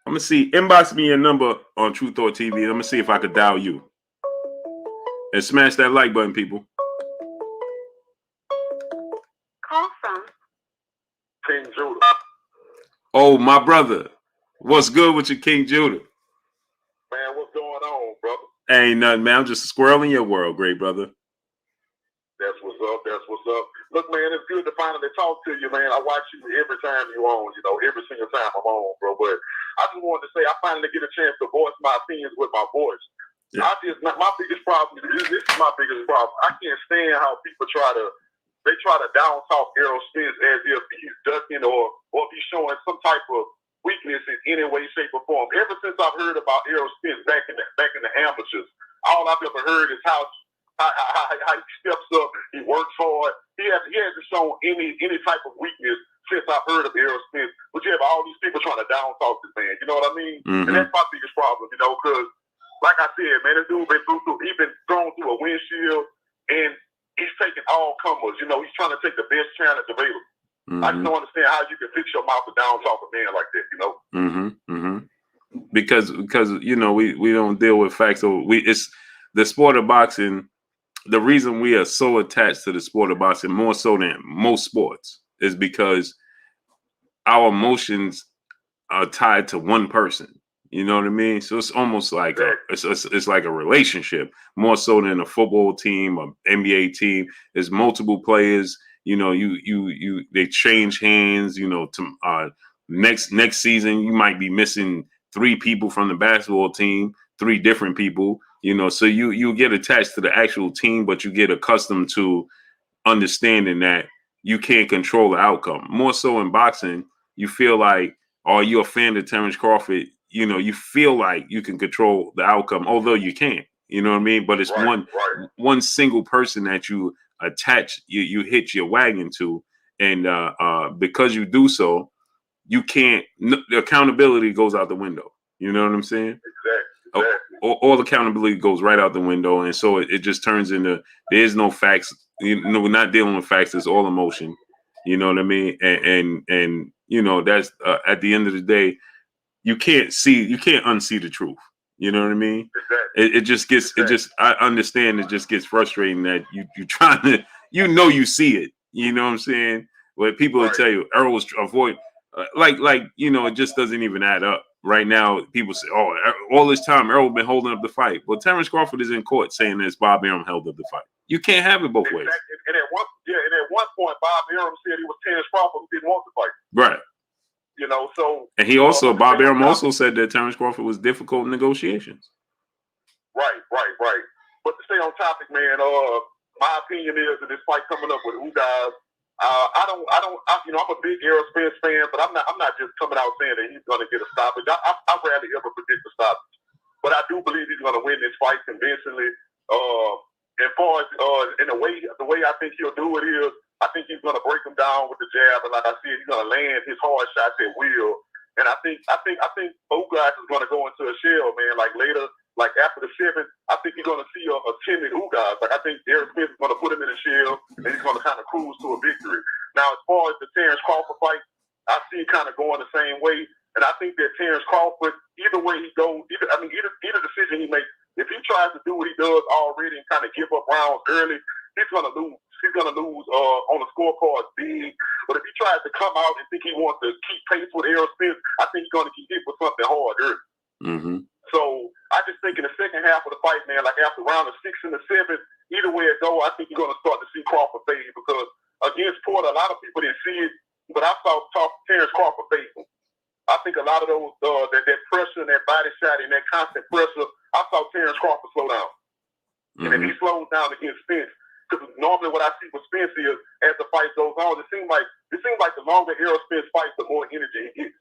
I'm gonna see. Inbox me your number on Truth or TV. I'm gonna see if I could dial you. And smash that like button, people. Call from King Judah. Oh, my brother. What's good with you, King Judah? Man, what's going on, brother? Ain't nothing, man. I'm just a squirrel in your world, great brother. That's what's up. That's what's up. Look, man, it's good to finally talk to you, man. I watch you every time you on, every single time I'm on, bro. But I just wanted to say I finally get a chance to voice my opinions with my voice. Yeah. My biggest problem, this is my biggest problem. I can't stand how people try to down talk Errol Spence as if he's ducking or if he's showing some type of weakness in any way, shape, or form. Ever since I've heard about Errol Spence back in the amateurs, all I've ever heard is how he steps up, he works hard. He hasn't shown any type of weakness since I've heard of Errol Spence. But you have all these people trying to down talk this man. You know what I mean? Mm-hmm. And that's my biggest problem, because like I said, man, this dude he's been thrown through a windshield, and he's taking all comers. He's trying to take the best challenge available. Mm-hmm. I just don't understand how you can fix your mouth to down talk a man like that. Mm-hmm. Mm-hmm. Because we don't deal with facts. So it's the sport of boxing. The reason we are so attached to the sport of boxing, more so than most sports, is because our emotions are tied to one person. You know what I mean? So it's almost like it's like a relationship, more so than a football team or NBA team. There's multiple players. They change hands. To next season you might be missing 3 people from the basketball team, 3 different people. So you get attached to the actual team, but you get accustomed to understanding that you can't control the outcome. More so in boxing, you feel like, are you a fan of Terrence Crawford? You feel like you can control the outcome, although you can't. You know what I mean? But it's one single person that you attach, you hitch your wagon to, and because you do so, you can't. The accountability goes out the window. You know what I'm saying? Exactly. All accountability goes right out the window, and so it just turns into there is no facts. We're not dealing with facts. It's all emotion. You know what I mean? And that's at the end of the day, you can't unsee the truth. You know what I mean? Exactly. It just gets I understand it just gets frustrating that you trying to you see it. You know what I'm saying? Where people will tell you Errol was avoid it just doesn't even add up. Right now, people say, "Oh, all this time Errol been holding up the fight." Well, Terrence Crawford is in court saying that Bob Arum held up the fight. You can't have it both ways. And at one point, Bob Arum said he was Terrence Crawford who didn't want the fight. Right. So and he also Bob Arum also said that Terrence Crawford was difficult in negotiations. Right. But to stay on topic, man, my opinion is that this fight coming up with Ugas. I'm a big Errol Spence fan, but I'm not just coming out saying that he's going to get a stoppage. I rarely ever predict a stoppage, but I do believe he's going to win this fight convincingly. As far as in the way I think he'll do it is, I think he's going to break him down with the jab, and like I said, he's going to land his hard shots at will. And I think Ugas is going to go into a shell, man. Like later, like after the 7th, I think you're going to see a timid Ugas. Like I think Errol Spence is going to put him in a shell, and he's going to kind of cruise to a victory. Now, as far as the Terrence Crawford fight, I see it kind of going the same way. And I think that Terrence Crawford, either way he goes, either decision he makes, if he tries to do what he does already and kind of give up rounds early, he's going to lose. He's going to lose on the scorecard big. But if he tries to come out and think he wants to keep pace with Errol Spence, I think he's going to get hit with something hard early. Mm-hmm. So I just think in the second half of the fight, man, like after round the 6th and the 7th, either way it go, I think you're going to start to see Crawford fade because against Porter, a lot of people didn't see it, but I saw Terrence Crawford fade. I think a lot of those that pressure and that body shot and that constant pressure, I saw Terrence Crawford slow down. Mm-hmm. And if he slows down against Spence, because normally what I see with Spence is as the fight goes on, it seems like the longer Errol Spence fights, the more energy he gets.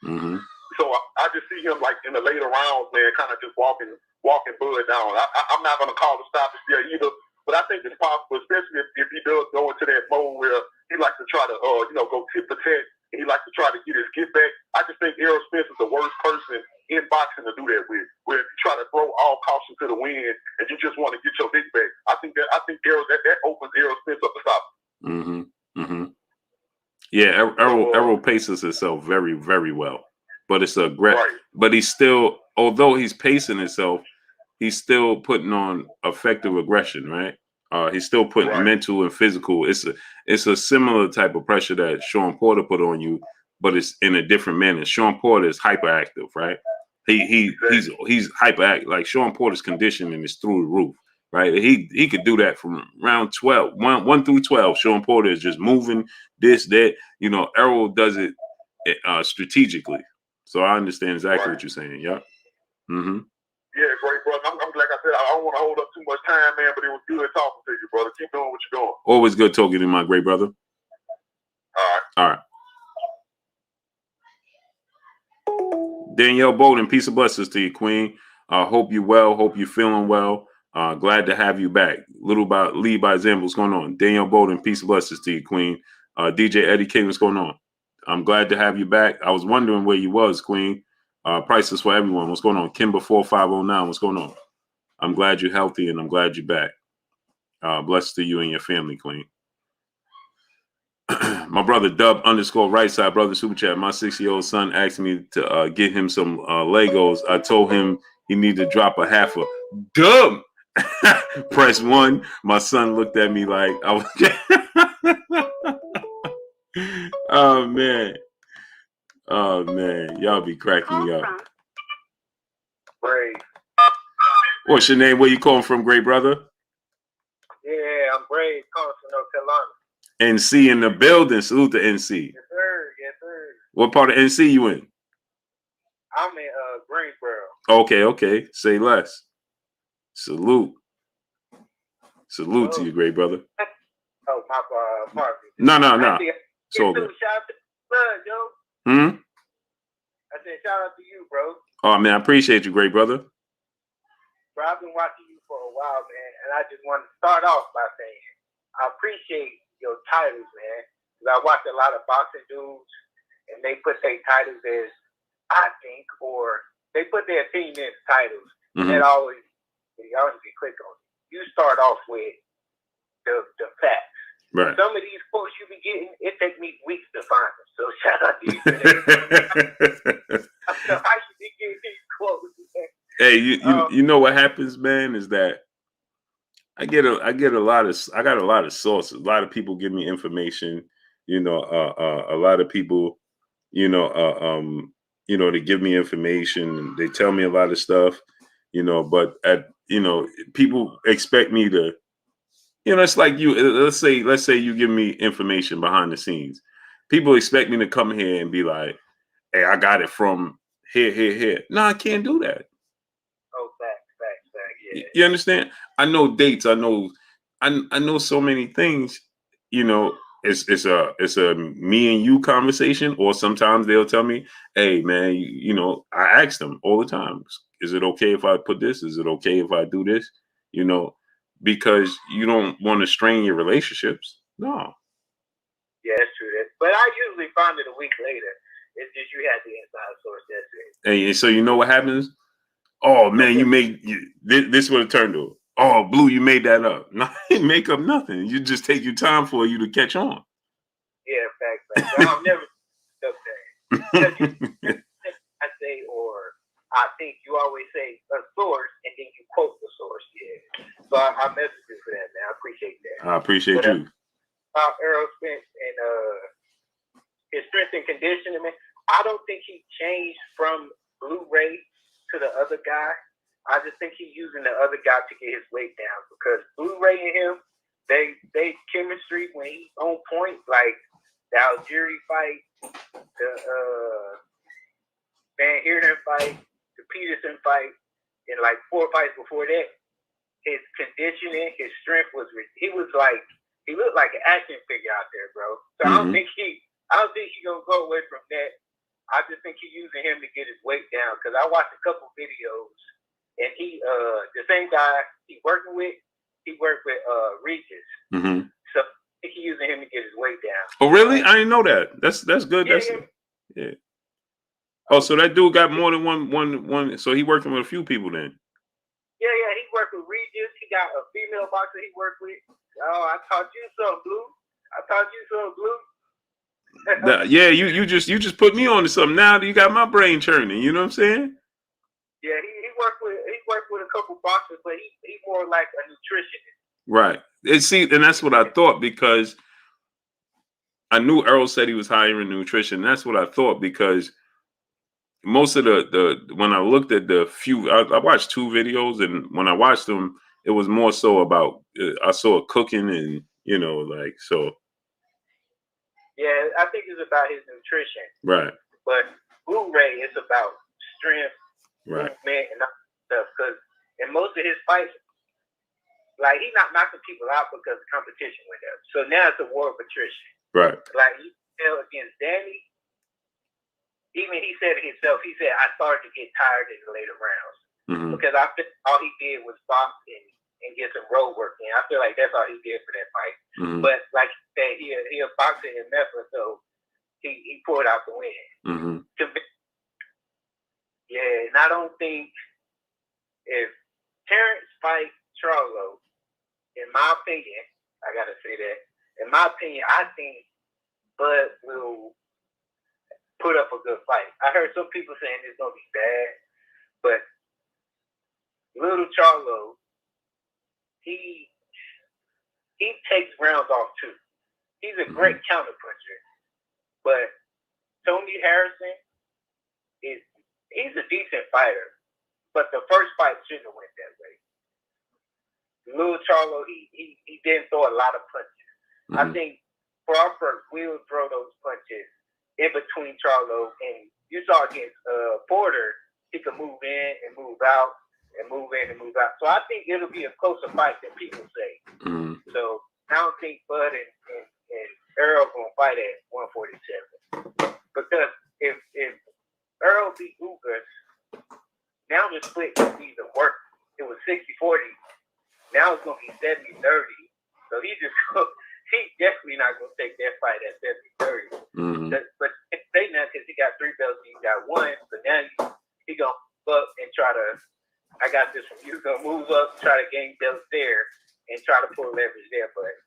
Mm-hmm. So I just see him like in the later rounds, man, kind of just walking Bud down. I'm not going to call the stoppage there either, but I think it's possible, especially if he does go into that mode where he likes to try to go tit for tat and he likes to try to get his get back. I just think Errol Spence is the worst person in boxing to do that with. Where if you try to throw all caution to the wind and you just want to get your dick back, I think Errol that opens Errol Spence up to stop. Mm-hmm. Mm-hmm. Yeah, Errol paces himself very, very well. but it's but he's still, although he's pacing himself, he's still putting on effective aggression, right? He's still putting mental and physical. It's a similar type of pressure that Sean Porter put on you, but it's in a different manner. Sean Porter is hyperactive, right? He's hyperactive. Like Sean Porter's conditioning is through the roof, right? He could do that from round 12, 1 through 12. Sean Porter is just moving this, that. Errol does it strategically. So I understand exactly what you're saying. Yeah. Mm-hmm. Yeah, great, brother. I'm like I said, I don't want to hold up too much time, man, but it was good talking to you, brother. Keep doing what you're doing. Always good talking to you, my great brother. All right. Danielle Bolden, peace and blessings to you, Queen. Hope you're well. Hope you're feeling well. Glad to have you back. Lead by example. What's going on? Danielle Bolden, peace and blessings to you, Queen. DJ Eddie King, what's going on? I'm glad to have you back. I was wondering where you was, Queen. Prices for everyone. What's going on? Kimber 4509. What's going on? I'm glad you're healthy and I'm glad you're back. Blessed to you and your family, Queen. My brother Dub _ right side, brother super chat. My 6-year-old son asked me to get him some Legos. I told him he needed to drop a half a Dub. Press 1. My son looked at me like I was. Oh man. Y'all be cracking me up. Brave. What's your name? Where you calling from, great brother? Yeah, I'm Brave, calling from North Carolina. NC in the building. Salute to NC. Yes, sir. Yes, sir. What part of NC you in? I'm in Greensboro. Okay. Say less. Salute to you, great brother. Oh, my pardon. No. So good. Shout out to the son, yo. I said shout out to you, bro. Oh man, I appreciate you, great brother. Bro, I've been watching you for a while, man, and I just want to start off by saying I appreciate your titles, man. Because I watch a lot of boxing dudes, and they put their titles as I think, or they put their opinion as titles, and that always get click on it. You start off with the facts. Right. Some of these quotes you be getting, it takes me weeks to find them. So shout out to you for that. I should be getting these quotes. Hey, you know what happens, man, is that I got a lot of sources. A lot of people give me information. A lot of people, they give me information. They tell me a lot of stuff. But people expect me to. It's like you. Let's say you give me information behind the scenes. People expect me to come here and be like, "Hey, I got it from here." No, I can't do that. Oh, fact. Yeah. You understand? I know dates. I know so many things. It's a me and you conversation. Or sometimes they'll tell me, "Hey, man, I ask them all the time. Is it okay if I put this? Is it okay if I do this? Because you don't want to strain your relationships. No. Yeah, that's true. But I usually find it a week later. It's just you had the inside source. That's it. And so you know what happens? Oh man, this would have turned to. Oh, Blue, you made that up. No, I didn't make up nothing. You just take your time for you to catch on. Yeah, fact. I'll never up there. I say, or I think you always say a source and then you quote the source. Yeah. So I message you for that, man. I appreciate that. I appreciate you. Errol Spence and his strength and conditioning, man. I don't think he changed from Blu-ray to the other guy. I just think he's using the other guy to get his weight down because Blu-ray and him, they chemistry when he's on point, like the Algieri fight, the Van Heerden fight, the Peterson fight, and like 4 fights before that, his conditioning, his strength he looked like an action figure out there, bro. So I don't think he's gonna go away from that. I just think he's using him to get his weight down because I watched a couple videos and he the same guy he worked with Regis. So I think he's using him to get his weight down. Oh really? I didn't know that. That's good. Yeah. Oh, so that dude got more than one. So he working with a few people then. Yeah. He worked with Regis. He got a female boxer he worked with. Oh, I taught you something, Blue. Yeah, you just put me on to something. Now you got my brain churning. You know what I'm saying? Yeah, he worked with a couple boxers, but he more like a nutritionist. Right. And that's what I thought, because I knew Errol said he was hiring nutrition. That's what I thought, because most of the when I looked at the few, I watched 2 videos, and when I watched them, it was more so about I saw cooking and like so. Yeah, I think it's about his nutrition. Right. But Blu-ray is about strength, right, movement, and that stuff. Because in most of his fights, like he's not knocking people out because the competition went up. So now it's a war of attrition. Right. Like you tell against Danny, even he said it himself. He said, I started to get tired in the later rounds because I feel all he did was box and get some road work in. I feel like that's all he did for that fight. But like you said, he a boxer in Memphis, so he pulled out the win. Yeah, and I don't think if Terrence fights Charlo, in my opinion, I gotta say that. In my opinion, I think Bud will put up a good fight. I heard some people saying it's gonna be bad, but little Charlo, he takes rounds off too. He's a great counter puncher, but Tony Harrison he's a decent fighter, but the first fight shouldn't have went that way. Little Charlo, he didn't throw a lot of punches. I think Crawford will throw those punches in between Charlo, and you saw against Porter, he could move in and move out and move in and move out. So I think it'll be a closer fight than people say. So I don't think Bud and Errol gonna fight at 147, because if Errol beat Ugas, now the split could be the work. It was 60-40. Now it's gonna be 70-30. So he definitely not gonna take that fight at 70-30. But say that because he got 3 belts and he got 1. So now he gonna move up and try to. I got this from you. Gonna move up, try to gain belts there, and try to pull leverage there. But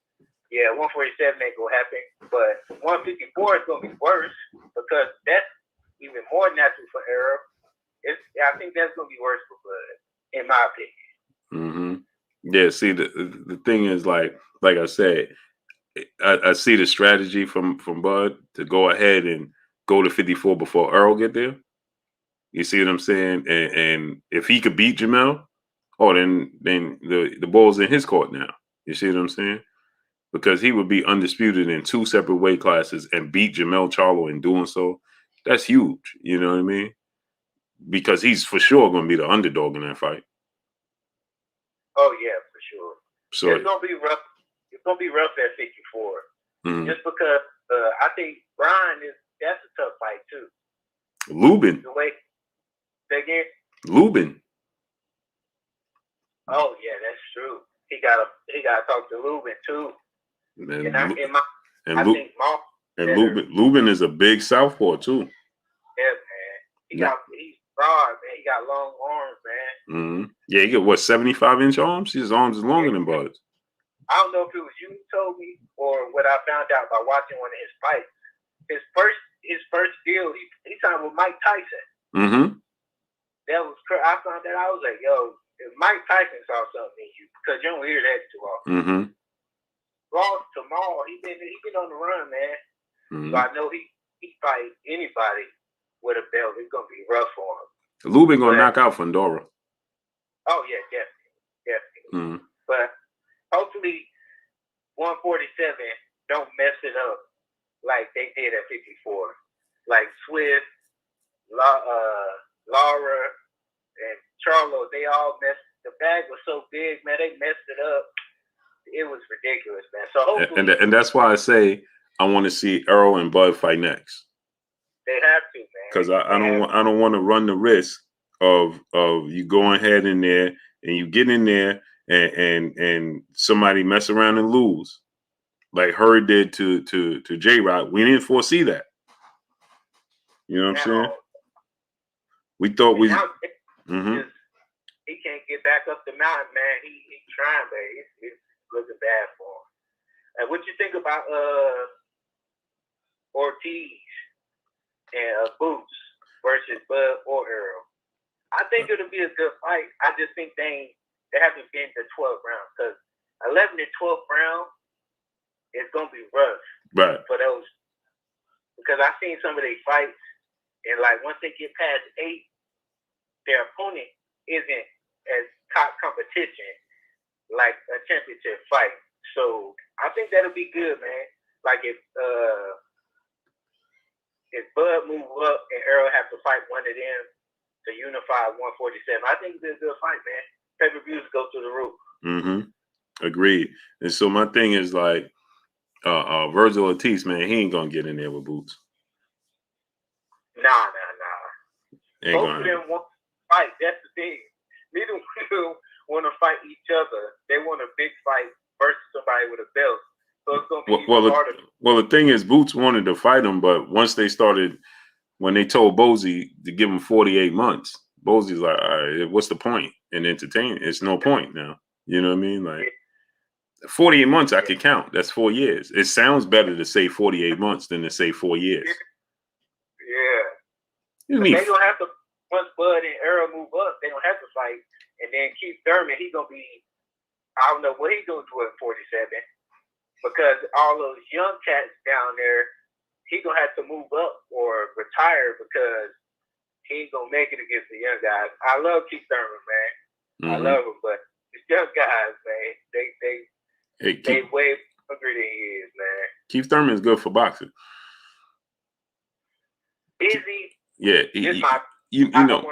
yeah, 147 ain't gonna happen. But 154 is gonna be worse, because that's even more natural for Errol. I think that's gonna be worse for Bud, in my opinion. Yeah. See, the thing is, like I said, I see the strategy from Bud to go ahead and go to 54 before Errol get there. You see what I'm saying? And if he could beat Jamel, then the ball's in his court now. You see what I'm saying? Because he would be undisputed in 2 separate weight classes and beat Jamel Charlo in doing so. That's huge. You know what I mean? Because he's for sure going to be the underdog in that fight. Oh yeah, for sure. So it's gonna be rough. It's gonna be rough at 54. Just because I think Brian that's a tough fight too. Lubin. The way again. Lubin. Oh yeah, that's true. He gotta talk to Lubin too. Lubin is a big southpaw too. Yeah, man. He's broad, man. He got long arms, man. Yeah, he got 75-inch arms? His arms is longer than Bud's. I don't know if it was you who told me or what I found out by watching one of his fights. His first deal, he signed with Mike Tyson. That was crazy. I found that, I was like, yo, if Mike Tyson saw something in you, because you don't hear that too often. Ross tomorrow, he been on the run, man. So I know he fight anybody with a belt. It's gonna be rough for him. Lubin gonna knock out Fundora. Oh yeah, definitely. But hopefully 147 don't mess it up like they did at 54. Like Swift, Laura, and Charlo, they all messed. The bag was so big, man. They messed it up. It was ridiculous, man. So hopefully, and that's why I say I want to see Errol and Bud fight next. They have to, man. Because I don't want to run the risk of you going ahead in there and you get in there and somebody mess around and lose, like Hurd did to J-Rock. We didn't foresee that. You know what I'm saying? We thought we. He can't get back up the mountain, man. He's trying, but it's looking bad for him. And what you think about Ortiz and Boots versus Bud or Errol. I think it'll be a good fight. I just think they haven't been to 12 rounds because 11 and 12 round is gonna be rough, right? For those, because I've seen some of their fights, and like once they get past 8, their opponent isn't as top competition like a championship fight. So I think that'll be good, man. Like if Bud move up and Errol have to fight one of them to unify 147, I think it's a good fight, man. Pay-per-views go through the roof. Mm-hmm. Agreed. And so my thing is like, Virgil Ortiz, man, he ain't gonna get in there with Boots. Nah. Ain't Both of them want to fight. That's the thing. Neither one of them want to fight each other. They want a big fight versus somebody with a belt. So it's gonna be harder. Well, the thing is, Boots wanted to fight him, but once they started, when they told Bozy to give him 48 months, Bozy's like, all right, what's the point in entertaining? It's no point now. You know what I mean? Like 48 months, I could count. That's 4 years. It sounds better to say 48 months than to say 4 years. Yeah. They don't have to, once Bud and Errol move up, they don't have to fight. And then Keith Thurman, he's going to be, I don't know what he's going to do at 47. Because all those young cats down there, he's going to have to move up or retire because he ain't going to make it against the young guys. I love Keith Thurman, man. I love him, but these young guys, man, they way hungry than he is, man. Keith Thurman is good for boxing. Is he? Yeah, you know.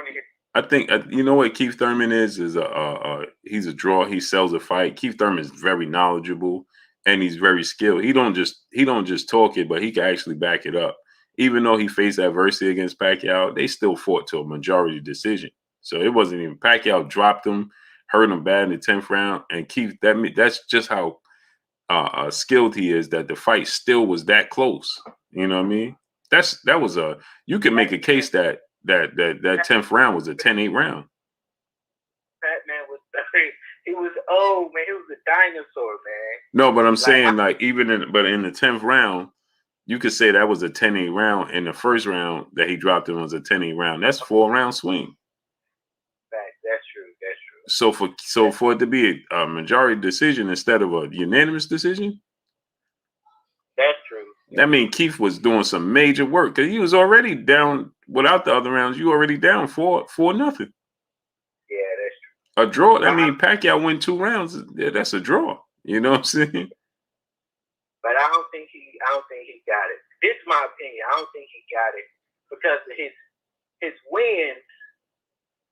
I think you know what Keith Thurman is he's a draw. He sells a fight. Keith Thurman is very knowledgeable and he's very skilled. He don't just talk it, but he can actually back it up. Even though he faced adversity against Pacquiao, they still fought to a majority decision. So it wasn't even Pacquiao dropped him, hurt him bad in the 10th round, and Keith. That's just how skilled he is. That the fight still was that close. You know what I mean? That was you can make a case that 10th round was a 10-8 round. That man was he was old, man. He was a dinosaur, man. No, but I'm saying like in the 10th round, you could say that was a 10-8 round. In the first round that he dropped him was a 10-8 round. That's a 4-round swing. That's true. So for it to be a majority decision instead of a unanimous decision, that's true. That means Keith was doing some major work because he was already down without the other rounds. You already down 4-0. Yeah, that's true. A draw. I mean, Pacquiao win 2 rounds. Yeah, that's a draw. You know what I'm saying? But I don't think he got it. This is my opinion. I don't think he got it because his wins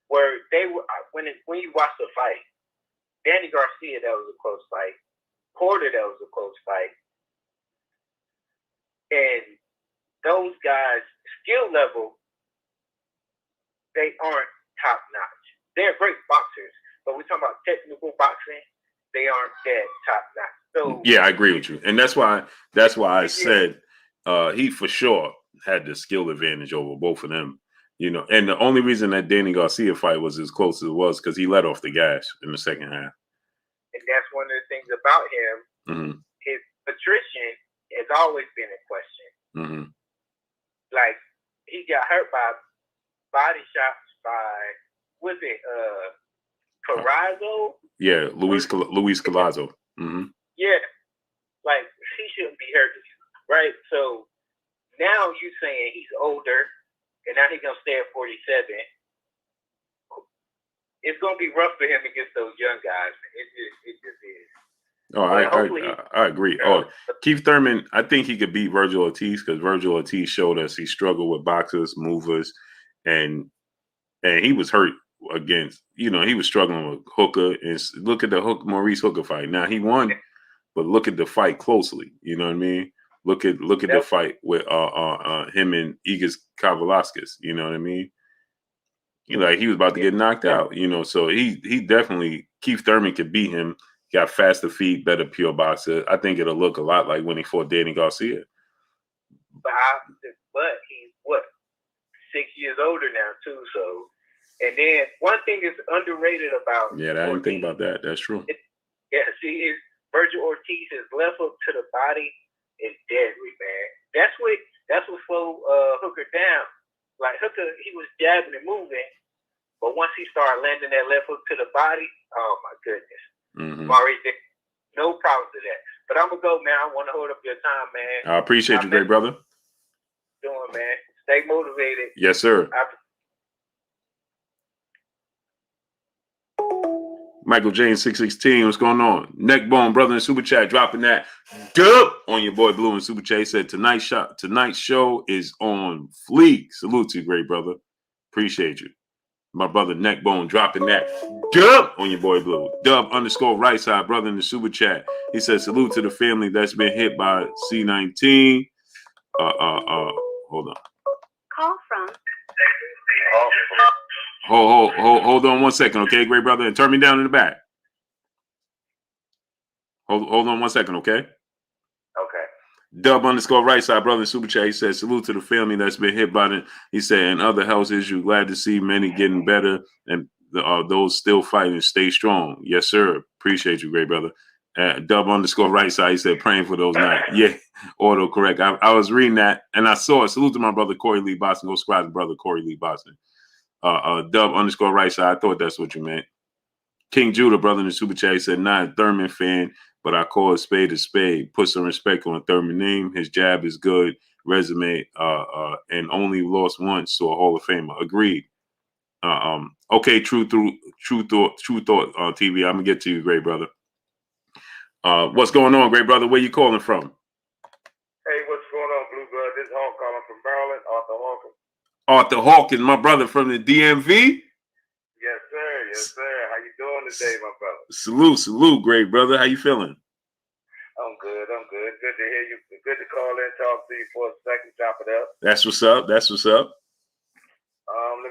were when you watch the fight. Danny Garcia, that was a close fight. Porter, that was a close fight. And those guys' skill level, they aren't top notch. They're great boxers, but we're talking about technical boxing. They aren't that top notch. So yeah, I agree with you, and that's why I said he for sure had the skill advantage over both of them. You know, and the only reason that Danny Garcia fight was as close as it was because he let off the gas in the second half. And that's one of the things about him. His attrition has always been in question. Like he got hurt by body shots by Carrazzo? Yeah, Luis Collazo. Yeah, like he shouldn't be hurt, right? So now you saying he's older, and now he's gonna stay at 47. It's gonna be rough for him against those young guys. It just is. Oh, I agree. Oh, Keith Thurman, I think he could beat Virgil Ortiz because Virgil Ortiz showed us he struggled with boxers, movers, and he was hurt against, he was struggling with Hooker. And look at the Maurice Hooker fight. Now he won, but look at the fight closely. You know what I mean? Look at the fight with him and Ugas Kavalauskas. You know what I mean? He was about to get knocked out. So he definitely, Keith Thurman could beat him. Got faster feet, better pure boxer. I think it'll look a lot like when he fought Danny Garcia. But he's 6 years older now too. So, and then one thing is underrated about I didn't think about that. That's true. Virgil Ortiz's left hook to the body is deadly, man. That's what slowed Hooker down. Like Hooker, he was jabbing and moving, but once he started landing that left hook to the body, oh my goodness. Maurice, no problem to that. But I'm gonna go, man. I want to hold up your time, man. I appreciate you, great brother. Doing, man. Stay motivated. Yes, sir. Michael James 616, what's going on? Neckbone brother in super chat, dropping that dub on your boy Blue in super chat. He said tonight's show is on fleek. Salute to you, great brother. Appreciate you. My brother Neckbone dropping that dub on your boy Blue. Dub_ right side brother in the super chat. He said salute to the family that's been hit by C-19. Hold on. Call from. Hold on 1 second, okay, great brother, and turn me down in the back. Hold on 1 second, okay? Okay. Dub_ right side brother in super chat. He said salute to the family that's been hit by the. He said and other health issues. Glad to see many getting better and those still fighting. Stay strong. Yes, sir. Appreciate you, great brother. Dub_ right side. He said praying for those nights. Yeah, autocorrect. I was reading that and I saw it. Salute to my brother Corey Lee Boston. Go subscribe to brother Corey Lee Boston. Dub_ right side. I thought that's what you meant. King Judah, brother in the super chat, he said, not a Thurman fan, but I call a spade a spade. Put some respect on Thurman name. His jab is good. Resume, and only lost once to a Hall of Famer. Agreed. Okay, True Thought TV. I'm gonna get to you, great brother. What's going on, great brother? Where you calling from? Hey, what's going on, Blue Blood? This is Hawk calling from Maryland, Arthur Hawkins. Arthur Hawkins, my brother from the DMV. Yes, sir. Yes, sir. How you doing today, my brother? Salute, great brother. How you feeling? I'm good. Good to hear you. Good to call in, talk to you for a second, chop it up. That's what's up. Let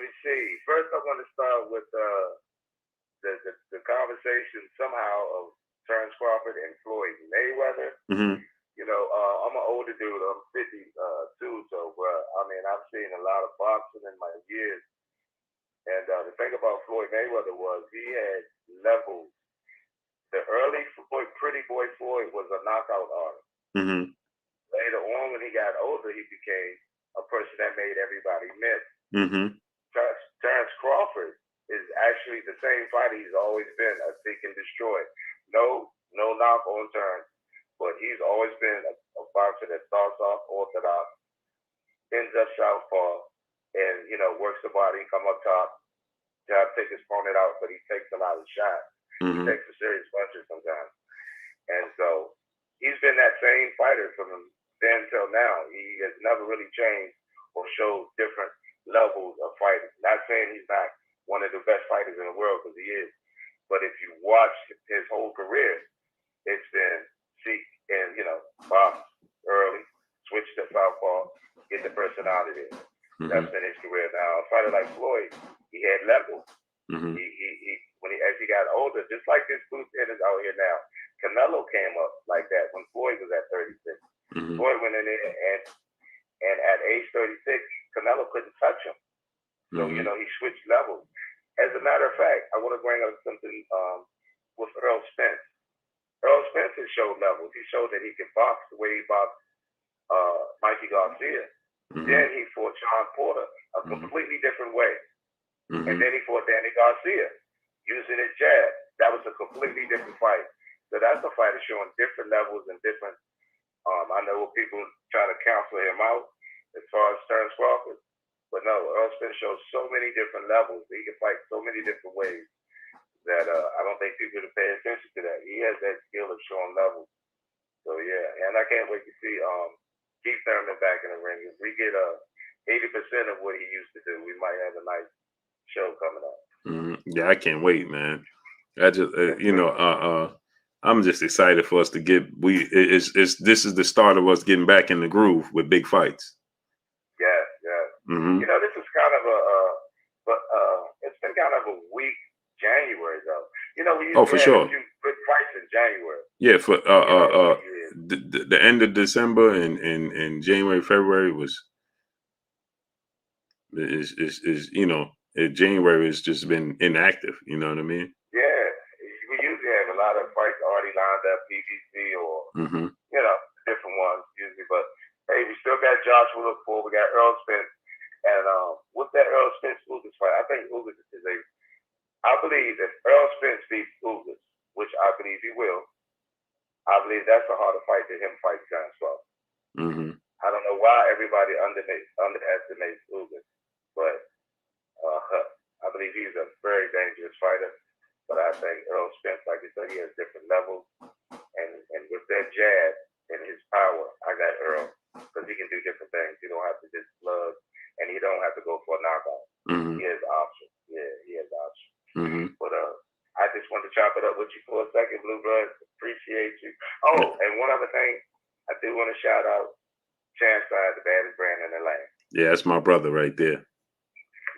me see. First, I want to start with the conversation somehow of Terrence Crawford and Floyd Mayweather. You know, I'm an older dude. I'm 52, so I mean, I've seen a lot of boxing in my years. And the thing about Floyd Mayweather was he had levels. The early Floyd, Pretty Boy Floyd, was a knockout artist. Later on, when he got older, he became a person that made everybody miss. Terrence Crawford is actually the same fighter he's always been, a seek and destroy. No knock on Terrence, but he's always been a boxer that starts off orthodox, ends up southpaw, and, you know, works the body, come up top, try to take his opponent out, but he takes a lot of shots. He takes a serious punches sometimes. And so he's been that same fighter from then till now. He has never really changed or showed different levels of fighting. Not saying he's not one of the best fighters in the world, because he is. But if you watch his whole career, it's been seek and, you know, box early, switch to southpaw, get the person out of there. That's been his career. Now, a fighter like Floyd, he had levels. As he got older, just like this loose hitters out here now, Canelo came up like that when Floyd was at 36. Floyd went in there and at age 36, Canelo couldn't touch him. So, you know, he switched levels. As a matter of fact, I want to bring up something with Errol Spence. Errol Spence has showed levels. He showed that he can box the way he boxed Mikey Garcia. Then he fought Sean Porter a completely different way. And then he fought Danny Garcia using his jab. That was a completely different fight. So that's a fighter showing different levels and different. I know people try to counsel him out as far as Terrence Crawford, but no, Errol Spence shows so many different levels. He can fight so many different ways that I don't think people would pay attention to that. He has that skill of showing levels. So yeah, and I can't wait to see Keith Thurman back in the ring. If we get 80% of what he used to do, we might have a nice show coming up. Yeah, I can't wait, man. I just, I'm just excited for us to get. This is the start of us getting back in the groove with big fights. Yeah. You know, this is kind of it's been kind of a weak January though. You know, we used to have a few good fights in January. Yeah, for the end of December and January, February January has just been inactive. You know what I mean? Yeah, we usually have a lot of fights already lined up, PBC or you know, different ones usually. But hey, hey, we still got Josh to look for. We got Errol Spence. And with that Errol Spence Ugas fight, I think Ugas is I believe if Errol Spence beats Ugas, which I believe he will, I believe that's a harder fight than him fighting John Crawford. Mm-hmm. I don't know why everybody underestimates Ugas, but I believe he's a very dangerous fighter. But I think Errol Spence, like you said, he has different levels. And with that jab and his power, I got Errol. Because he can do different things. He don't have to just slug, and he don't have to go for a knockout. Mm-hmm. He has options. Yeah, he has options. Mm-hmm. But I just want to chop it up with you for a second, Blue Blood. Appreciate you. Oh, and one other thing, I do want to shout out Chance Side, the baddest brand in the land. Yeah, that's my brother right there.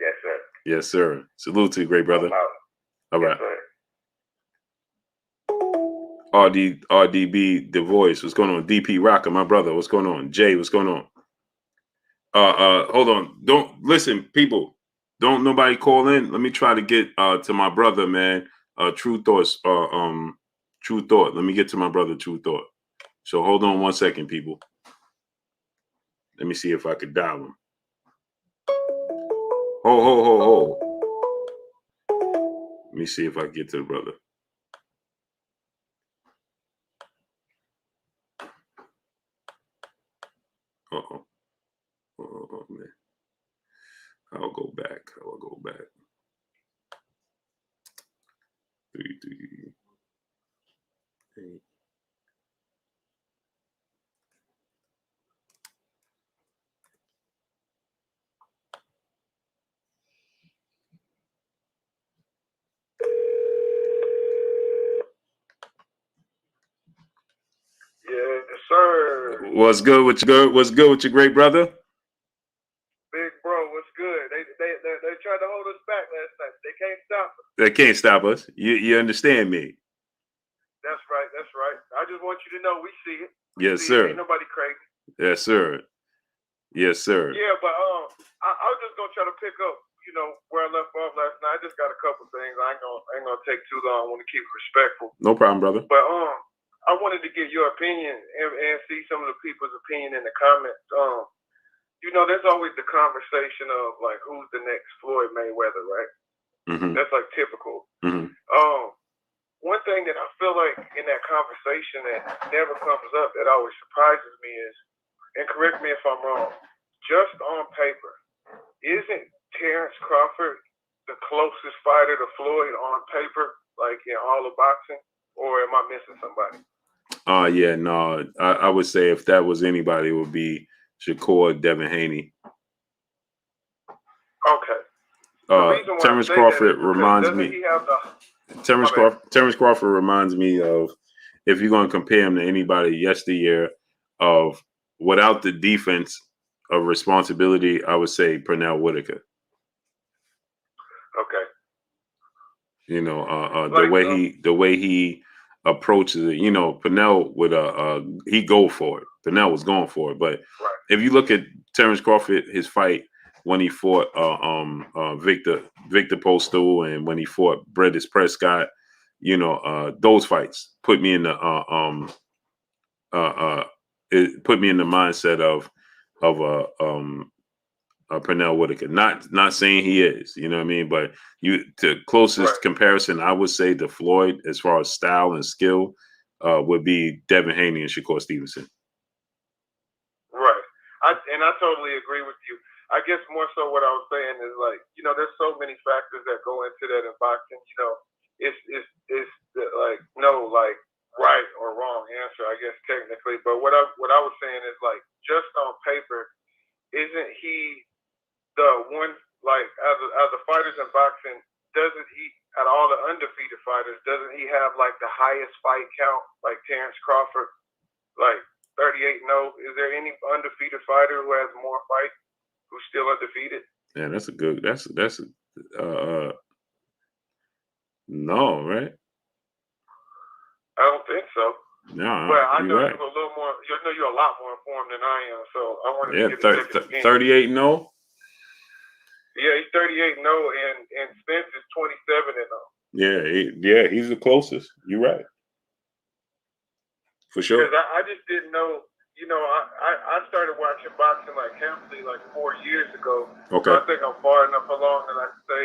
Yes, sir. Yes, sir. Salute to you, great brother. All right. Yes, RDB, The Voice. What's going on? DP Rocker, my brother. What's going on? Jay, what's going on? Hold on. Don't listen, people. Don't nobody call in. Let me try to get to my brother, man. True Thoughts. True Thought. Let me get to my brother, True Thought. So hold on 1 second, people. Let me see if I could dial him. Ho. Let me see if I can get to the brother. Oh, man. I'll go back. 3, 8. Yes, sir. What's good with your great brother? Big bro, what's good? They tried to hold us back last night. They can't stop us. They can't stop us. You understand me? That's right. I just want you to know we see it. Yes, sir. Ain't nobody crazy. Yes, sir. Yeah, but I was just gonna try to pick up, where I left off last night. I just got a couple things. I ain't gonna take too long. I want to keep it respectful. No problem, brother. But I wanted to get your opinion and see some of the people's opinion in the comments. There's always the conversation of like who's the next Floyd Mayweather, right? Mm-hmm. That's like typical. Mm-hmm. One thing that I feel like in that conversation that never comes up that always surprises me is, and correct me if I'm wrong, just on paper, isn't Terrence Crawford the closest fighter to Floyd on paper, like in all of boxing, or am I missing somebody? Yeah, no, I would say if that was anybody, it would be Shakur Devin Haney. Okay. Terrence Crawford reminds me. Terrence Crawford reminds me of, if you're going to compare him to anybody yesteryear, of without the defense of responsibility, I would say Pernell Whitaker. Okay. The way he approaches it, Pernell would he go for it. Pernell was going for it, but right. If you look at Terrence Crawford, his fight when he fought Victor Postal and when he fought Bredis Prescott, those fights put me in the it put me in the mindset of Pernell Whitaker. Not saying he is, you know what I mean, but the closest comparison I would say to Floyd as far as style and skill would be Devin Haney and Shakur Stevenson. Right. I totally agree with you. I guess more so what I was saying is like, there's so many factors that go into that in boxing. It's like no like right or wrong answer, I guess technically. But what I was saying is like, just on paper, isn't he the one, like as the fighters in boxing, doesn't he, out of all the undefeated fighters, doesn't he have like the highest fight count, like Terrence Crawford, like 38-0? Is there any undefeated fighter who has more fights who's still undefeated? Yeah, no, right? I don't think so. No, but I know right. you're a little more. You're a lot more informed than I am. So I wanted to get 38-0. Yeah, he's 38-0, and Spence is 27-0. Yeah, he's the closest. You're right. For sure. Because I just didn't know, you know, I started watching boxing like heavily like 4 years ago. Okay. So I think I'm far enough along that I can say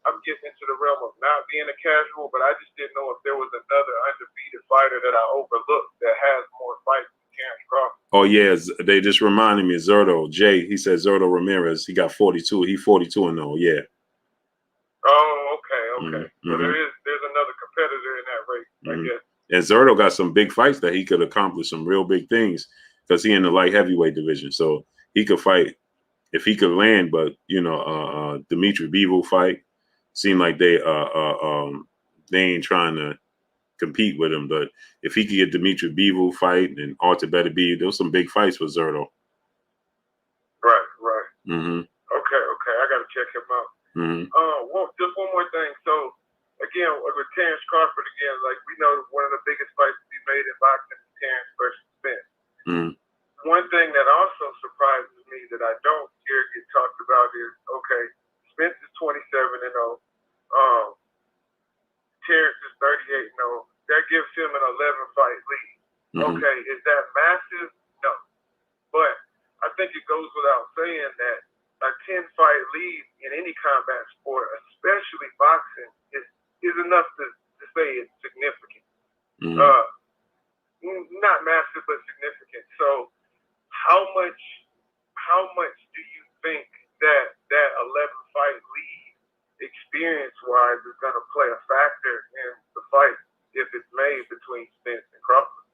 I'm getting into the realm of not being a casual, but I just didn't know if there was another undefeated fighter that I overlooked that has more fights than Terrence Crawford. Oh yeah, they just reminded me of Zurdo. Jay, he said Zurdo Ramirez. He got 42. He 42-0. Yeah. Oh, okay. So Mm-hmm. there's another competitor in that race, I guess. And Zurdo got some big fights that he could accomplish some real big things because he in the light heavyweight division. So he could fight if he could land. But you know, Dimitri Bivol fight seemed like they ain't trying to compete with him. But if he could get Dimitri Bivol fight and Artur Beterbiev, there was some big fights for Zurdo. Right. Mm-hmm. Okay. I got to check him out. Mm-hmm. Just one more thing. So, again, with Terrence Crawford, again, like we know one of the biggest fights to be made in boxing is Terrence versus Spence. Mm-hmm. One thing that also surprises me that I don't hear get talked about is, okay, Spence is 27-0. Terrence is 38-0. That gives him an 11-fight lead. Mm-hmm. Okay, is that massive? No. But I think it goes without saying that a 10-fight lead in any combat sport, especially boxing, is enough to say it's significant. Mm-hmm. Not massive, but significant. So how much do you think that 11-fight lead, experience-wise, is going to play a factor in the fight if it's made between Spence and Crawford?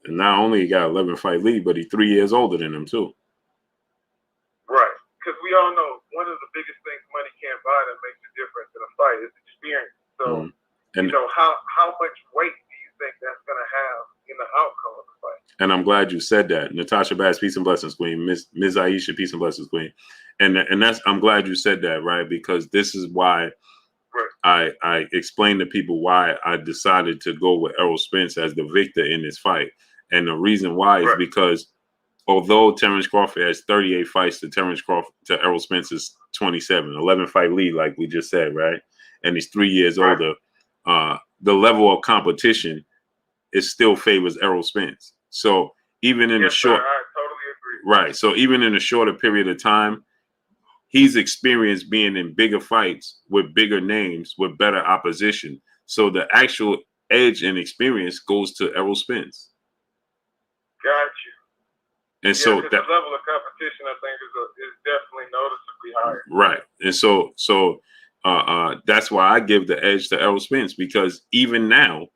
And not only he got 11-fight lead, but he's 3 years older than him too. Right. Because we all know one of the biggest things money can't buy that makes a difference in a fight is experience. So, and you know, how much weight do you think that's going to have in the outcome of the fight? And I'm glad you said that. Natasha Bass, peace and blessings, queen. Ms. Aisha, peace and blessings, queen. And that's, I'm glad you said that, right? Because this is why I explained to people why I decided to go with Errol Spence as the victor in this fight. And the reason why is because although Terrence Crawford has 38 fights to Errol Spence's 27, 11-fight lead, like we just said, right? And he's 3 years older. The level of competition is still favors Errol Spence. So even in a short, I totally agree. right? So even in a shorter period of time, he's experienced being in bigger fights with bigger names with better opposition. So the actual edge and experience goes to Errol Spence. Got you. And so that the level of competition, I think, is definitely noticeably higher. Right. And so that's why I give the edge to Errol Spence, because even now,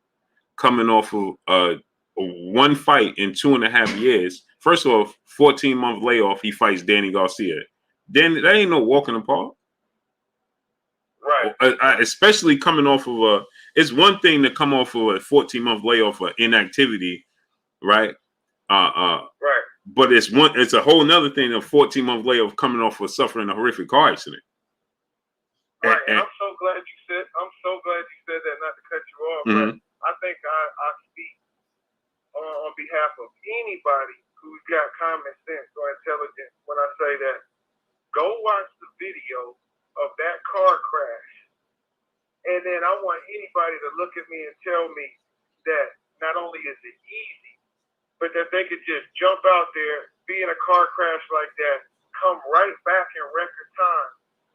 coming off of one fight in 2.5 years, first of all, 14-month layoff, he fights Danny Garcia. Then that ain't no walking apart. Right. Especially coming off of it's one thing to come off of a 14-month layoff for inactivity, right? Right. But it's a whole nother thing, a 14-month layoff coming off of suffering a horrific car accident. Right. And I'm so glad you said that, not to cut you off, but I think I speak on behalf of anybody who's got common sense or intelligence when I say that go watch the video of that car crash, and then I want anybody to look at me and tell me that not only is it easy, but that they could just jump out there, be in a car crash like that, come right back in record time,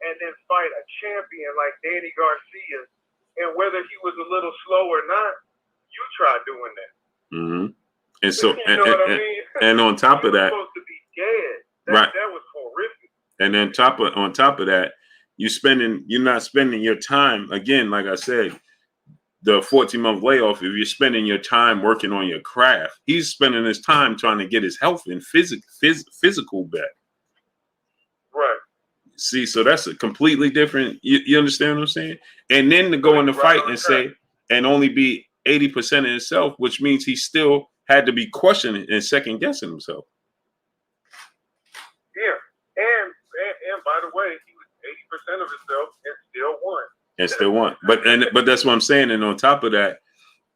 and then fight a champion like Danny Garcia. And whether he was a little slow or not, you try doing that. Mm-hmm. And so, you know what I mean? And on top of that, supposed to be dead. That was horrific. And then on top of that, you're not spending your time, again, like I said, the 14-month layoff, if you're spending your time working on your craft, he's spending his time trying to get his health and physical back. Right. See, so that's a completely different, you understand what I'm saying? And then to go in the fight and say, and only be 80% of himself, which means he still had to be questioning and second guessing himself. Yeah. And by the way, he was 80% of himself and still won. And still won. But that's what I'm saying. And on top of that,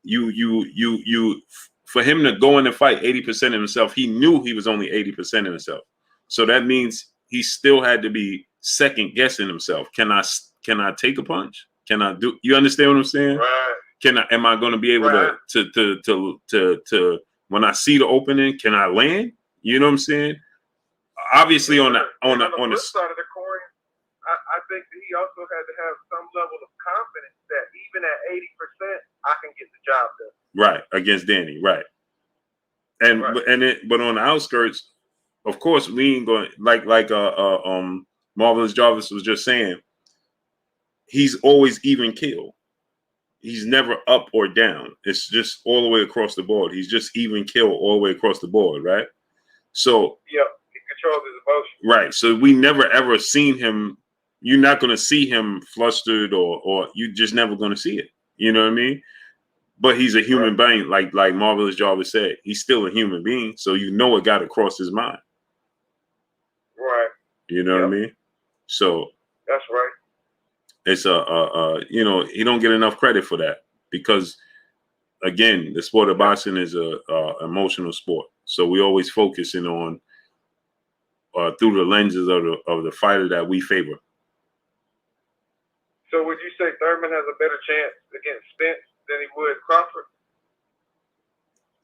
you for him to go in and fight 80% of himself, he knew he was only 80% of himself. So that means he still had to be second guessing himself. Can I take a punch? Can I do? You understand what I'm saying? Right. Am I going to be able to when I see the opening, can I land? You know what I'm saying? Obviously, on the flip side of the coin, I think that he also had to have some level of confidence that even at 80%, I can get the job done. Right, against Danny, right. And but on the outskirts, of course, we ain't going like Marvelous Jarvis was just saying. He's always even keel. He's never up or down. It's just all the way across the board. He's just even keel all the way across the board, right? So yeah, he controls his emotions. Right. So we never ever seen him. You're not going to see him flustered or you're just never going to see it. You know what I mean? But he's a human being, like Marvelous Jarvis said. He's still a human being, so you know it got across his mind. Right. You know what I mean? So that's right. It's you know, he don't get enough credit for that because, again, the sport of boxing is a emotional sport. So we always focusing on through the lenses of the fighter that we favor. So would you say Thurman has a better chance against Spence than he would Crawford?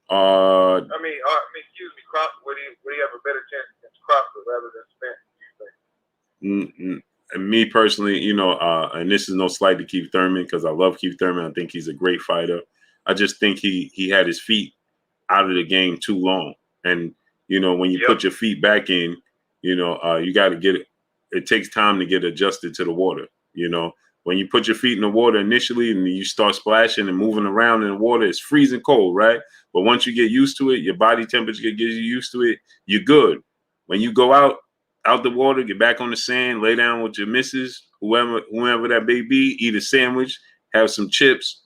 I mean, excuse me, Crawford. Would he have a better chance against Crawford rather than Spence? And me personally, you know, and this is no slight to Keith Thurman because I love Keith Thurman. I think he's a great fighter. I just think he had his feet out of the game too long. And, you know, when you put your feet back in, you know, you got to get it. It takes time to get adjusted to the water. You know, when you put your feet in the water initially and you start splashing and moving around in the water, it's freezing cold, right? But once you get used to it, your body temperature gets you used to it, you're good. When you go out the water, get back on the sand, lay down with your missus, whoever that may be, eat a sandwich, have some chips,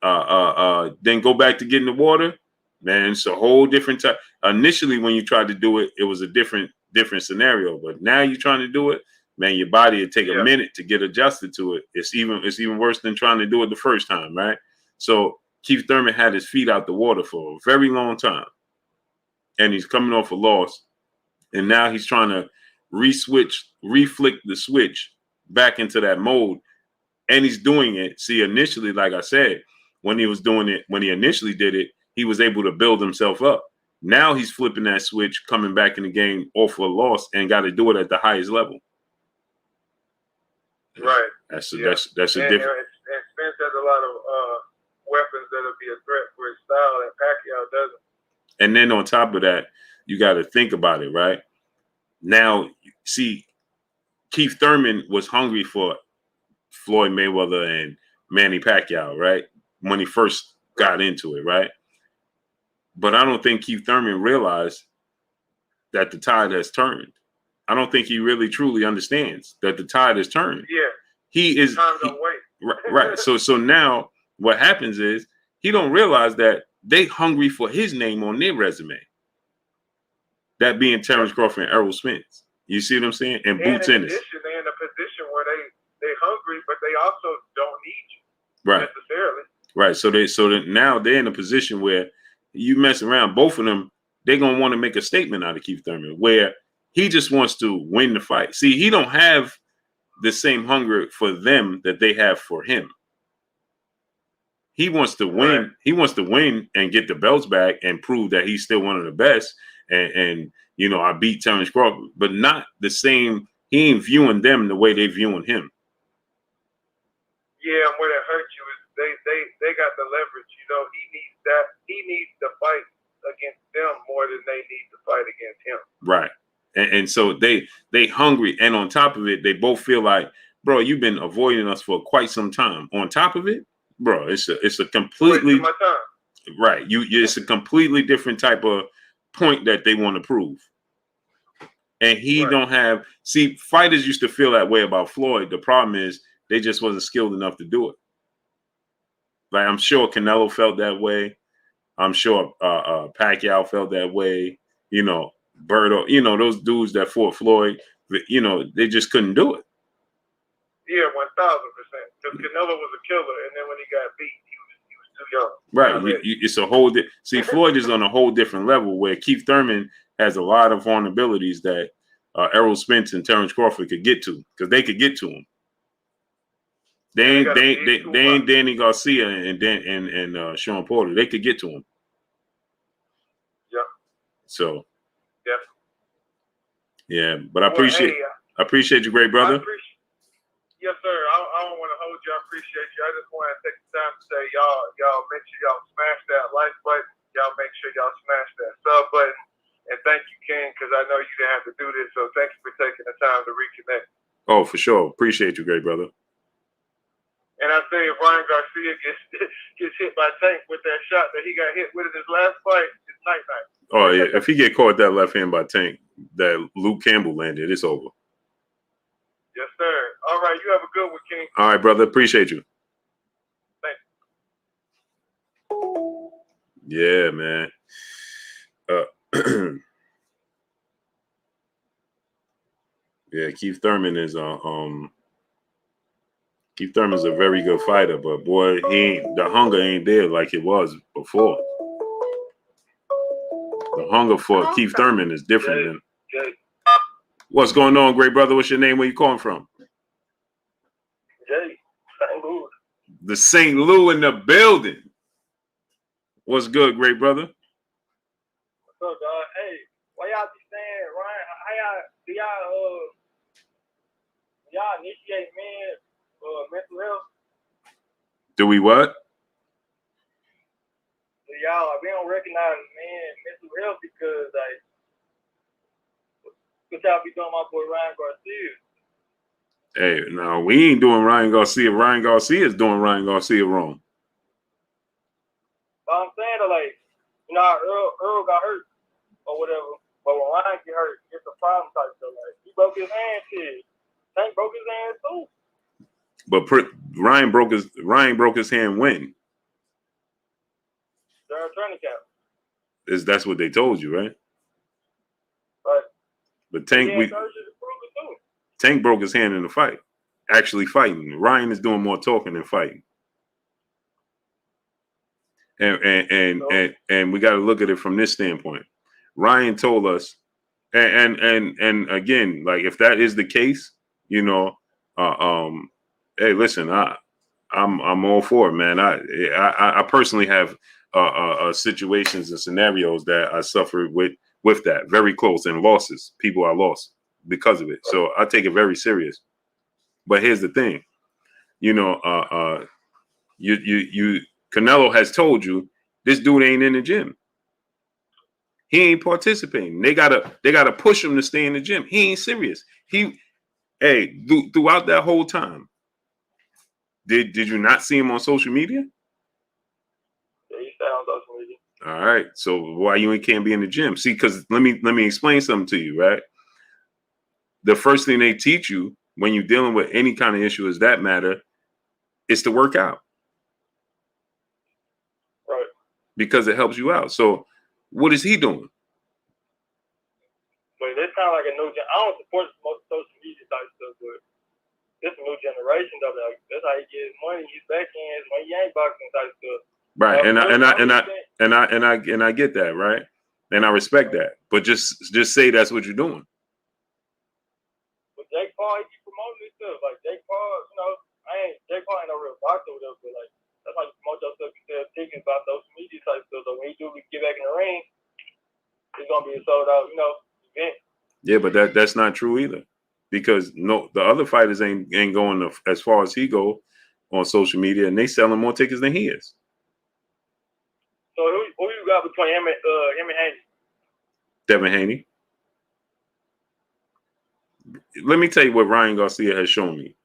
then go back to get in the water, man, it's a whole different type. Initially, when you tried to do it, it was a different scenario. But now you're trying to do it, man, your body would take a minute to get adjusted to it. It's even worse than trying to do it the first time, right? So Keith Thurman had his feet out the water for a very long time. And he's coming off a loss. And now he's trying to reflick the switch back into that mode. And he's doing it. See, initially, like I said, when he was doing it, when he initially did it, he was able to build himself up. Now he's flipping that switch, coming back in the game off a loss, and got to do it at the highest level. Right. That's a different. And Spence has a lot of weapons that'll be a threat for his style, and Pacquiao doesn't. And then on top of that, you got to think about it, right? Now, see, Keith Thurman was hungry for Floyd Mayweather and Manny Pacquiao, right? When he first got into it, right? But I don't think Keith Thurman realized that the tide has turned. I don't think he really truly understands that the tide has turned. Yeah. He is time don't wait. Right. So now what happens is he don't realize that they hungry for his name on their resume. That being Terrence Crawford and Errol Spence. You see what I'm saying? And boots in it. They're in a position where they hungry, but they also don't need you necessarily. Right. So now they're in a position where you mess around, both of them, they're gonna want to make a statement out of Keith Thurman, where he just wants to win the fight. See, he don't have the same hunger for them that they have for him. He wants to win. Right. He wants to win and get the belts back and prove that he's still one of the best. And you know, I beat Terrence Crawford, but not the same. He ain't viewing them the way they viewing him. Yeah, and what it hurts you is they got the leverage. You know, he needs that. He needs to fight against them more than they need to fight against him. Right. And so they hungry. And on top of it, they both feel like, bro, you've been avoiding us for quite some time. On top of it, bro, it's a completely right. It's a completely different type of point that they want to prove. And he don't have, see, fighters used to feel that way about Floyd. The problem is they just wasn't skilled enough to do it. Like, I'm sure Canelo felt that way. I'm sure Pacquiao felt that way. You know, Berto, you know, those dudes that fought Floyd, you know, they just couldn't do it. Yeah, 1,000%. Because Canelo was a killer, and then when he got beat, he was too young. Right. It's a whole see, Floyd is on a whole different level, where Keith Thurman has a lot of vulnerabilities that Errol Spence and Terrence Crawford could get to, because they could get to him. They ain't Danny Garcia and Sean Porter. They could get to him. Yeah. So Definitely. Yeah, but I appreciate you, great brother. Yes, sir. I don't want to hold you. I appreciate you. I just want to take the time to say, y'all make sure y'all smash that like button. Y'all make sure y'all smash that sub button. And thank you, King, because I know you didn't have to do this. So thank you for taking the time to reconnect. Oh, for sure. Appreciate you, great brother. And I say if Ryan Garcia gets hit by Tank with that shot that he got hit with in his last fight, it's night-night. Oh, yeah. If he get caught that left hand by Tank that Luke Campbell landed, it's over. Yes, sir. All right. You have a good one, King. All right, brother. Appreciate you. Thanks. Yeah, man. Yeah, Keith Thurman is Keith Thurman's a very good fighter, but boy, the hunger ain't there like it was before. The hunger for Keith Thurman is different than. What's going on, great brother? What's your name? Where you calling from? Jay, St. Louis. The St. Louis in the building. What's good, great brother? What's up, dog? Hey, why y'all be saying, Ryan? How y'all do y'all initiate men mental health? Do we what? Do y'all we don't recognize men mental health because like what y'all be doing my boy Ryan Garcia? Hey, no, we ain't doing Ryan Garcia. Ryan Garcia is doing Ryan Garcia wrong. But I'm saying that, like, you know, Errol got hurt or whatever, but when Ryan get hurt, it's a problem type stuff. Like, he broke his hand, shit. Tank broke his hand too. But Ryan broke his hand when? During training camp. That's what they told you, right? Right. But Tank Tank broke his hand in the fight. Actually fighting. Ryan is doing more talking than fighting. And we got to look at it from this standpoint. Ryan told us, and again, like if that is the case, you know, hey, listen, I'm all for it, man. I personally have situations and scenarios that I suffered with that very close and losses. People I lost because of it, so I take it very serious. But here's the thing, you know, Canelo has told you this dude ain't in the gym. He ain't participating. They gotta push him to stay in the gym. He ain't serious. Throughout that whole time, did you not see him on social media? Yeah, he stayed on social media. All right. So why you can't be in the gym? See, because let me explain something to you, right? The first thing they teach you when you're dealing with any kind of issue is that matter is to work out. Right. Because it helps you out. So what is he doing? But it's kind of like a new gen. I don't support most social media type stuff, but it's a new generation of it. Like, that's how he gets money. He's backhands, money, he ain't boxing type stuff. Right. And I get that, right? And I respect that. But just say that's what you're doing. But Jake Paul, he keep promoting this stuff. Like Jake Paul, you know, Jake Paul ain't no real boxer or whatever, but like that's how you promote your stuff. You sell tickets about social media type stuff. So when he get back in the ring, it's gonna be a sold out, you know, event. Yeah, but that's not true either. Because the other fighters ain't going as far as he go on social media, and they selling more tickets than he is. So who you got between him and Haney? Devin Haney. Let me tell you what Ryan Garcia has shown me.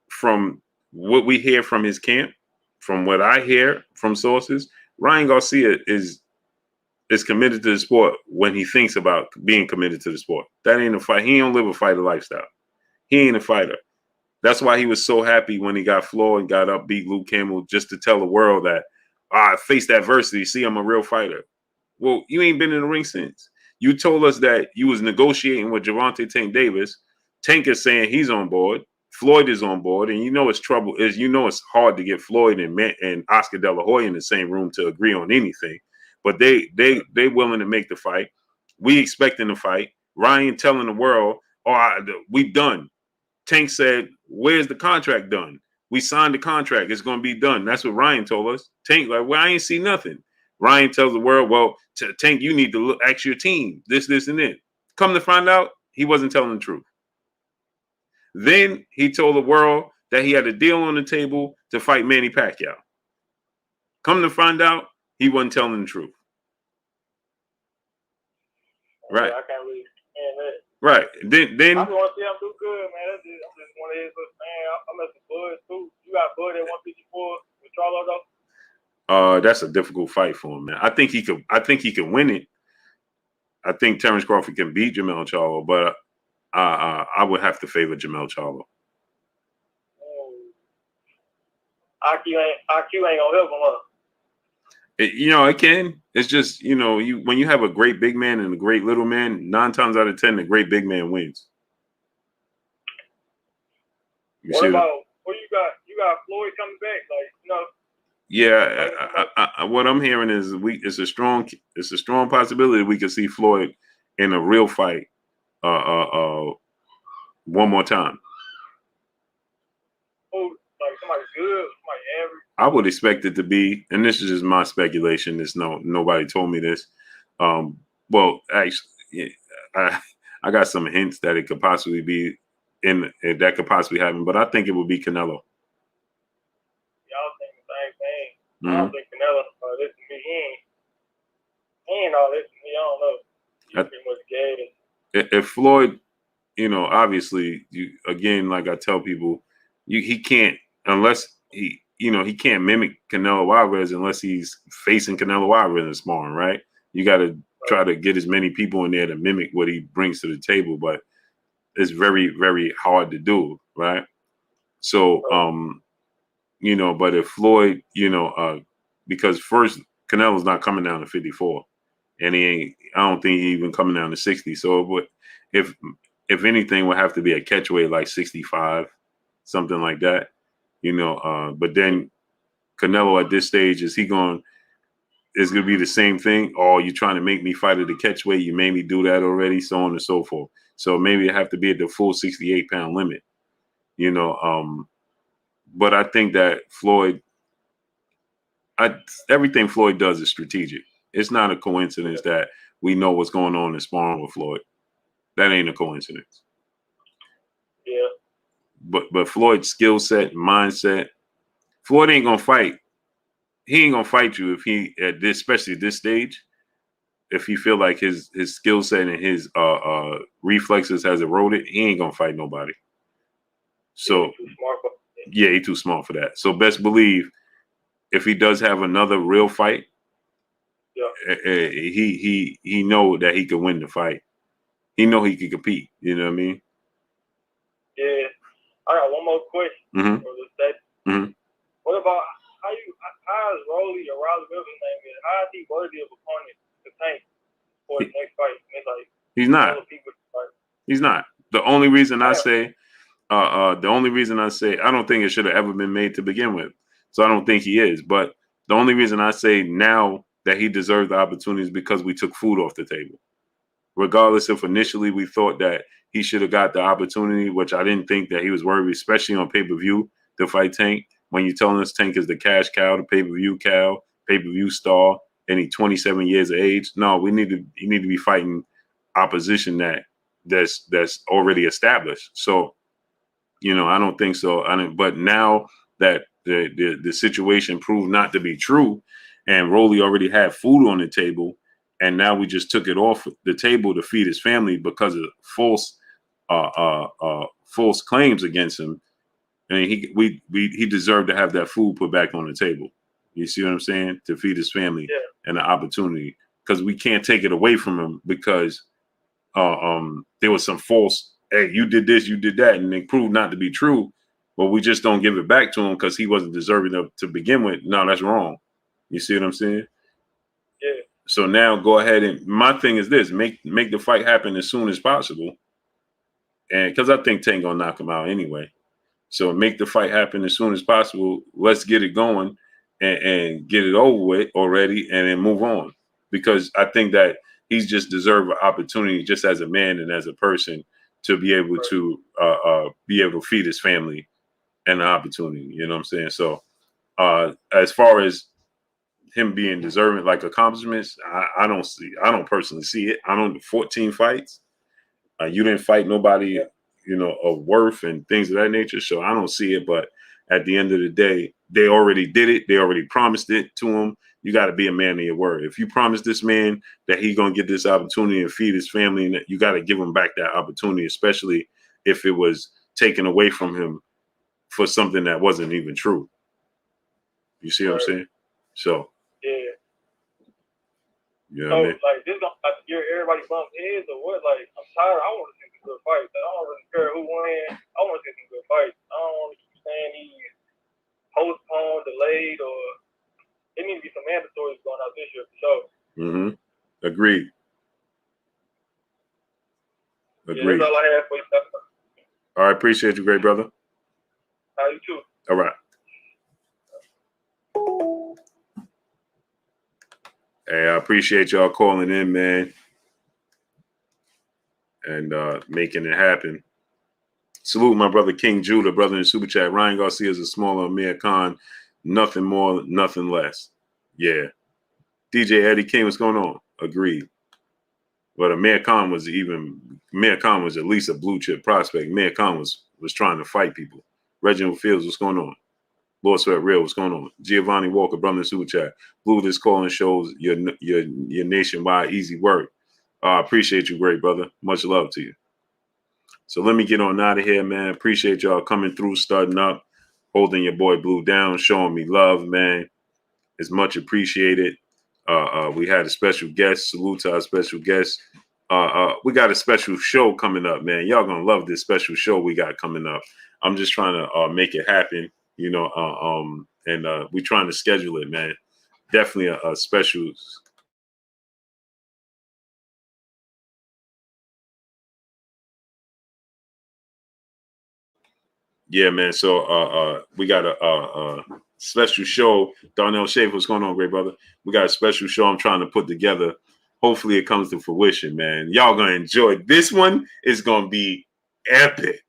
From what we hear from his camp, from what I hear from sources, Ryan Garcia is committed to the sport when he thinks about being committed to the sport. That ain't a fight. He don't live a fighter lifestyle. He ain't a fighter. That's why he was so happy when he got floored and got up, beat Luke Campbell, just to tell the world that I faced adversity. See, I'm a real fighter. Well, you ain't been in the ring since. You told us that you was negotiating with Gervonta Tank Davis. Tank is saying he's on board. Floyd is on board, and you know it's trouble. It's hard to get Floyd and Oscar De La Hoya in the same room to agree on anything. But they willing to make the fight. We expecting the fight. Ryan telling the world, we done. Tank said, where's the contract done? We signed the contract. It's going to be done. That's what Ryan told us. Tank, like, well, I ain't see nothing. Ryan tells the world, well, Tank, you need to ask your team this, and that. Come to find out, he wasn't telling the truth. Then he told the world that he had a deal on the table to fight Manny Pacquiao. Come to find out, he wasn't telling the truth. Right. I can't really stand that. Right. Then I just want to see him do good, man. I'm just one of his little fans. I'm at the Bud too. You got Bud at 154 with Charlo though. That's a difficult fight for him, man. I think he could win it. I think Terrence Crawford can beat Jermell Charlo, but I would have to favor Jermell Charlo. IQ ain't gonna help him up. It can. It's just, when you have a great big man and a great little man, 9 times out of 10, the great big man wins. What about what you got? You got Floyd coming back, Yeah, what I'm hearing is it's a strong possibility we could see Floyd in a real fight one more time. Oh, like somebody good, somebody average. I would expect it to be, and this is just my speculation. Nobody told me this. Well, actually, I got some hints that it could possibly be that could possibly happen, but I think it would be Canelo. Y'all think the same thing. I don't think Canelo. This is me. He ain't all this to me. I don't know. He's pretty much gay. If Floyd, obviously, again, like I tell people, he can't unless he can't mimic Canelo Alvarez unless he's facing Canelo Alvarez in sparring, right? You got to try to get as many people in there to mimic what he brings to the table, but it's very, very hard to do, right? So, but if Floyd, because first Canelo's not coming down to 54, and I don't think he even coming down to 60. So, if anything, would have to be a catchweight like 65, something like that. But then Canelo at this stage, is going to be the same thing? Oh, you're trying to make me fight at the catchweight. You made me do that already, so on and so forth. So maybe it have to be at the full 68-pound limit, but I think that Floyd, everything Floyd does is strategic. It's not a coincidence that we know what's going on in sparring with Floyd. That ain't a coincidence. Yeah. But Floyd's skill set, mindset, Floyd ain't gonna fight. He ain't gonna fight you if he especially at this stage, if he feel like his skill set and his reflexes has eroded, he ain't gonna fight nobody. So he's too smart for that. So best believe if he does have another real fight, he know that he could win the fight. He know he could compete. You know what I mean? Yeah. I got one more question for this day. What about how is Rolly or Riley, whatever his name is, how is he worthy of opponent to Tank for his next fight? It's like he's not. He's not. The only reason I say, I don't think it should have ever been made to begin with. So I don't think he is. But the only reason I say now that he deserves the opportunity is because we took food off the table. Regardless if initially we thought that he should have got the opportunity, which I didn't think that he was worthy, especially on pay-per-view to fight Tank. When you're telling us Tank is the cash cow, the pay-per-view cow, pay-per-view star, and he's 27 years of age. No, you need to be fighting opposition that's already established. So, I don't think so. But now that the situation proved not to be true, and Rolly already had food on the table, and now we just took it off the table to feed his family because of false claims against him. And he deserved to have that food put back on the table. You see what I'm saying? To feed his family and the opportunity, because we can't take it away from him because there was some false, hey, you did this, you did that, and they proved not to be true. But we just don't give it back to him because he wasn't deserving of to begin with. No, that's wrong. You see what I'm saying? Yeah. So now go ahead and my thing is this: make the fight happen as soon as possible, and because I think Tank gonna knock him out anyway. So make the fight happen as soon as possible. Let's get it going and get it over with already, and then move on. Because I think that he's just deserved an opportunity, just as a man and as a person, to be able to feed his family and the opportunity. You know what I'm saying? So as far as him being deserving, like accomplishments, I don't personally see it. I don't 14 fights. You didn't fight nobody, of worth and things of that nature. So I don't see it. But at the end of the day, they already did it. They already promised it to him. You got to be a man of your word. If you promise this man that he's going to get this opportunity and feed his family, and you got to give him back that opportunity, especially if it was taken away from him for something that wasn't even true. You see what I'm saying? So, yeah. You know So, what I mean? like, this don't have to give everybody bump heads or what? Like, I'm tired. I want to see some good fights. I don't really care who wins. I want to see some good fights. I don't want to keep saying these postponed, delayed, or it needs to be some mandatories going out this year for sure. Mm-hmm. Agreed. Yeah, that's all I have for you. All right. Appreciate you, great brother. How you too? All right. Hey, I appreciate y'all calling in, man, and making it happen. Salute my brother King Judah, brother in Super Chat. Ryan Garcia is a smaller Amir Khan. Nothing more, nothing less. Yeah. DJ Eddie King, what's going on? Agreed. But Amir Khan was at least a blue chip prospect. Amir Khan was trying to fight people. Reginald Fields, what's going on? Lord Sweat Real, what's going on? Giovanni Walker, brother in Super Chat. Blue, this calling shows your nationwide easy work. I appreciate you, great brother. Much love to you. So let me get on out of here, man. Appreciate y'all coming through, starting up, holding your boy Blue down, showing me love, man. It's much appreciated. We had a special guest. Salute to our special guest. We got a special show coming up, man. Y'all gonna love this special show we got coming up. I'm just trying to make it happen, and we're trying to schedule it, man. Definitely a special. Yeah, man. So we got a special show. Darnell Schaefer, what's going on, great brother? We got a special show I'm trying to put together. Hopefully it comes to fruition, man. Y'all gonna enjoy it. This one is gonna be epic.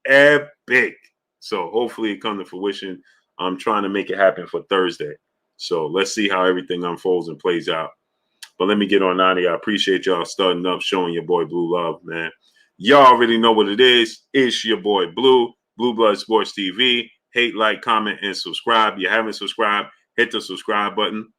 Epic. So hopefully it comes to fruition. I'm trying to make it happen for Thursday. So let's see how everything unfolds and plays out. But let me get on out of here. I appreciate y'all starting up, showing your boy Blue love, man. Y'all already know what it is. It's your boy Blue, Blue Blood Sports TV. Hate, like, comment, and subscribe. If you haven't subscribed, hit the subscribe button.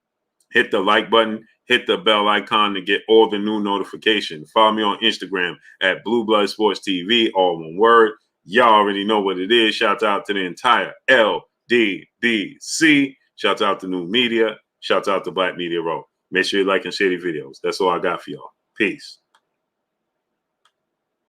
Hit the like button. Hit the bell icon to get all the new notifications. Follow me on Instagram at Blue Blood Sports TV, all one word. Y'all already know what it is. Shout out to the entire LDBC. Shout out to New Media. Shout out to Black Media Row. Make sure you like and share the videos. That's all I got for y'all. Peace.